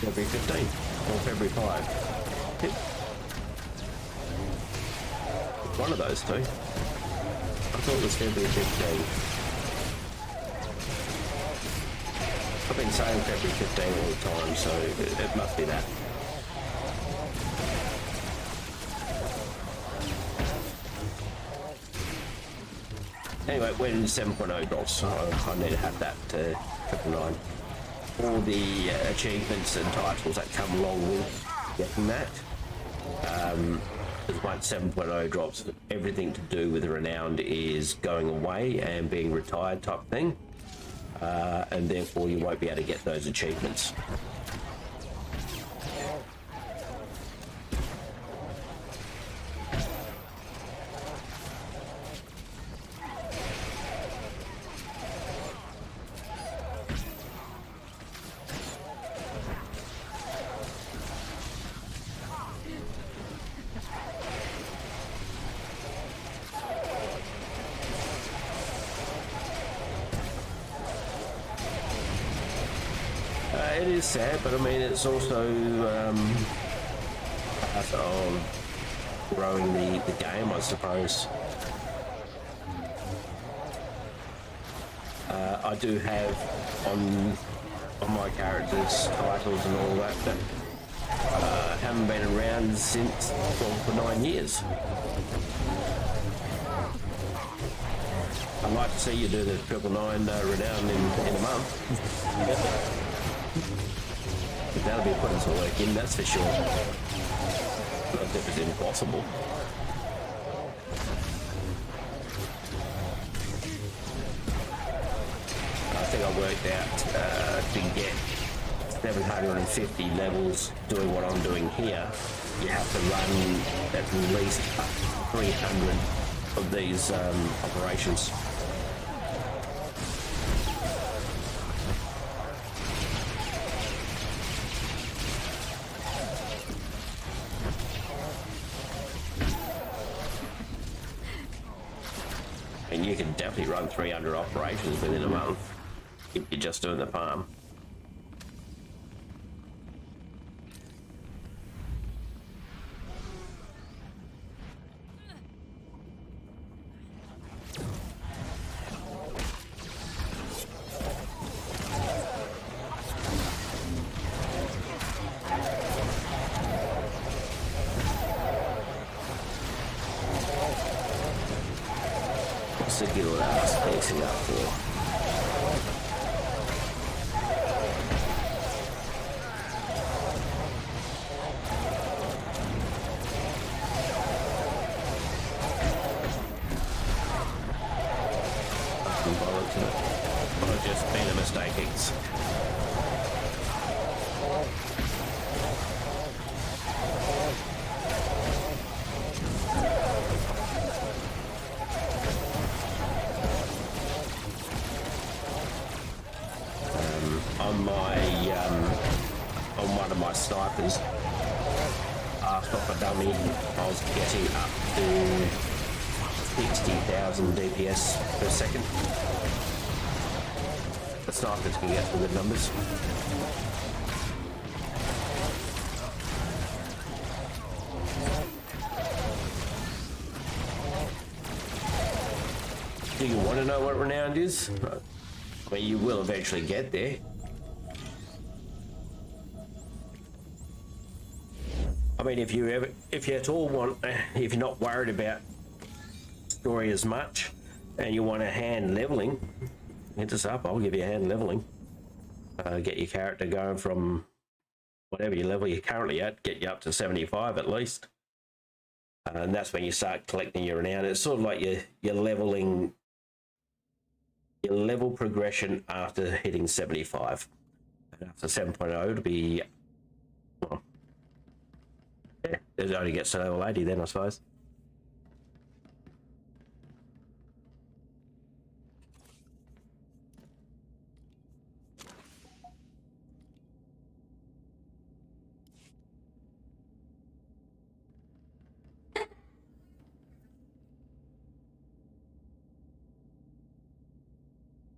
February 15 or February 5. Yep. One of those two. I thought it was February 15. I've been saying February 15 all the time, so it must be that. Anyway, when 7.0 drops, I need to have that 999. All the achievements and titles that come along with getting that. Because once 7.0 drops, everything to do with Renowned is going away and being retired type thing. And therefore you won't be able to get those achievements. It is sad, but I mean, it's also part of growing the game, I suppose. I do have on my characters titles and all that haven't been around since, well, for 9 years. I'd like to see you do the 999 Renown in a month. But that'll be putting some work in, that's for sure. Not if it's impossible. I think I worked out to get 750 levels doing what I'm doing here, you have to run at least 300 of these operations. And you can definitely run 300 operations within a month if you're just doing the farm. To get all that spacing up for. I'm bothered to it. I've just been a mistake. On one of my snipers, asked off a dummy, I was getting up to 60,000 DPS per second. The snipers can get some good numbers. Do you want to know what Renowned is? I mean, you will eventually get there. I mean, if you at all want, if you're not worried about story as much, and you want a hand leveling, hit us up. I'll give you a hand leveling. Get your character going from whatever your level you're currently at, get you up to 75 at least, and that's when you start collecting your renown. It's sort of like you're leveling, your level progression after hitting 75. And after 7.0 to be, well, yeah, it only gets to level 80 then, I suppose.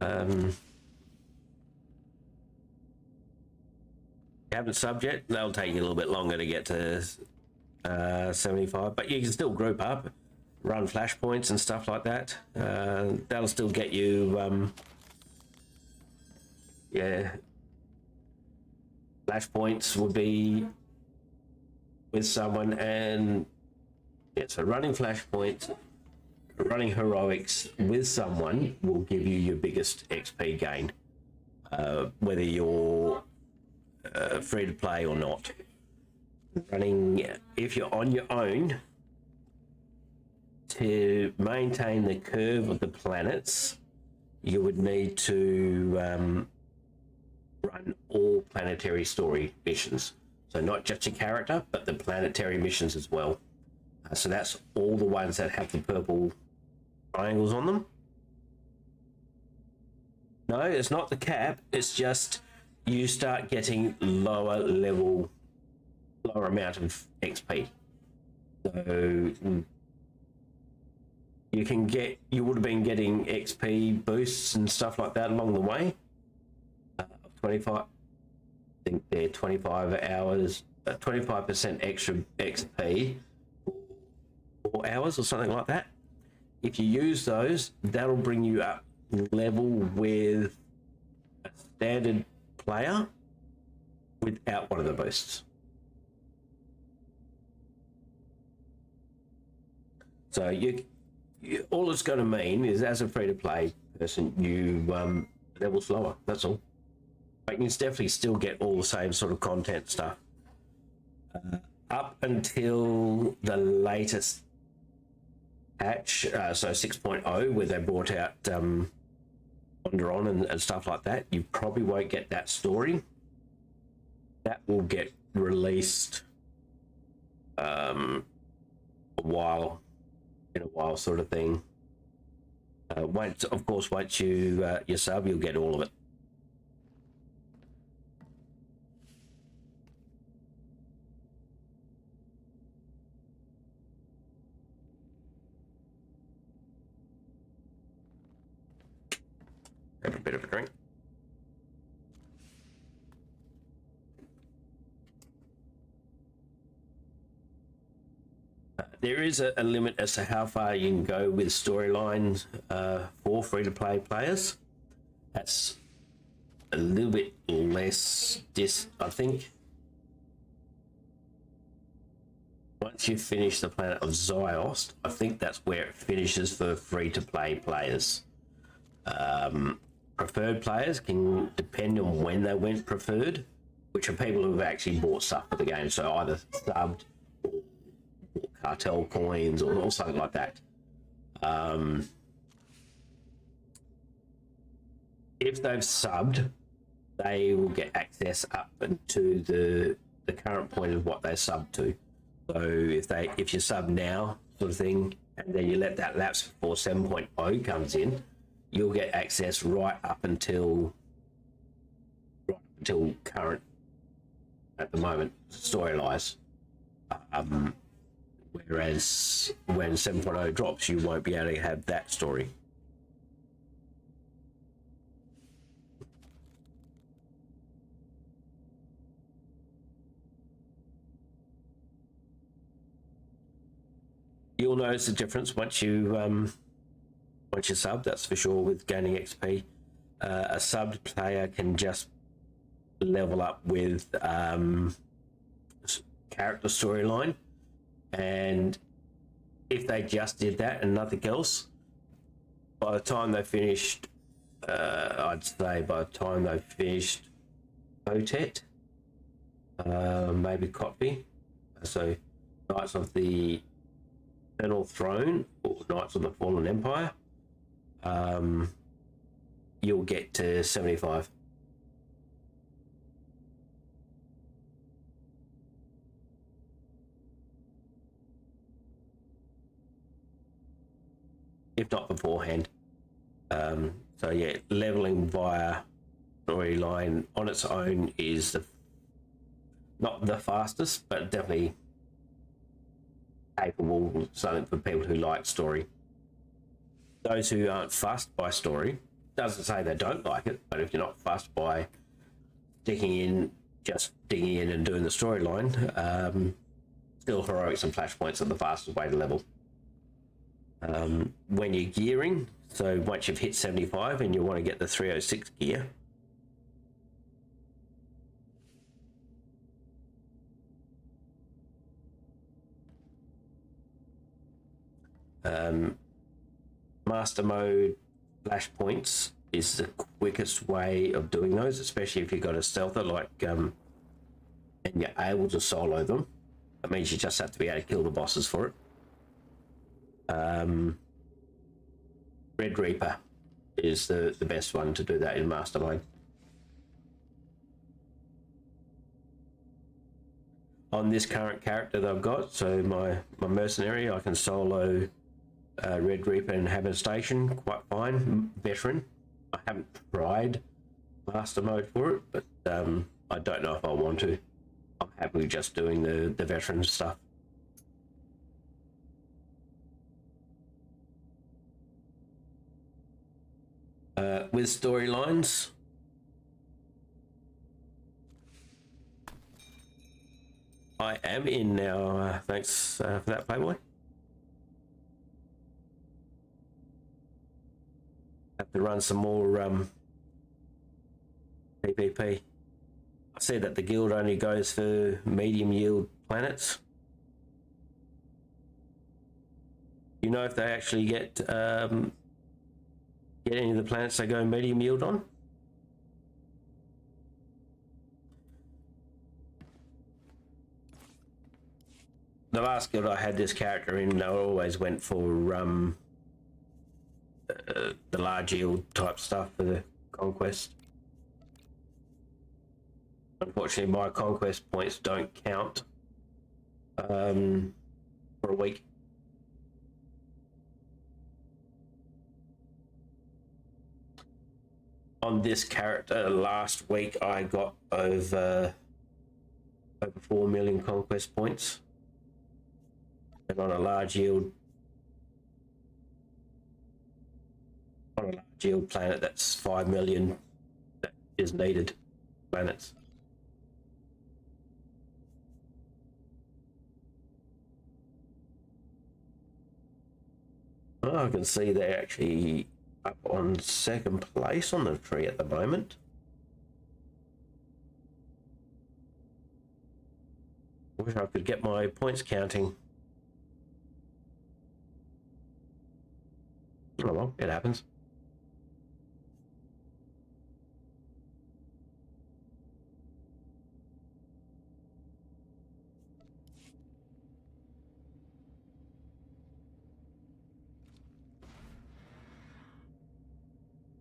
You haven't subbed yet, they'll take you a little bit longer to get to 75, but you can still group up, run flashpoints and stuff like that. That'll still get you, yeah, flashpoints would be with someone, and yeah, so running flashpoints, running heroics with someone will give you your biggest XP gain, whether you're free to play or not. Running, if you're on your own, to maintain the curve of the planets, you would need to run all planetary story missions. So not just your character, but the planetary missions as well. So that's all the ones that have the purple triangles on them. No, it's not the cap, it's just you start getting lower amount of XP. So you would have been getting XP boosts and stuff like that along the way. 25, I think they're 25 hours, 25% extra XP, 4 hours or something like that. If you use those, that'll bring you up level with a standard player without one of the boosts. So you all it's going to mean is, as a free-to-play person, you level slower. That's all. But you can definitely still get all the same sort of content stuff. Up until the latest patch, so 6.0, where they brought out Wander On and stuff like that, you probably won't get that story. That will get released in a while sort of thing. Once you sub, you'll get all of it. Have a bit of a drink. There is a limit as to how far you can go with storylines for free-to-play players. That's a little bit less, I think. Once you finish the planet of Ziost, I think that's where it finishes for free-to-play players. Preferred players can depend on when they went preferred, which are people who have actually bought stuff for the game, so either subbed or cartel coins or something like that. If they've subbed, they will get access up to the current point of what they subbed to. So if you sub now, sort of thing, and then you let that lapse before 7.0 comes in, you'll get access right up until current, at the moment, story-wise. Whereas when 7.0 drops, you won't be able to have that story. You'll notice the difference once you sub, that's for sure, with gaining XP. A subbed player can just level up with character storyline, and if they just did that and nothing else, by the time they finished, I'd say by the time they finished Kotet, maybe Kotvi, so Knights of the Eternal Throne or Knights of the Fallen Empire, you'll get to 75. If not beforehand. So yeah, leveling via storyline on its own is not the fastest, but definitely capable, something for people who like story. Those who aren't fussed by story doesn't say they don't like it, but if you're not fussed by just digging in and doing the storyline, still heroics and flashpoints are the fastest way to level. When you're gearing, so once you've hit 75 and you want to get the 306 gear, master mode flashpoints is the quickest way of doing those, especially if you've got a stealther like and you're able to solo them. That means you just have to be able to kill the bosses for it. Red Reaper is the best one to do that in master mode. On this current character that I've got, so my mercenary, I can solo Red Reaper and Hammer Station quite fine. Veteran, I haven't tried master mode for it, but I don't know if I want to. I'm happy just doing the veteran stuff. With storylines, I am in now. Thanks for that, Playboy. Have to run some more PvP. I see that the guild only goes for medium yield planets. You know if they actually get any of the planets they go medium yield on? The last guild I had this character in, I always went for the large yield type stuff for the conquest. Unfortunately, my conquest points don't count for a week. On this character, last week I got over 4 million conquest points, and on a large yield planet, that's 5 million that is needed planets. Oh, I can see they're actually up on second place on the tree at the moment. Wish I could get my points counting. Oh well, it happens.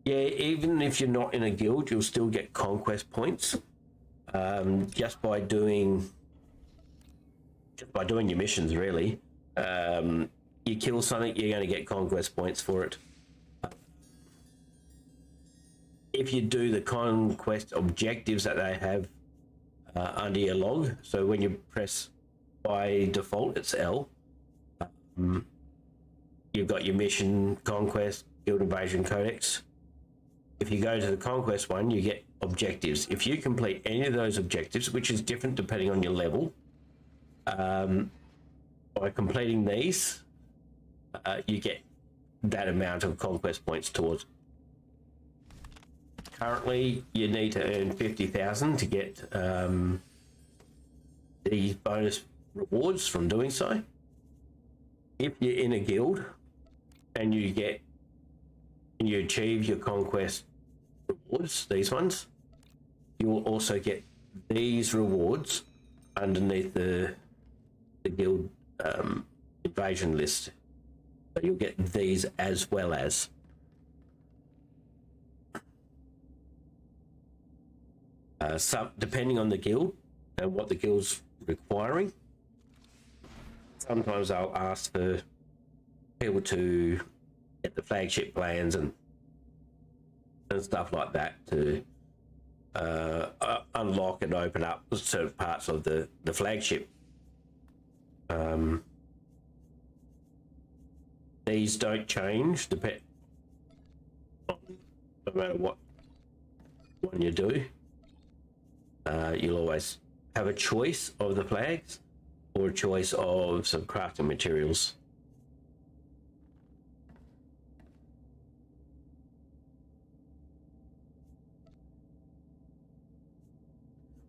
Yeah, even if you're not in a guild, you'll still get conquest points just by doing your missions. Really, you kill something, you're going to get conquest points for it. If you do the conquest objectives that they have under your log, so when you press by default, it's L. You've got your mission, conquest, guild invasion, codex. If you go to the conquest one, you get objectives. If you complete any of those objectives, which is different depending on your level, by completing these, you get that amount of conquest points towards. Currently, you need to earn 50,000 to get these bonus rewards from doing so. If you're in a guild and you achieve your conquest rewards, these ones, you will also get these rewards underneath the guild invasion list. So you'll get these as well as. Depending on the guild and what the guild's requiring, sometimes I'll ask for people to get the flagship plans and stuff like that to unlock and open up certain parts of the flagship. These don't change no matter what one you do, you'll always have a choice of the flags or a choice of some crafting materials.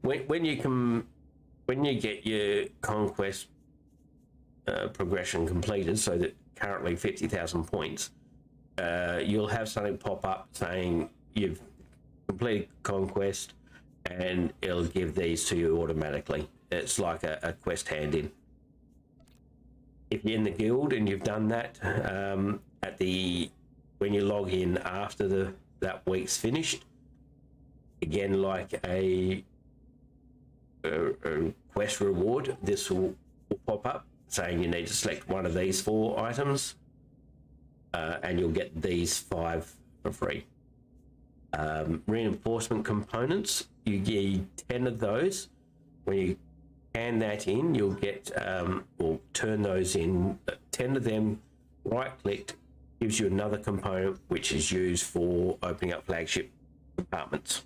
When you get your conquest progression completed, so that currently 50,000 points, you'll have something pop up saying you've completed conquest, and it'll give these to you automatically. It's like a quest hand in. If you're in the guild and you've done that, when you log in after that week's finished, again, like a quest reward, this will pop up saying you need to select one of these 4 items, and you'll get these 5 for free. Reinforcement components, you get 10 of those. When you hand that in, you'll get or turn those in. 10 of them, right clicked, gives you another component which is used for opening up flagship compartments.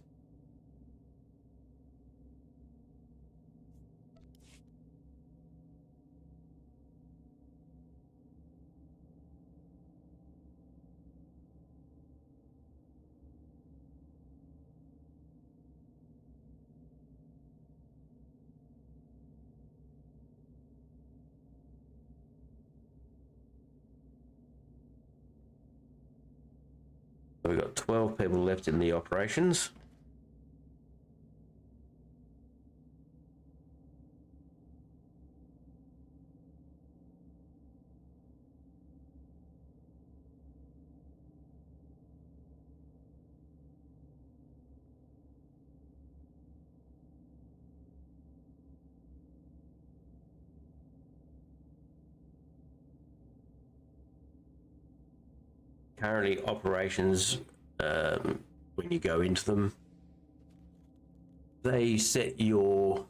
We've got 12 people left in the operations. Currently, operations, when you go into them, they set your,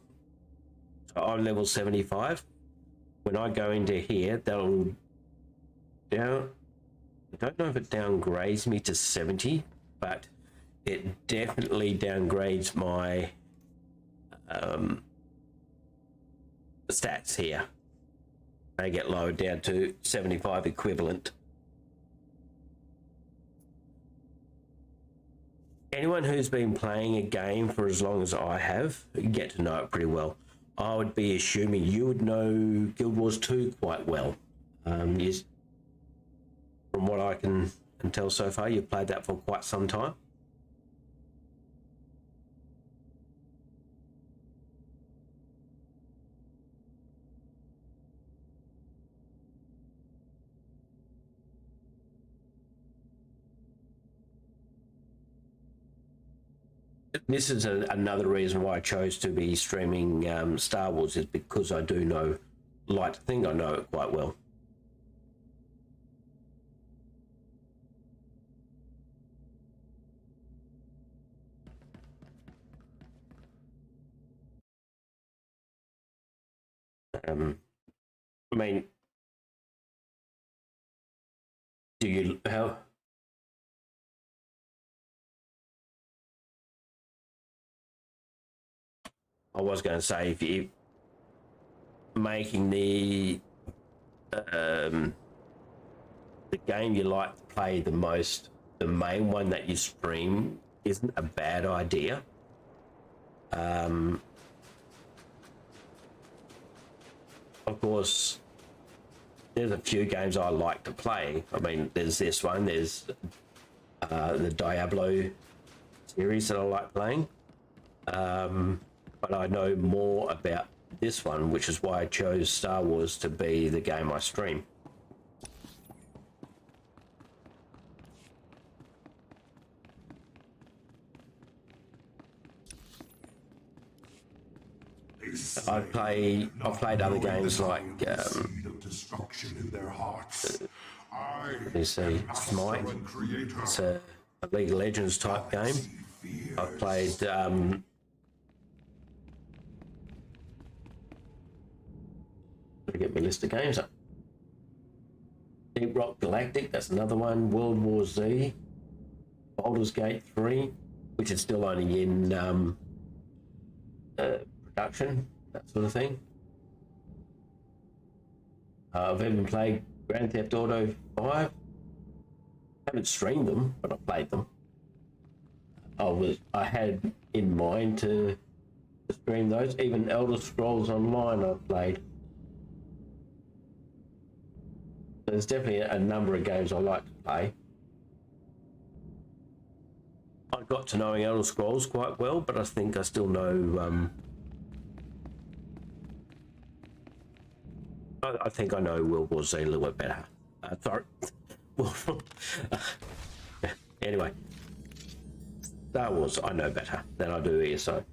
so I'm level 75. When I go into here, they'll down, I don't know if it downgrades me to 70, but it definitely downgrades my stats here. They get lowered down to 75 equivalent. Anyone who's been playing a game for as long as I have get to know it pretty well. I would be assuming you would know Guild Wars 2 quite well. From what I can tell so far, you've played that for quite some time. This is another reason why I chose to be streaming Star Wars, is because I do like to think I know it quite well. I mean, I was going to say, if you're making the game you like to play the most, the main one that you stream isn't a bad idea. Of course, there's a few games I like to play. I mean, there's this one, there's the Diablo series that I like playing. But I know more about this one, which is why I chose Star Wars to be the game I stream. I've played other games like you see, Smite. It's a League of Legends type game. I've played get my list of games up. Deep Rock Galactic, that's another one. World War Z. Baldur's Gate 3, which is still only in production, that sort of thing. I've even played Grand Theft Auto 5. Haven't streamed them, but I played them. I had in mind to stream those. Even Elder Scrolls Online I played. There's definitely a number of games I like to play. I got to knowing Elder Scrolls quite well, but I think I still know. I think I know World War Z a little bit better. Sorry. Anyway, Star Wars I know better than I do ESO.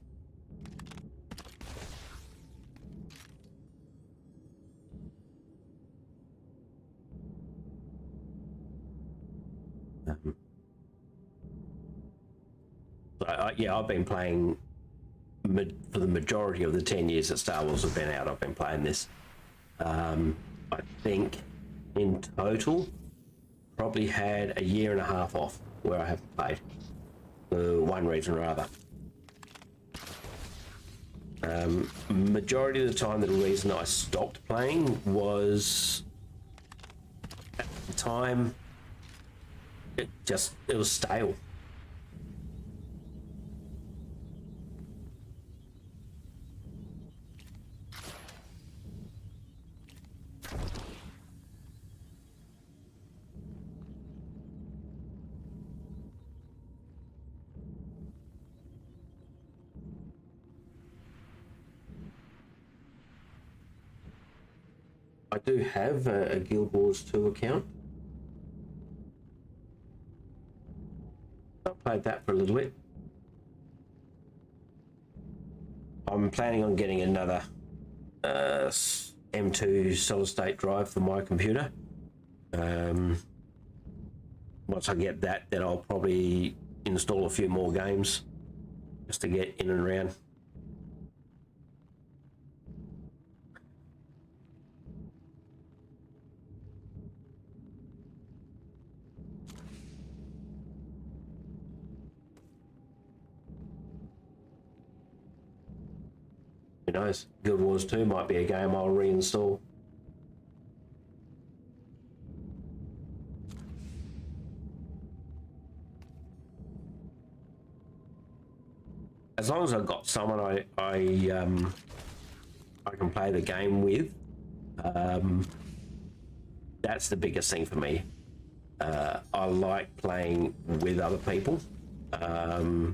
Yeah, I've been playing for the majority of the 10 years that Star Wars have been out. I've been playing this. I think in total probably had a year and a half off where I haven't played for one reason or other. Majority of the time the reason I stopped playing was at the time it was stale. I do have a Guild Wars 2 account. I played that for a little bit. I'm planning on getting another M2 solid state drive for my computer. Once I get that, then I'll probably install a few more games just to get in and around. Who knows? Guild Wars 2 might be a game I'll reinstall. As long as I've got someone I can play the game with, that's the biggest thing for me. I like playing with other people rather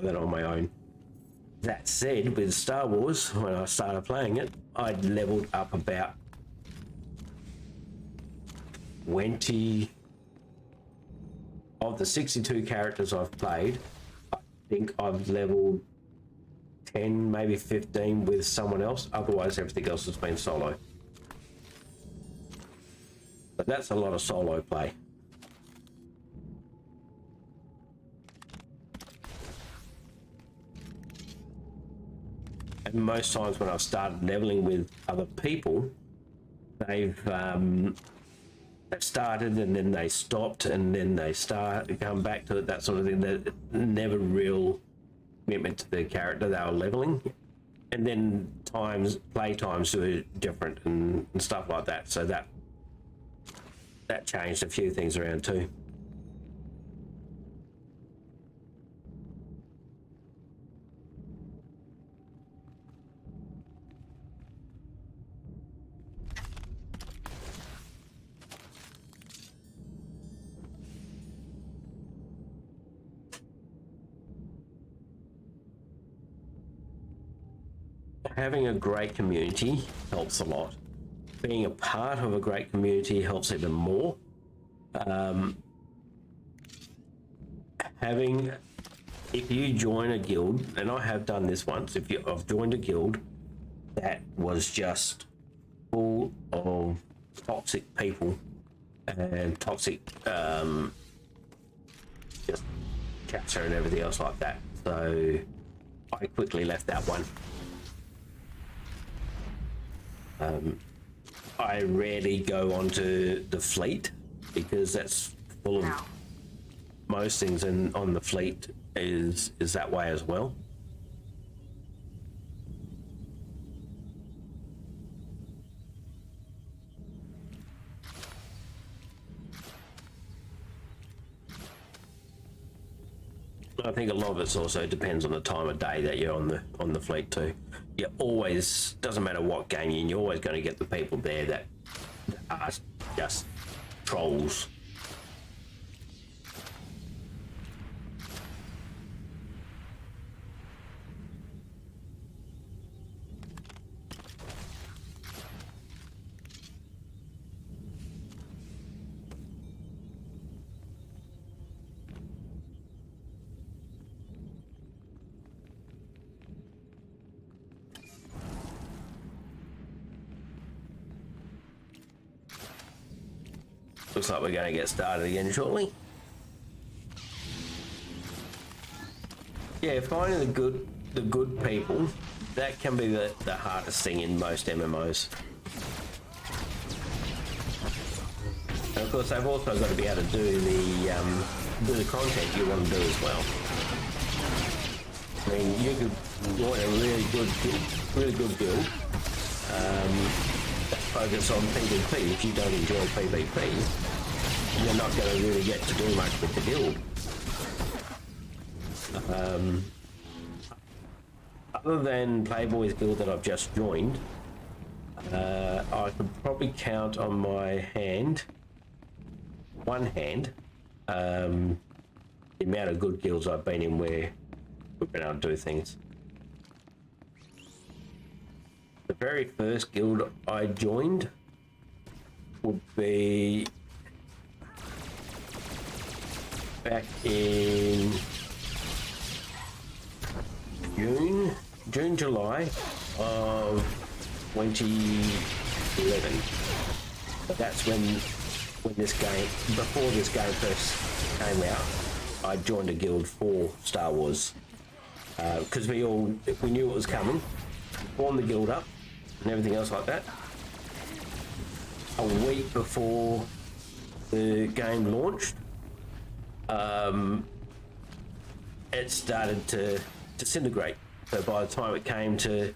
than on my own. That said, with Star Wars, when I started playing it, I'd leveled up about 20 of the 62 characters I've played. I think I've leveled 10, maybe 15 with someone else. Otherwise, everything else has been solo. But that's a lot of solo play. And most times when I've started leveling with other people, they've started and then they stopped and then they come back to it, that sort of thing. They're never real commitment to the character they were leveling. And then play times were different and stuff like that. So that changed a few things around too. Having a great community helps a lot. Being a part of a great community helps even more. If you join a guild, and I have done this once, I've joined a guild that was just full of toxic people and toxic just capture and everything else like that. So I quickly left that one. I rarely go onto the fleet because that's full of most things on the fleet is that way as well. I think a lot of it also depends on the time of day that you're on the fleet too. You always, doesn't matter what game you're in, you're always going to get the people there that are just trolls. Looks like we're going to get started again shortly. Yeah, finding the good people, that can be the hardest thing in most MMOs. And of course, they've also got to be able to do the content you want to do as well. I mean, you could want a really good build that focus on PvP. If you don't enjoy PvP, you're not going to really get to do much with the guild. Other than Playboy's guild that I've just joined, I could probably count on my one hand, the amount of good guilds I've been in where we've been able to do things. The very first guild I joined would be back in July of 2011. But that's when this game, before this game first came out, I joined a guild for Star Wars because we knew it was coming, formed the guild up and everything else like that. A week before the game launched, it started to disintegrate. So by the time it came to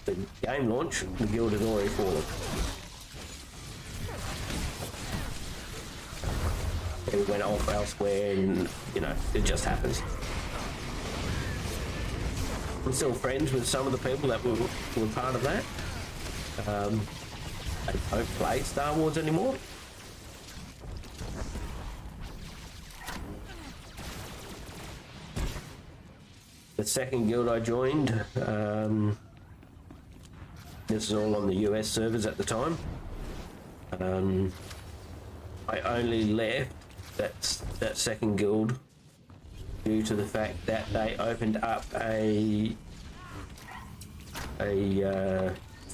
the game launch, the guild had already fallen. It went off elsewhere, and it just happens. I'm still friends with some of the people that were part of that. They don't play Star Wars anymore. The second guild I joined, this is all on the US servers at the time. I only left that second guild due to the fact that they opened up a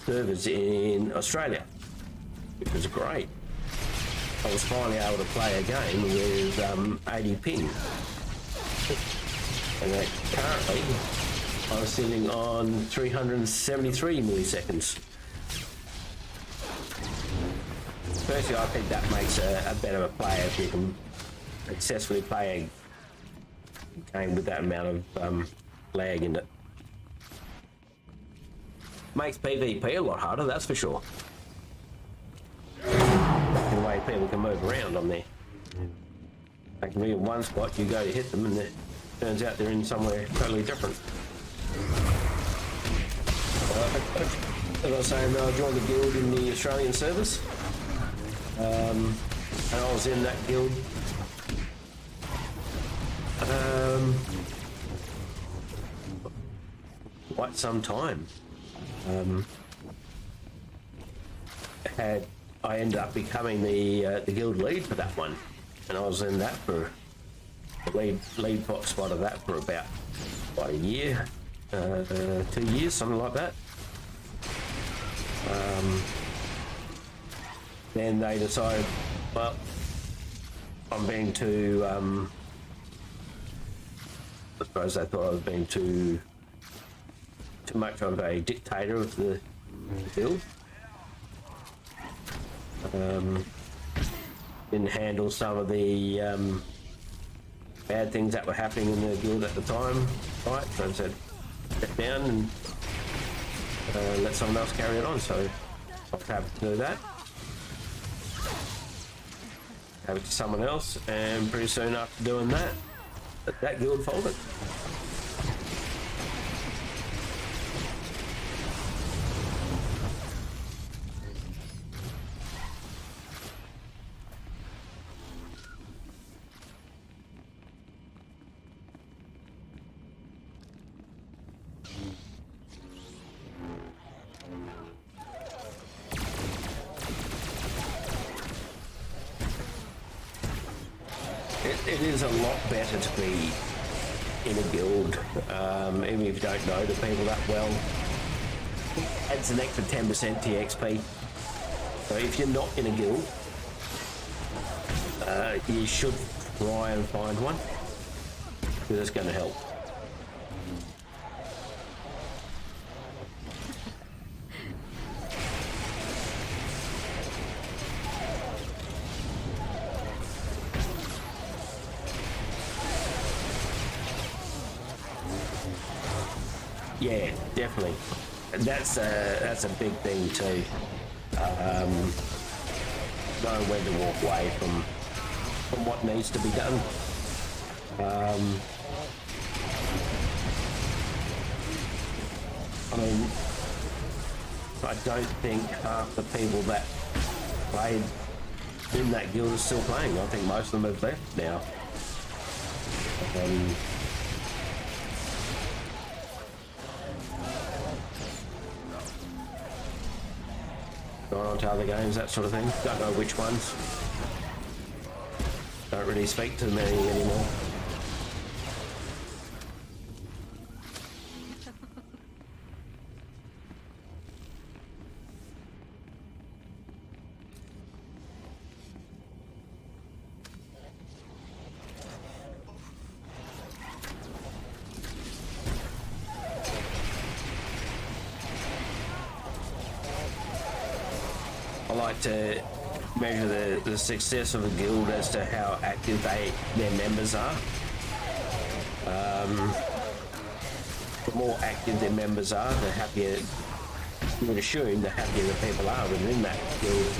servers in Australia, which was great. I was finally able to play a game with 80 ping. And currently, I was sitting on 373 milliseconds. Personally, I think that makes a better player if you can successfully play a game with that amount of lag in it. Makes PvP a lot harder, that's for sure. The way people can move around on there. They can be in one spot, you go to hit them, and it turns out they're in somewhere totally different. As I was saying, I joined the guild in the Australian service. And I was in that guild quite some time. I ended up becoming the guild lead for that one, and I was in that for the lead spot of that for about a year, 2 years, something like that. Then they decided, well, I'm being too, I suppose they thought I was being too much of a dictator of the guild. Didn't handle some of the bad things that were happening in the guild at the time, right? So I said, step down and let someone else carry it on. So I'll have to do that. Have it to someone else, and pretty soon after doing that, that guild folded. It is a lot better to be in a guild, even if you don't know the people that well. Adds an extra 10% to your XP. So if you're not in a guild, you should try and find one, because it's going to help. Yeah, definitely. That's a big thing too. Knowing when to walk away from what needs to be done. I mean, I don't think half the people that played in that guild are still playing. I think most of them have left now. Going on to other games, that sort of thing. Don't know which ones. Don't really speak to many anymore. I like to measure the success of a guild as to how active their members are. The more active their members are, the happier, you would assume, the happier the people are within that guild.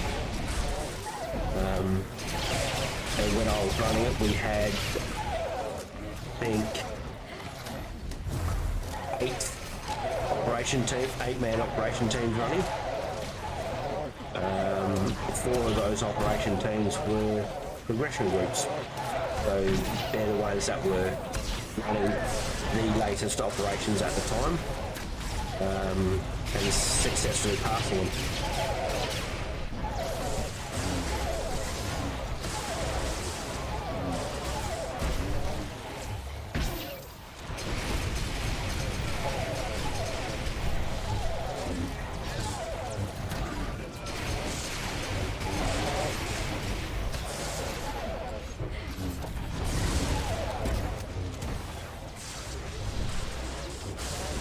And when I was running it, we had, I think, 8-man operation teams running. 4 of those operation teams were progression groups. So they're the ones that were running the latest operations at the time, and successfully passing them.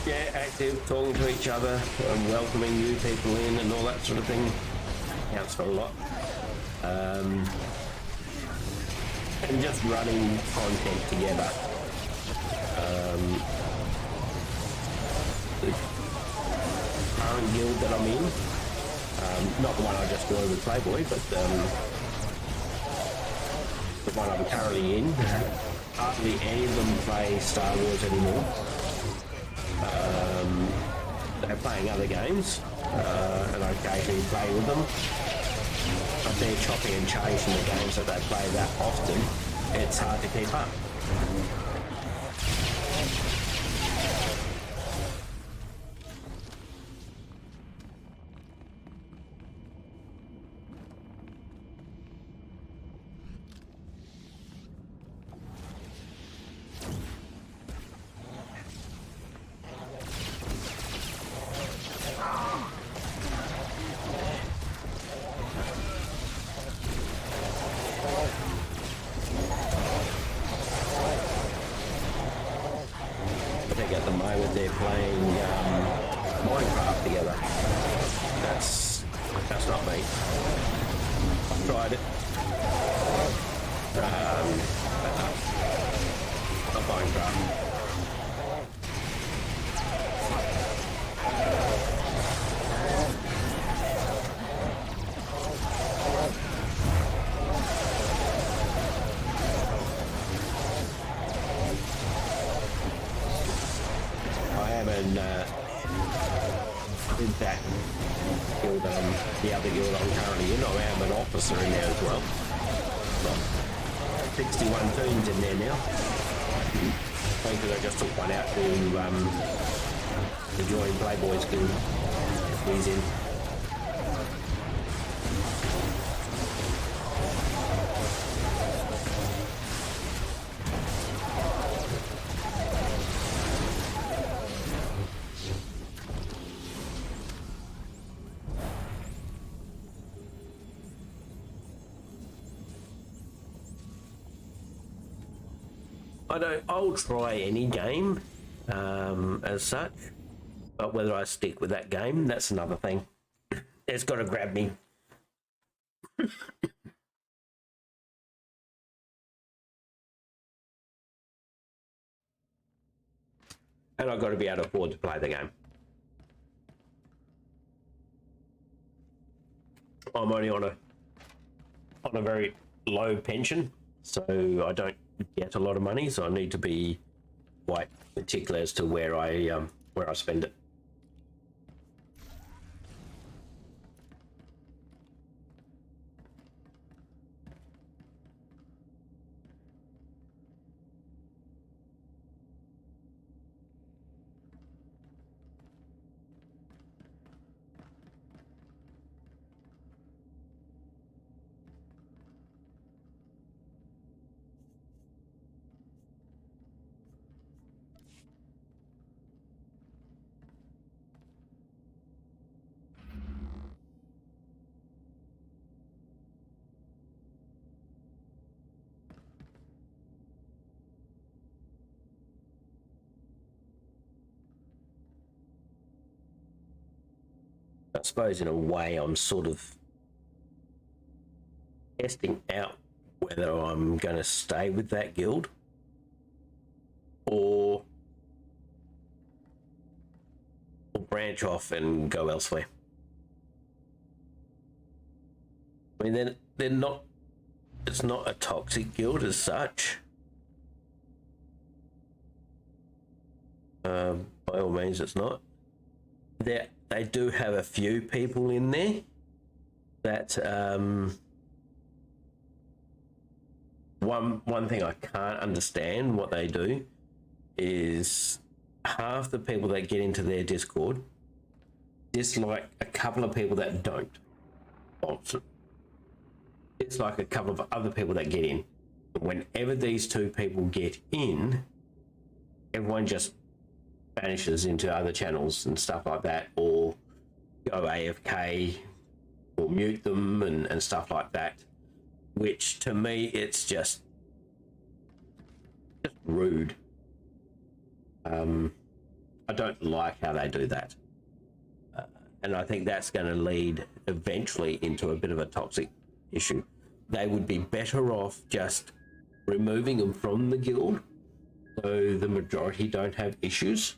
Yeah, active, talking to each other, and welcoming new people in and all that sort of thing counts for a lot. And just running content together. The current guild that I'm in, not the one I just joined with Playboy, but the one I'm currently in, hardly any of them play Star Wars anymore. They're playing other games, and I occasionally play with them. But they're chopping and changing the games that they play that often. It's hard to keep up. At the moment they're playing Minecraft together. That's not me. I've tried it. But no. Minecraft. I am in that guild, the other guild I'm currently in. I am an officer in there as well. Got 61 teams in there now. Because I just took one out to join Playboy's guild. He's in. I'll try any game as such, but whether I stick with that game, that's another thing. It's got to grab me. And I've got to be able to afford to play the game. I'm only on a very low pension, so I don't get a lot of money, so I need to be quite particular as to where I spend it. I suppose in a way I'm sort of testing out whether I'm going to stay with that guild or branch off and go elsewhere. I mean, they're not, it's not a toxic guild as such. By all means, it's not. They do have a few people in there that one thing I can't understand what they do is half the people that get into their Discord dislike a couple of people that don't. It's like a couple of other people that get in. Whenever these two people get in, everyone just vanishes into other channels and stuff like that, or go AFK or mute them and stuff like that, which to me it's just rude. I don't like how they do that, and I think that's going to lead eventually into a bit of a toxic issue. They would be better off just removing them from the guild so the majority don't have issues,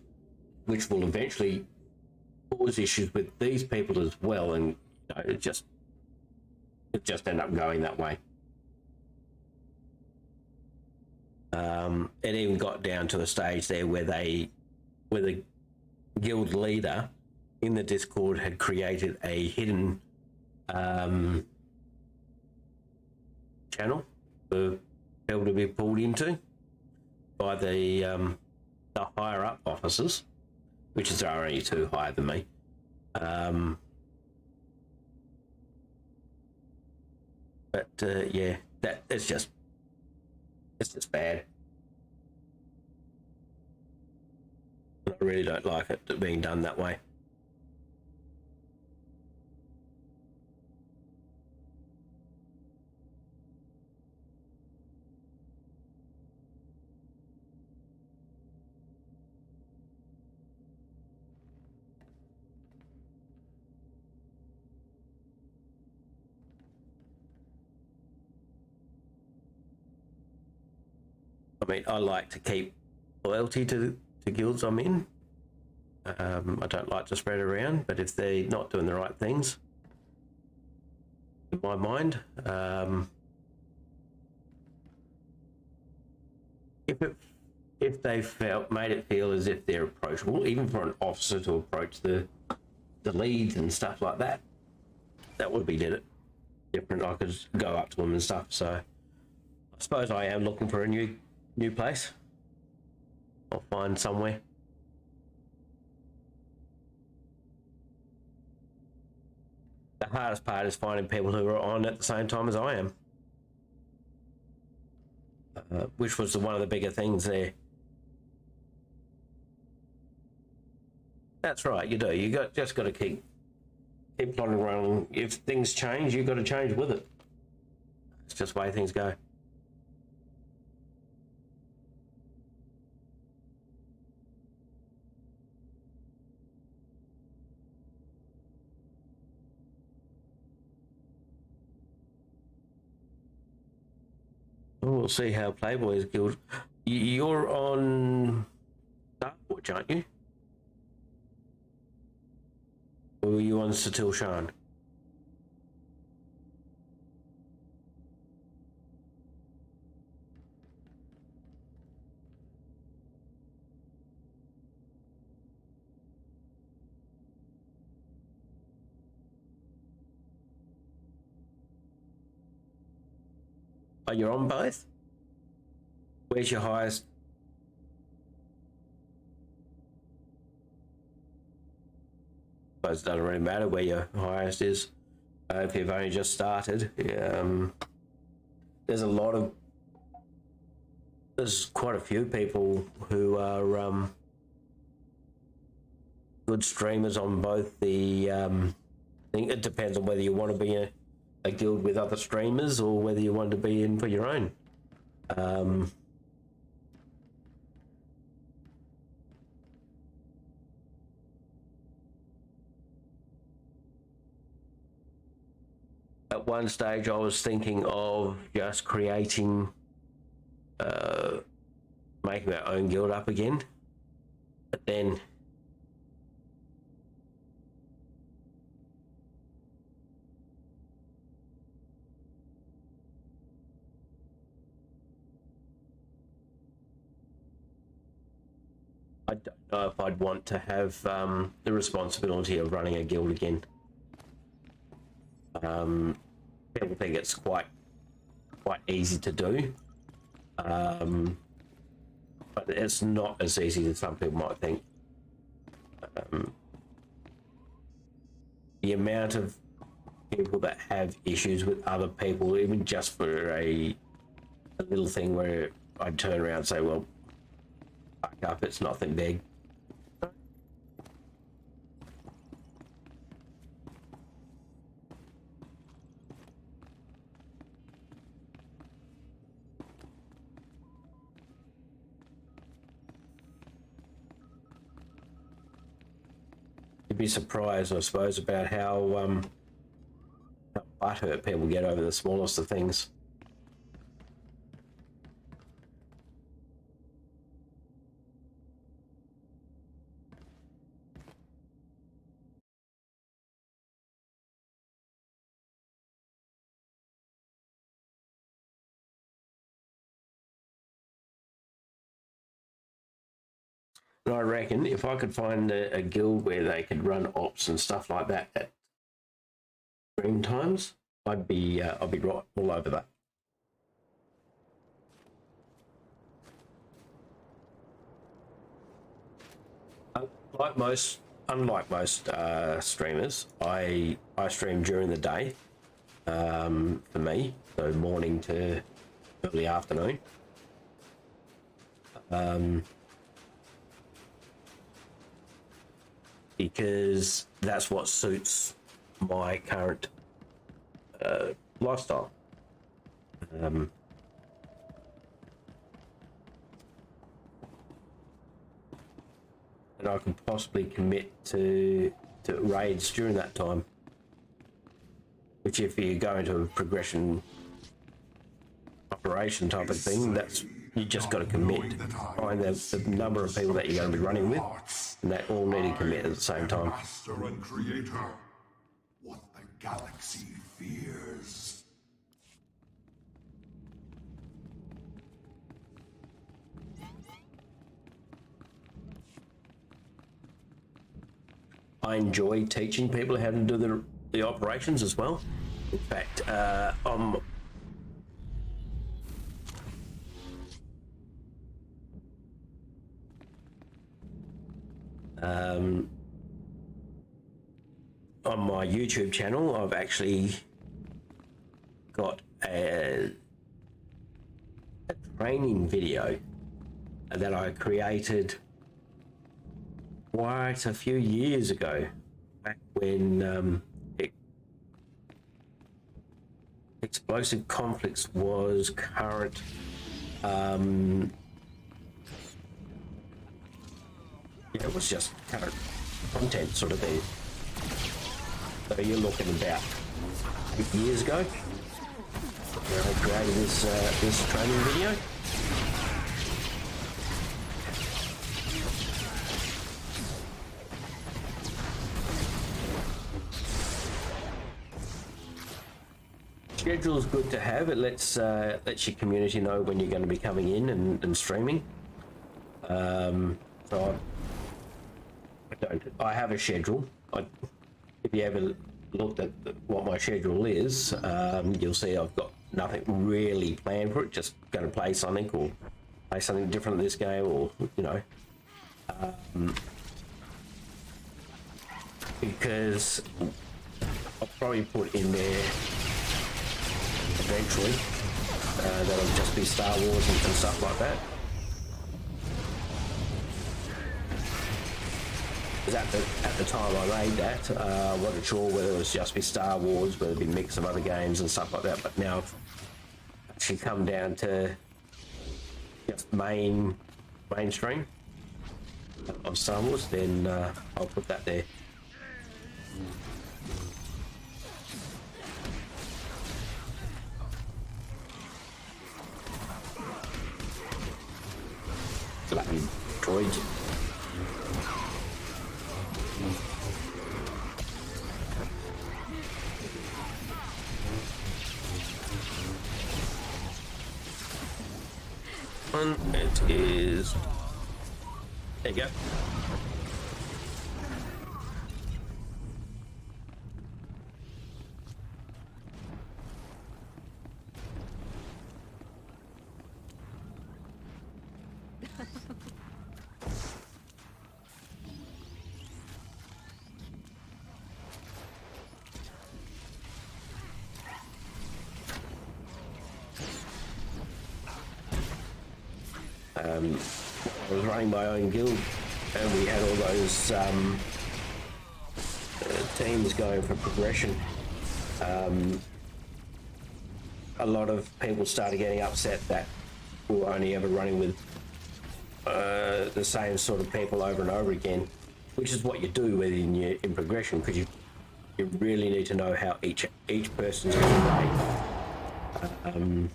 which will eventually cause issues with these people as well, and it just end up going that way. It even got down to a stage there where the guild leader in the Discord had created a hidden channel for people to be pulled into by the higher up officers, which is only two higher than me. Yeah, that it's just bad. I really don't like it being done that way. I mean, I like to keep loyalty to guilds I'm in. I don't like to spread around, but if they're not doing the right things, in my mind, if they made it feel as if they're approachable, even for an officer to approach the leads and stuff like that, that would be different. I could go up to them and stuff. So I suppose I am looking for a new place. I'll find somewhere. The hardest part is finding people who are on at the same time as I am, which was one of the bigger things there. That's right, you do. Just got to keep plodding around. If things change, you've got to change with it. It's just the way things go. We'll see how Playboy's guild. You're on Darkwatch, aren't you? Or were you on Satele Shan? Oh, you're on both? Where's your highest? I suppose it doesn't really matter where your highest is. If you've only just started, there's quite a few people who are good streamers on both the. I think it depends on whether you want to be a guild with other streamers or whether you want to be in for your own. At one stage I was thinking of just creating, making our own guild up again, but then I don't know if I'd want to have the responsibility of running a guild again. People think it's quite easy to do, but it's not as easy as some people might think. The amount of people that have issues with other people, even just for a little thing where I'd turn around and say, well, fuck up, it's nothing big. You'd be surprised, I suppose, about how butthurt people get over the smallest of things. And I reckon if I could find a guild where they could run ops and stuff like that at stream times, I'd be right all over that. Unlike most streamers, I stream during the day. For me, so morning to early afternoon. Because that's what suits my current lifestyle. And I can possibly commit to raids during that time. Which, if you go into a progression operation type of thing, that's You just got to commit. Find the number of people that you're going to be running with, and they all need to commit at the same time. Master and creator, what the galaxy fears. I enjoy teaching people how to do the operations as well. In fact, on my YouTube channel, I've actually got a training video that I created quite a few years ago, back when explosive conflicts was current. It was just current content sort of thing. So you're looking about 8 years ago where I created this training video. Schedule is good to have. It lets your community know when you're going to be coming in and streaming. So I have a schedule. If you ever looked at what my schedule is, you'll see I've got nothing really planned for it. Just going to play something or play something different in this game, or because I'll probably put in there eventually that'll just be Star Wars and stuff like that. At the time I made that, I wasn't sure whether it was just be Star Wars, whether it'd be a mix of other games and stuff like that. But now I've actually come down to just mainstream of Star Wars. Then I'll put that there. Bloody droids. And it is. There you go. I was running my own guild, and we had all those teams going for progression. A lot of people started getting upset that we were only ever running with the same sort of people over and over again, which is what you do in progression, because you really need to know how each person's going to play.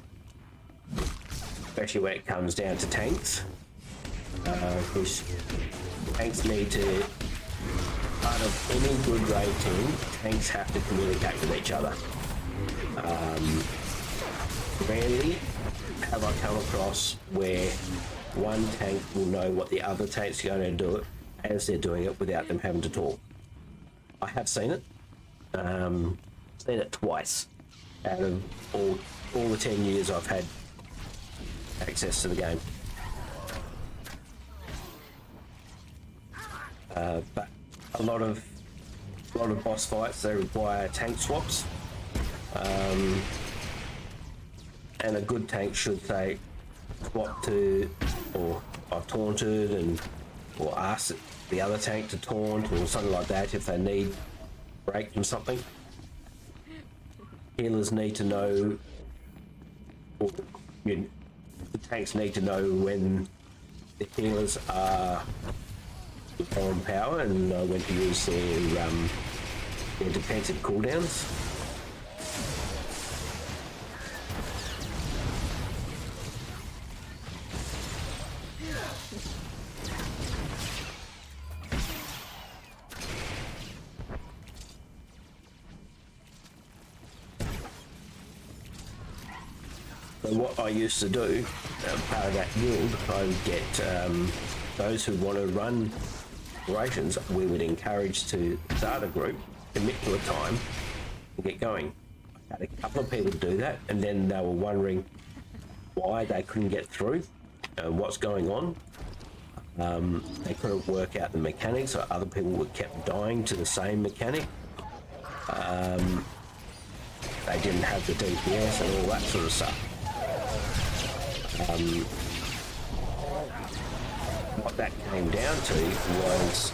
Especially when it comes down to tanks, because tanks need to, part of any good raid team, tanks have to communicate with each other. Rarely have I come across where one tank will know what the other tank's going to do it as they're doing it without them having to talk. I have seen it. Seen it twice out of all the 10 years I've had access to the game. But a lot of boss fights, they require tank swaps, and a good tank should say swap to, or I've taunted, or ask the other tank to taunt or something like that if they need break from something. Healers need to know, or the tanks need to know when the healers are on power and know when to use their defensive cooldowns. So what I used to do, part of that guild, I would get those who want to run operations, we would encourage to start a group, commit to a time, and get going. I had a couple of people do that, and then they were wondering why they couldn't get through, what's going on. They couldn't work out the mechanics, so other people were kept dying to the same mechanic. They didn't have the DPS and all that sort of stuff. What that came down to was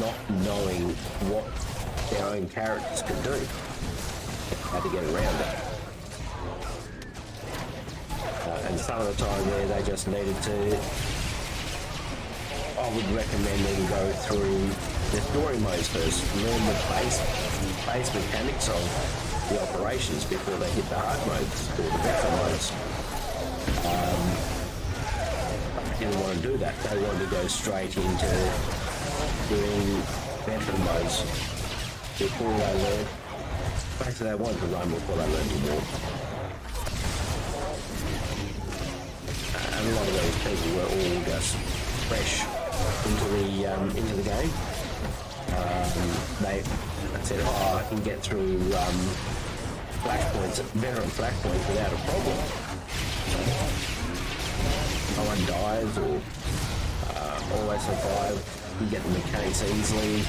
not knowing what their own characters could do, how to get around it. And some of the time there they just needed to, I would recommend them go through the story modes first, learn the base mechanics of the operations before they hit the hard modes or the battle modes. They didn't want to do that. They wanted to go straight into doing veteran modes before they learned. Basically, they wanted to run before they learned to walk. And a lot of those people were all just fresh into the game. They said, "Oh, I can get through flashpoints, veteran flashpoints without a problem. No one dies or always survive. You get the mechanics easily."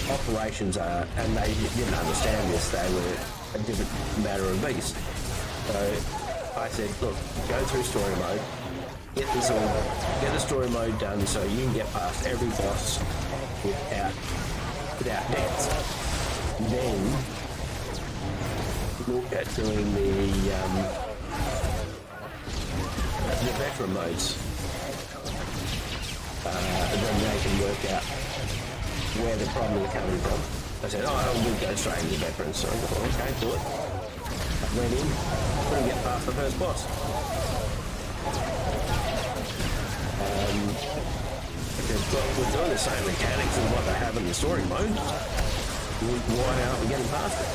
Operations are, and they didn't understand this. They were a different matter of beast. So I said, "Look, go through story mode. Get the story mode done so you can get past every boss without deaths. Then look at doing the veteran modes. And then they can work out where the problem is coming from." I said, "Oh, we'll go straight into veterans." So I thought, "Okay, do it." I went in, couldn't get past the first boss. Well, we're doing the same mechanics as what they have in the story mode. Why aren't we getting past it?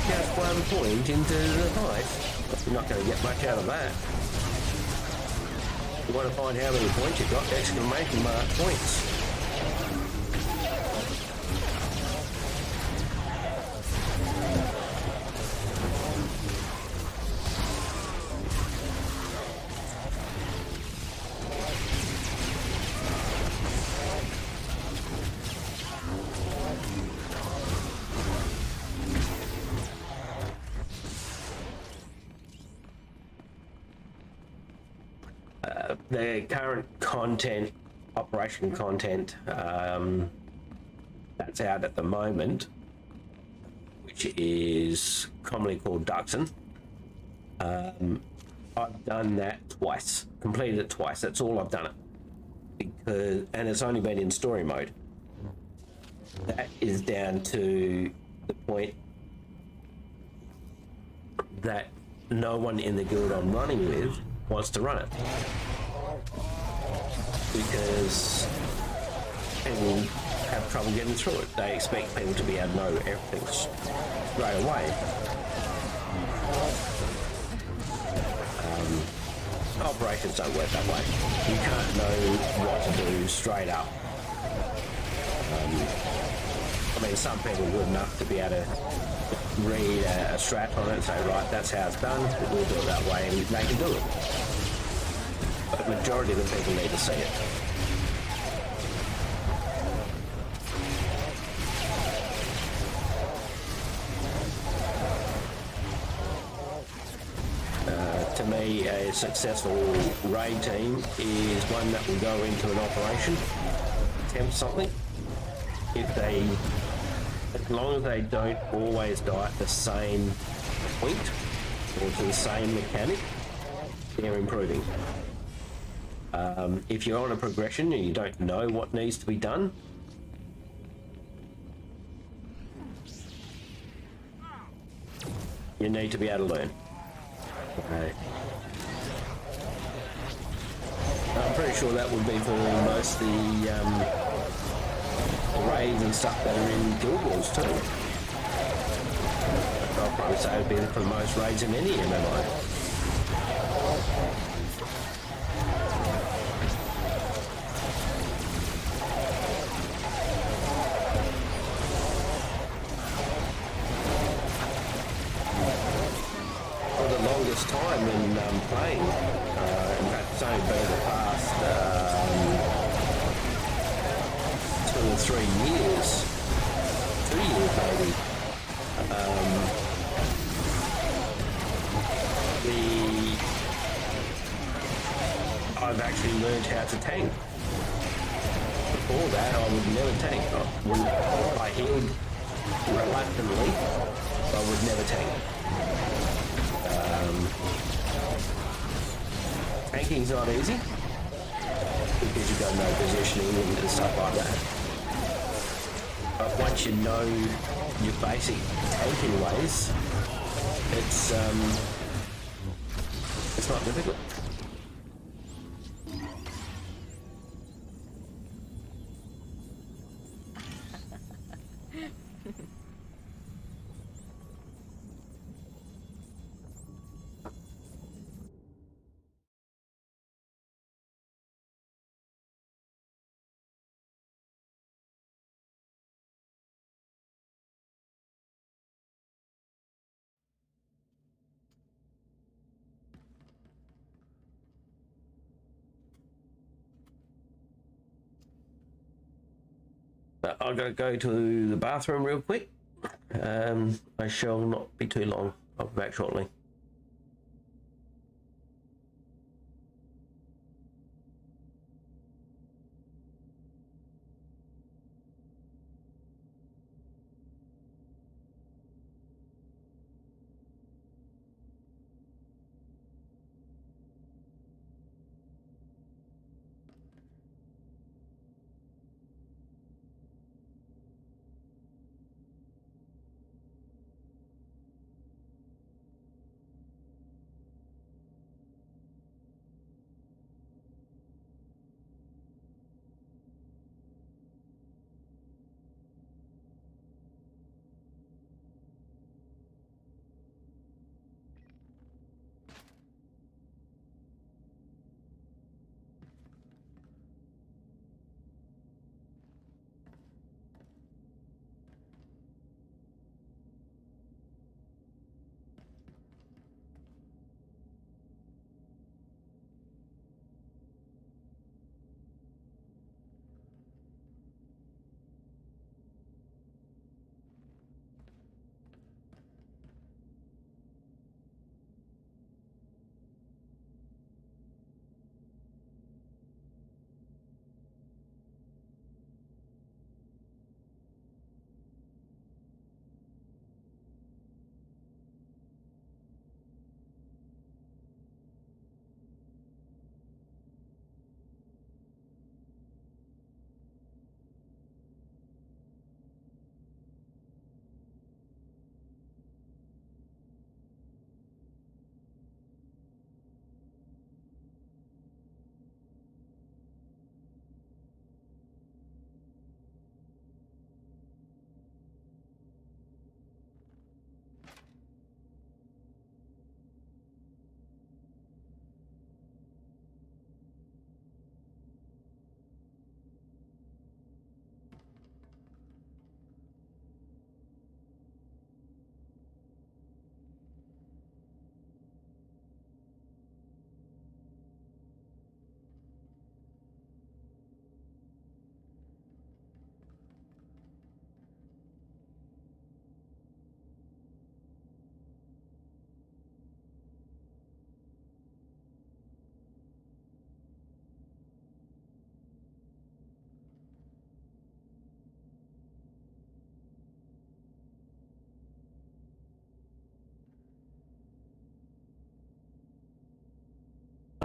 Just 1 point into the fight. You're not going to get much out of that. You want to find how many points you've got, exclamation mark points. The current content, operation content, that's out at the moment, which is commonly called Duxon. I've done that twice, completed it twice. That's all I've done it, and it's only been in story mode. That is down to the point that no one in the guild I'm running with wants to run it, because people have trouble getting through it. They expect people to be able to know everything straight away. Operations don't work that way. You can't know what to do straight up. I mean, some people are good enough to be able to read a strat on it and say, right, that's how it's done, we'll do it that way, and they can do it. But the majority of the people need to see it. To me, a successful raid team is one that will go into an operation, attempt something. As long as they don't always die at the same point or to the same mechanic, they're improving. If you're on a progression and you don't know what needs to be done, you need to be able to learn. Okay. pretty sure that would be for most of the raids and stuff that are in Guild Wars too. I'll probably say it would be for the most raids in any MMO. For the longest time in playing, in fact it's only been the past 2 or 3 years, 2 years maybe, I've actually learned how to tank. Before that I would never tank. I healed reluctantly, but I would never tank. Tanking's not easy because you've got no positioning and stuff like that. But once you know your basic tanking ways, it's not difficult. I've got to go to the bathroom real quick. I shall not be too long. I'll be back shortly.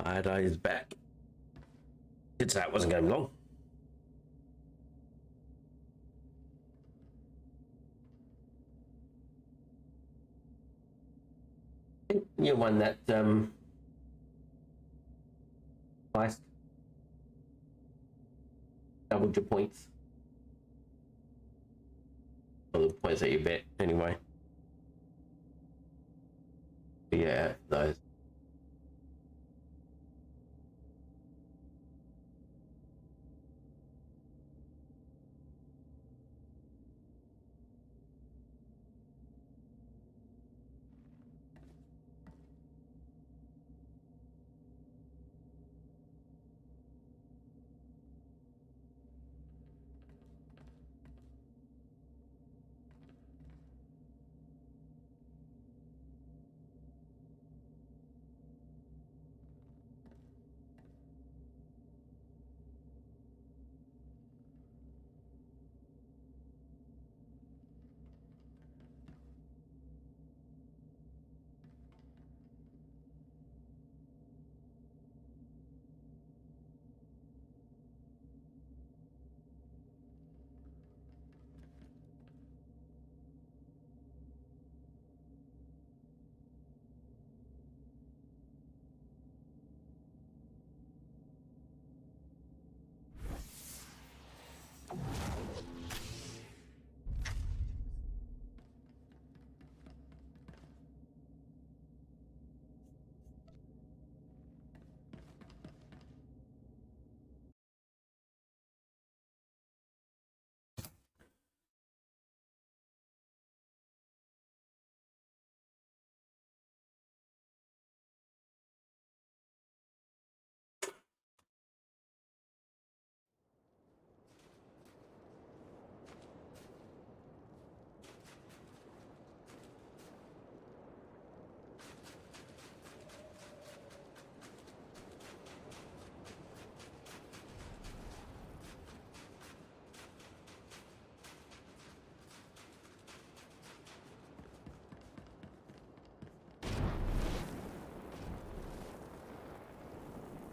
Ida is back. It's that wasn't going long. You won that heist. doubled your points. Or the points that you bet, anyway. Yeah, those.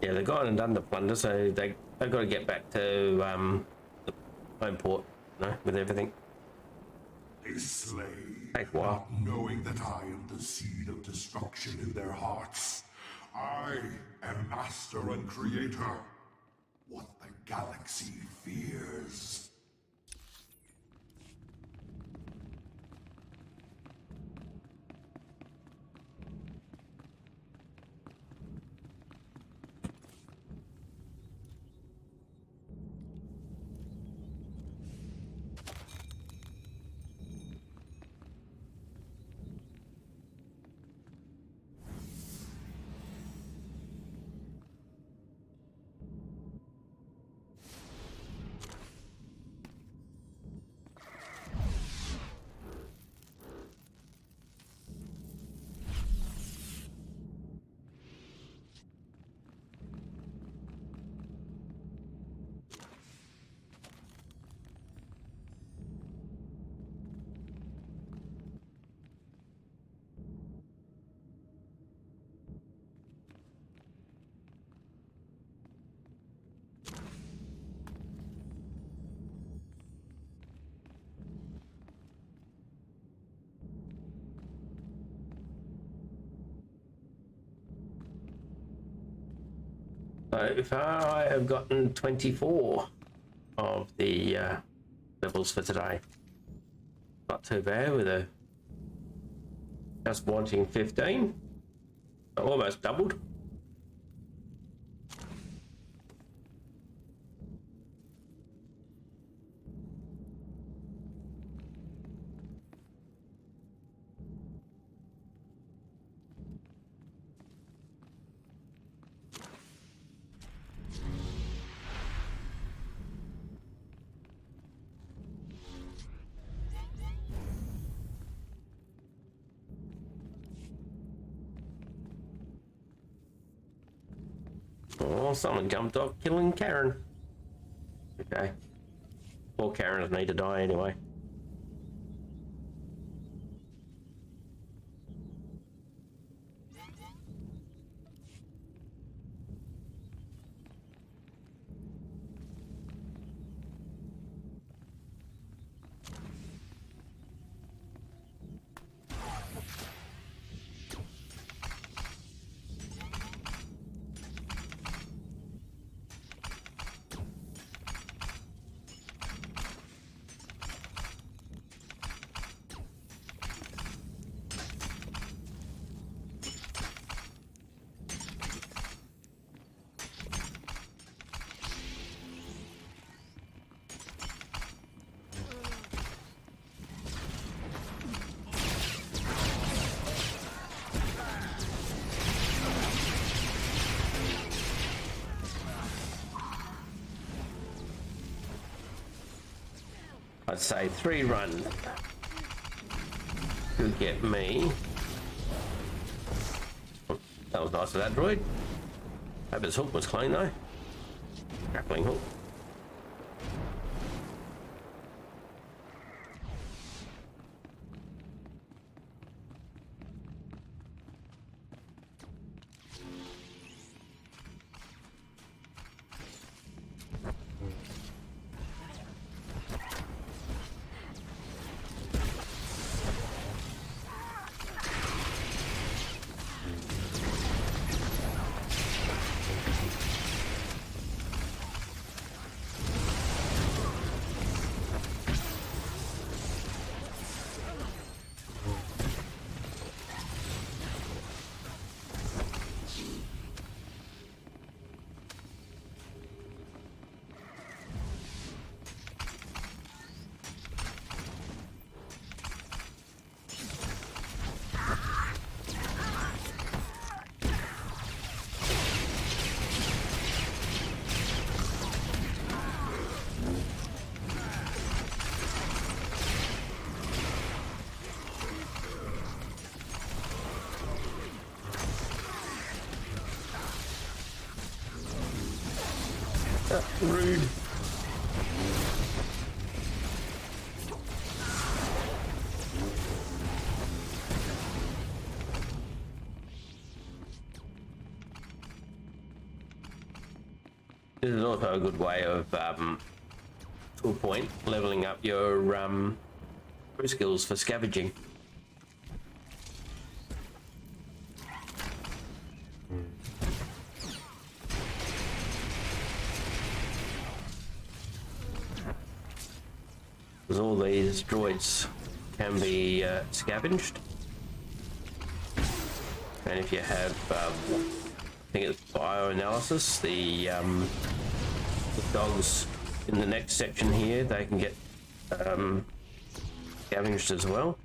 Yeah, they've gone and done the plunder, so they've got to get back to the home port, with everything. They slay, Take a while. not knowing that I am the seed of destruction in their hearts. I am master and creator. What the galaxy fears. So far, I have gotten 24 of the levels for today. Not too bad with a just wanting 15. Almost doubled. Oh, someone jumped off killing Karen. Okay. Poor Karens need to die anyway. I'd say 3 runs could get me. That was nice of that droid. Hope his hook was clean though. Grappling hook. Rude. This is also a good way of, to a point, leveling up your crew skills for scavenging. Because all these droids can be scavenged, and if you have, I think it's bioanalysis, the dogs in the next section here, they can get scavenged as well.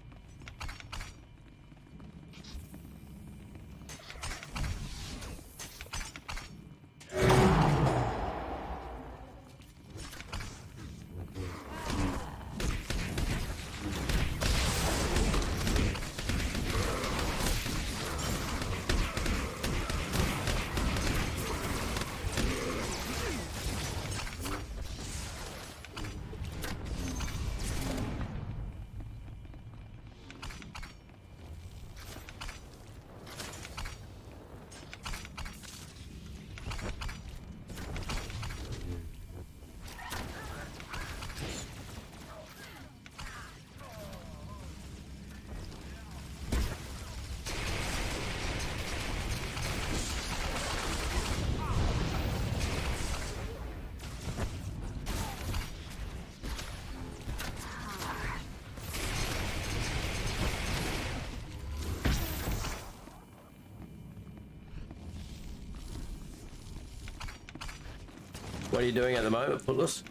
What are you doing at the moment, Footless?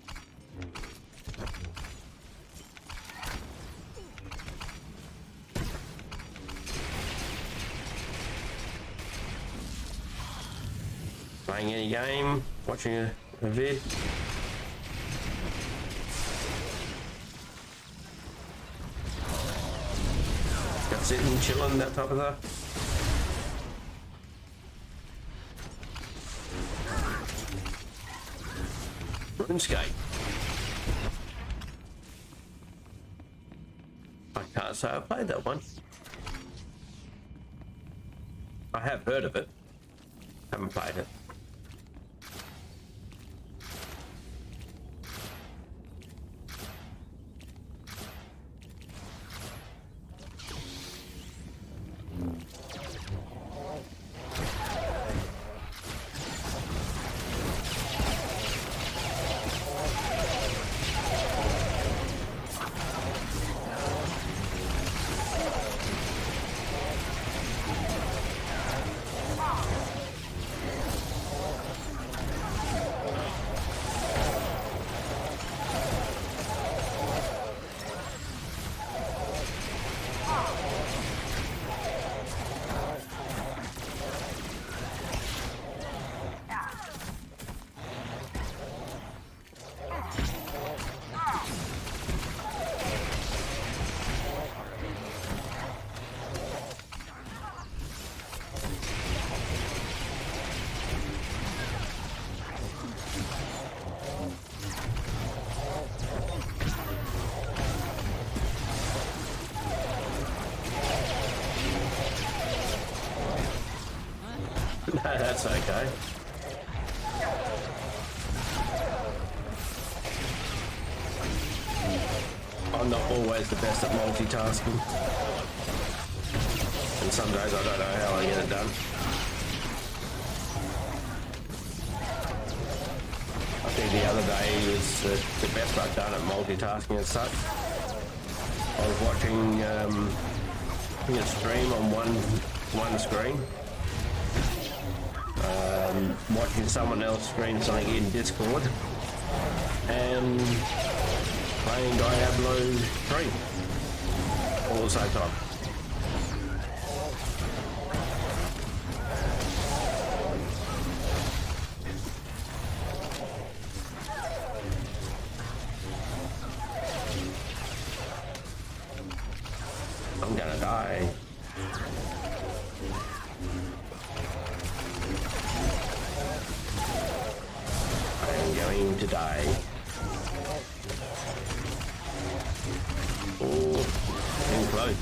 Playing any game? Watching a vid? Just sitting, chilling, that type of stuff? RuneScape. I can't say I played that one. I have heard of it. Haven't played it. No, that's okay. I'm not always the best at multitasking. And some days I don't know how I get it done. I think the other day was the best I've done at multitasking as such. I was watching a stream on one screen. Watching someone else stream something in Discord. And playing Diablo 3 all at the same time. I'm gonna die. I'm going to die. Oh, getting close.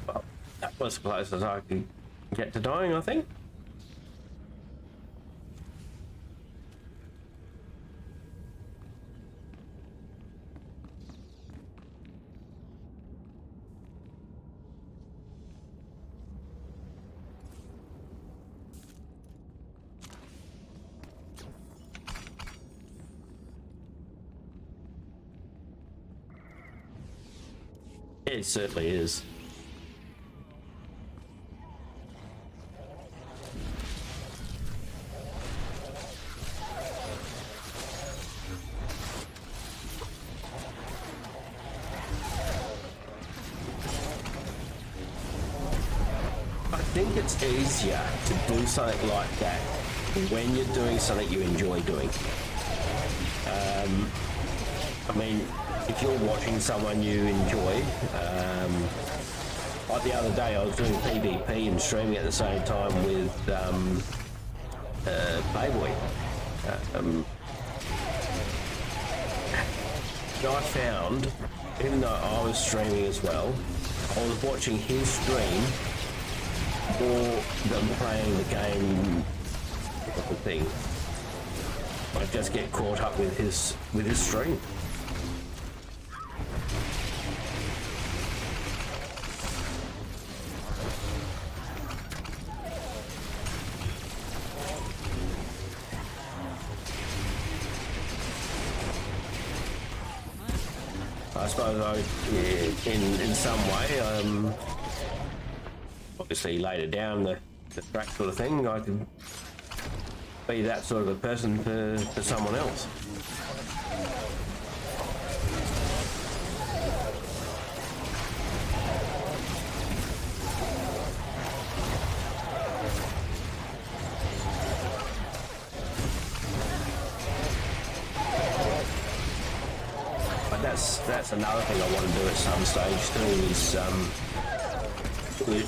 Well, that was as close as I could get to dying, I think. It certainly is. I think it's easier to do something like that when you're doing something you enjoy doing. I mean, if you're watching someone you enjoy, like the other day I was doing PvP and streaming at the same time with Playboy. I found, even though I was streaming as well, I was watching his stream more than playing the game of the thing. I just get caught up with his stream. I suppose in some way, obviously later down the track sort of thing, I could be that sort of a person for someone else. That's another thing I want to do at some stage too, is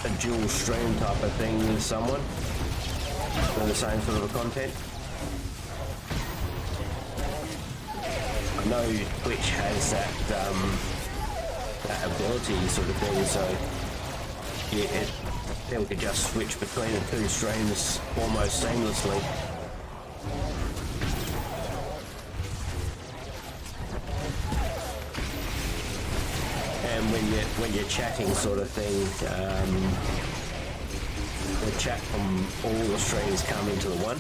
a dual stream type of thing with someone doing the same sort of content. I know Twitch has that ability sort of thing, so people could just switch between the two streams almost seamlessly. When you're chatting sort of thing, the chat from all the streams come into the one.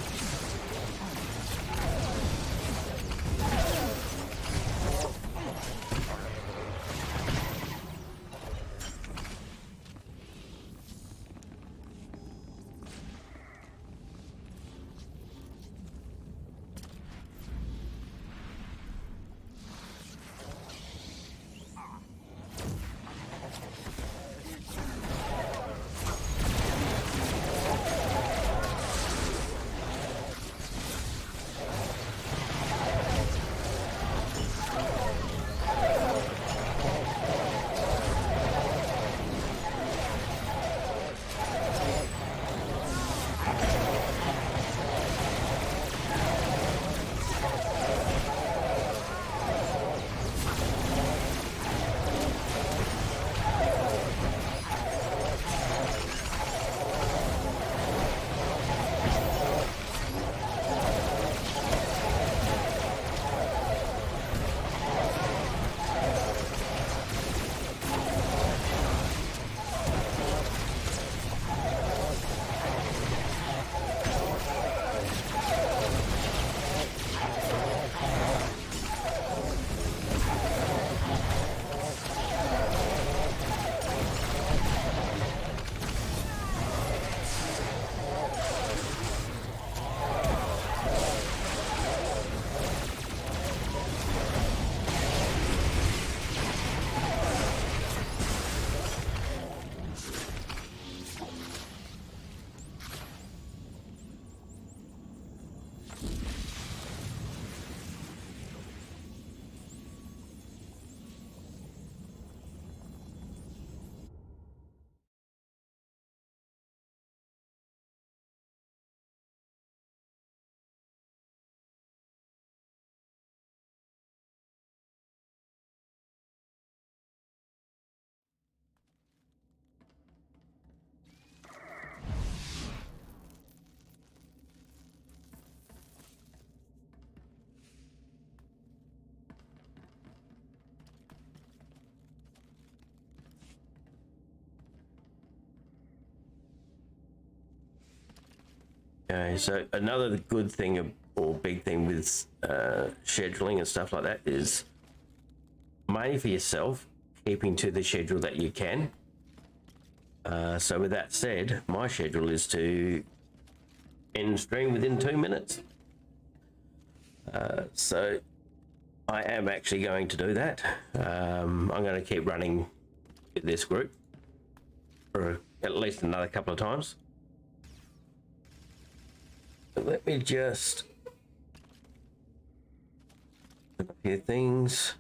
Okay, so another good thing or big thing with scheduling and stuff like that is mainly for yourself, keeping to the schedule that you can. So with that said, my schedule is to end stream within 2 minutes. So I am actually going to do that. I'm going to keep running with this group for at least another couple of times. But let me just a few things.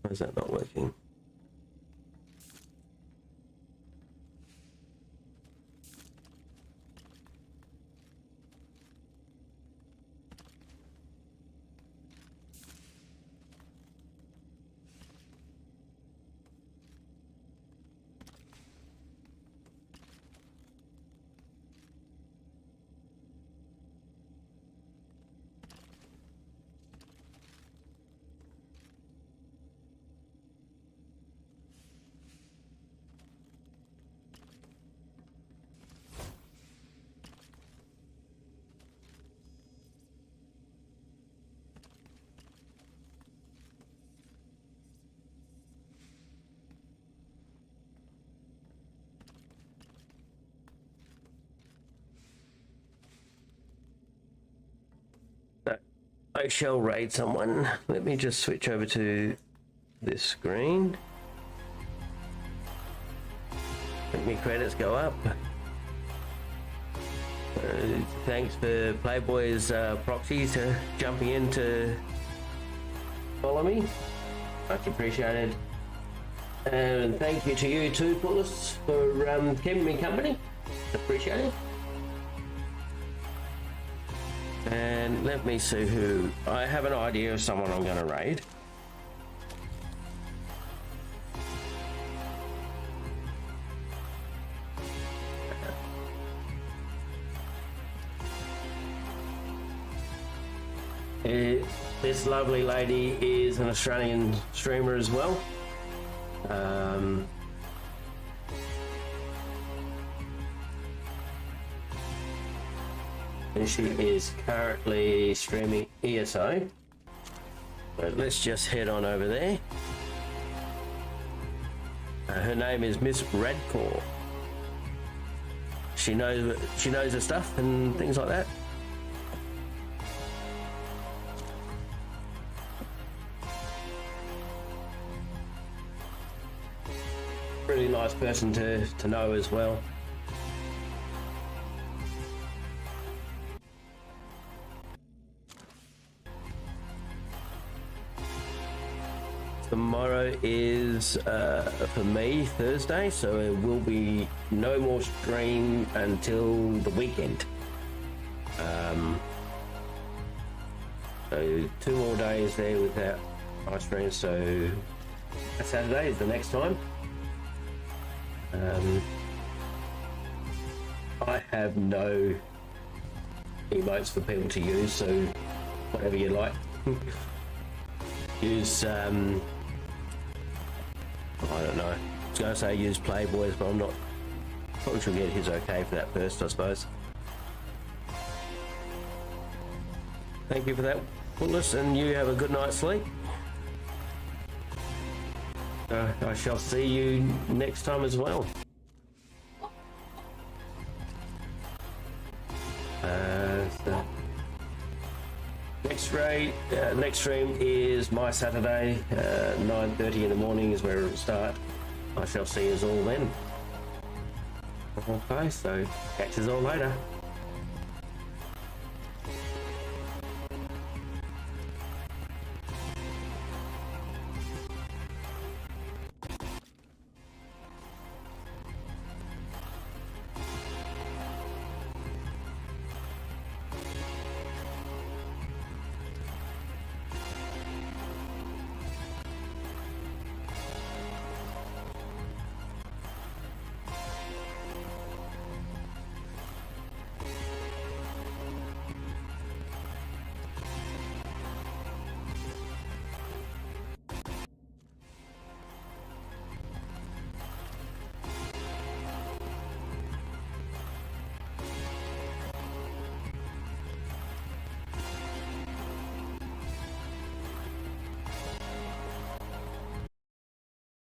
Why is that not working? I shall raid someone. Let me just switch over to this screen. Let me credits go up. Thanks for Playboy's proxy to jumping in to follow me. Much appreciated. And thank you to you too, Paulus, for keeping me company. Appreciate it. And let me see who. I have an idea of someone I'm going to raid. This lovely lady is an Australian streamer as well. And she is currently streaming ESO. But let's just head on over there. Her name is Miss Radcore. She knows her stuff and things like that. Really nice person to know as well. Tomorrow is for me Thursday, so there will be no more stream until the weekend. So 2 more days there without my stream, so Saturday is the next time. I have no emotes for people to use, so whatever you like. Use I don't know. I was going to say use Playboys, but I'm not. Probably should get his okay for that first, I suppose. Thank you for that, Willis, and you have a good night's sleep. I shall see you next time as well. So next stream is my Saturday, 9:30 in the morning is where it'll start. I shall see you all then. Okay, so catch us all later.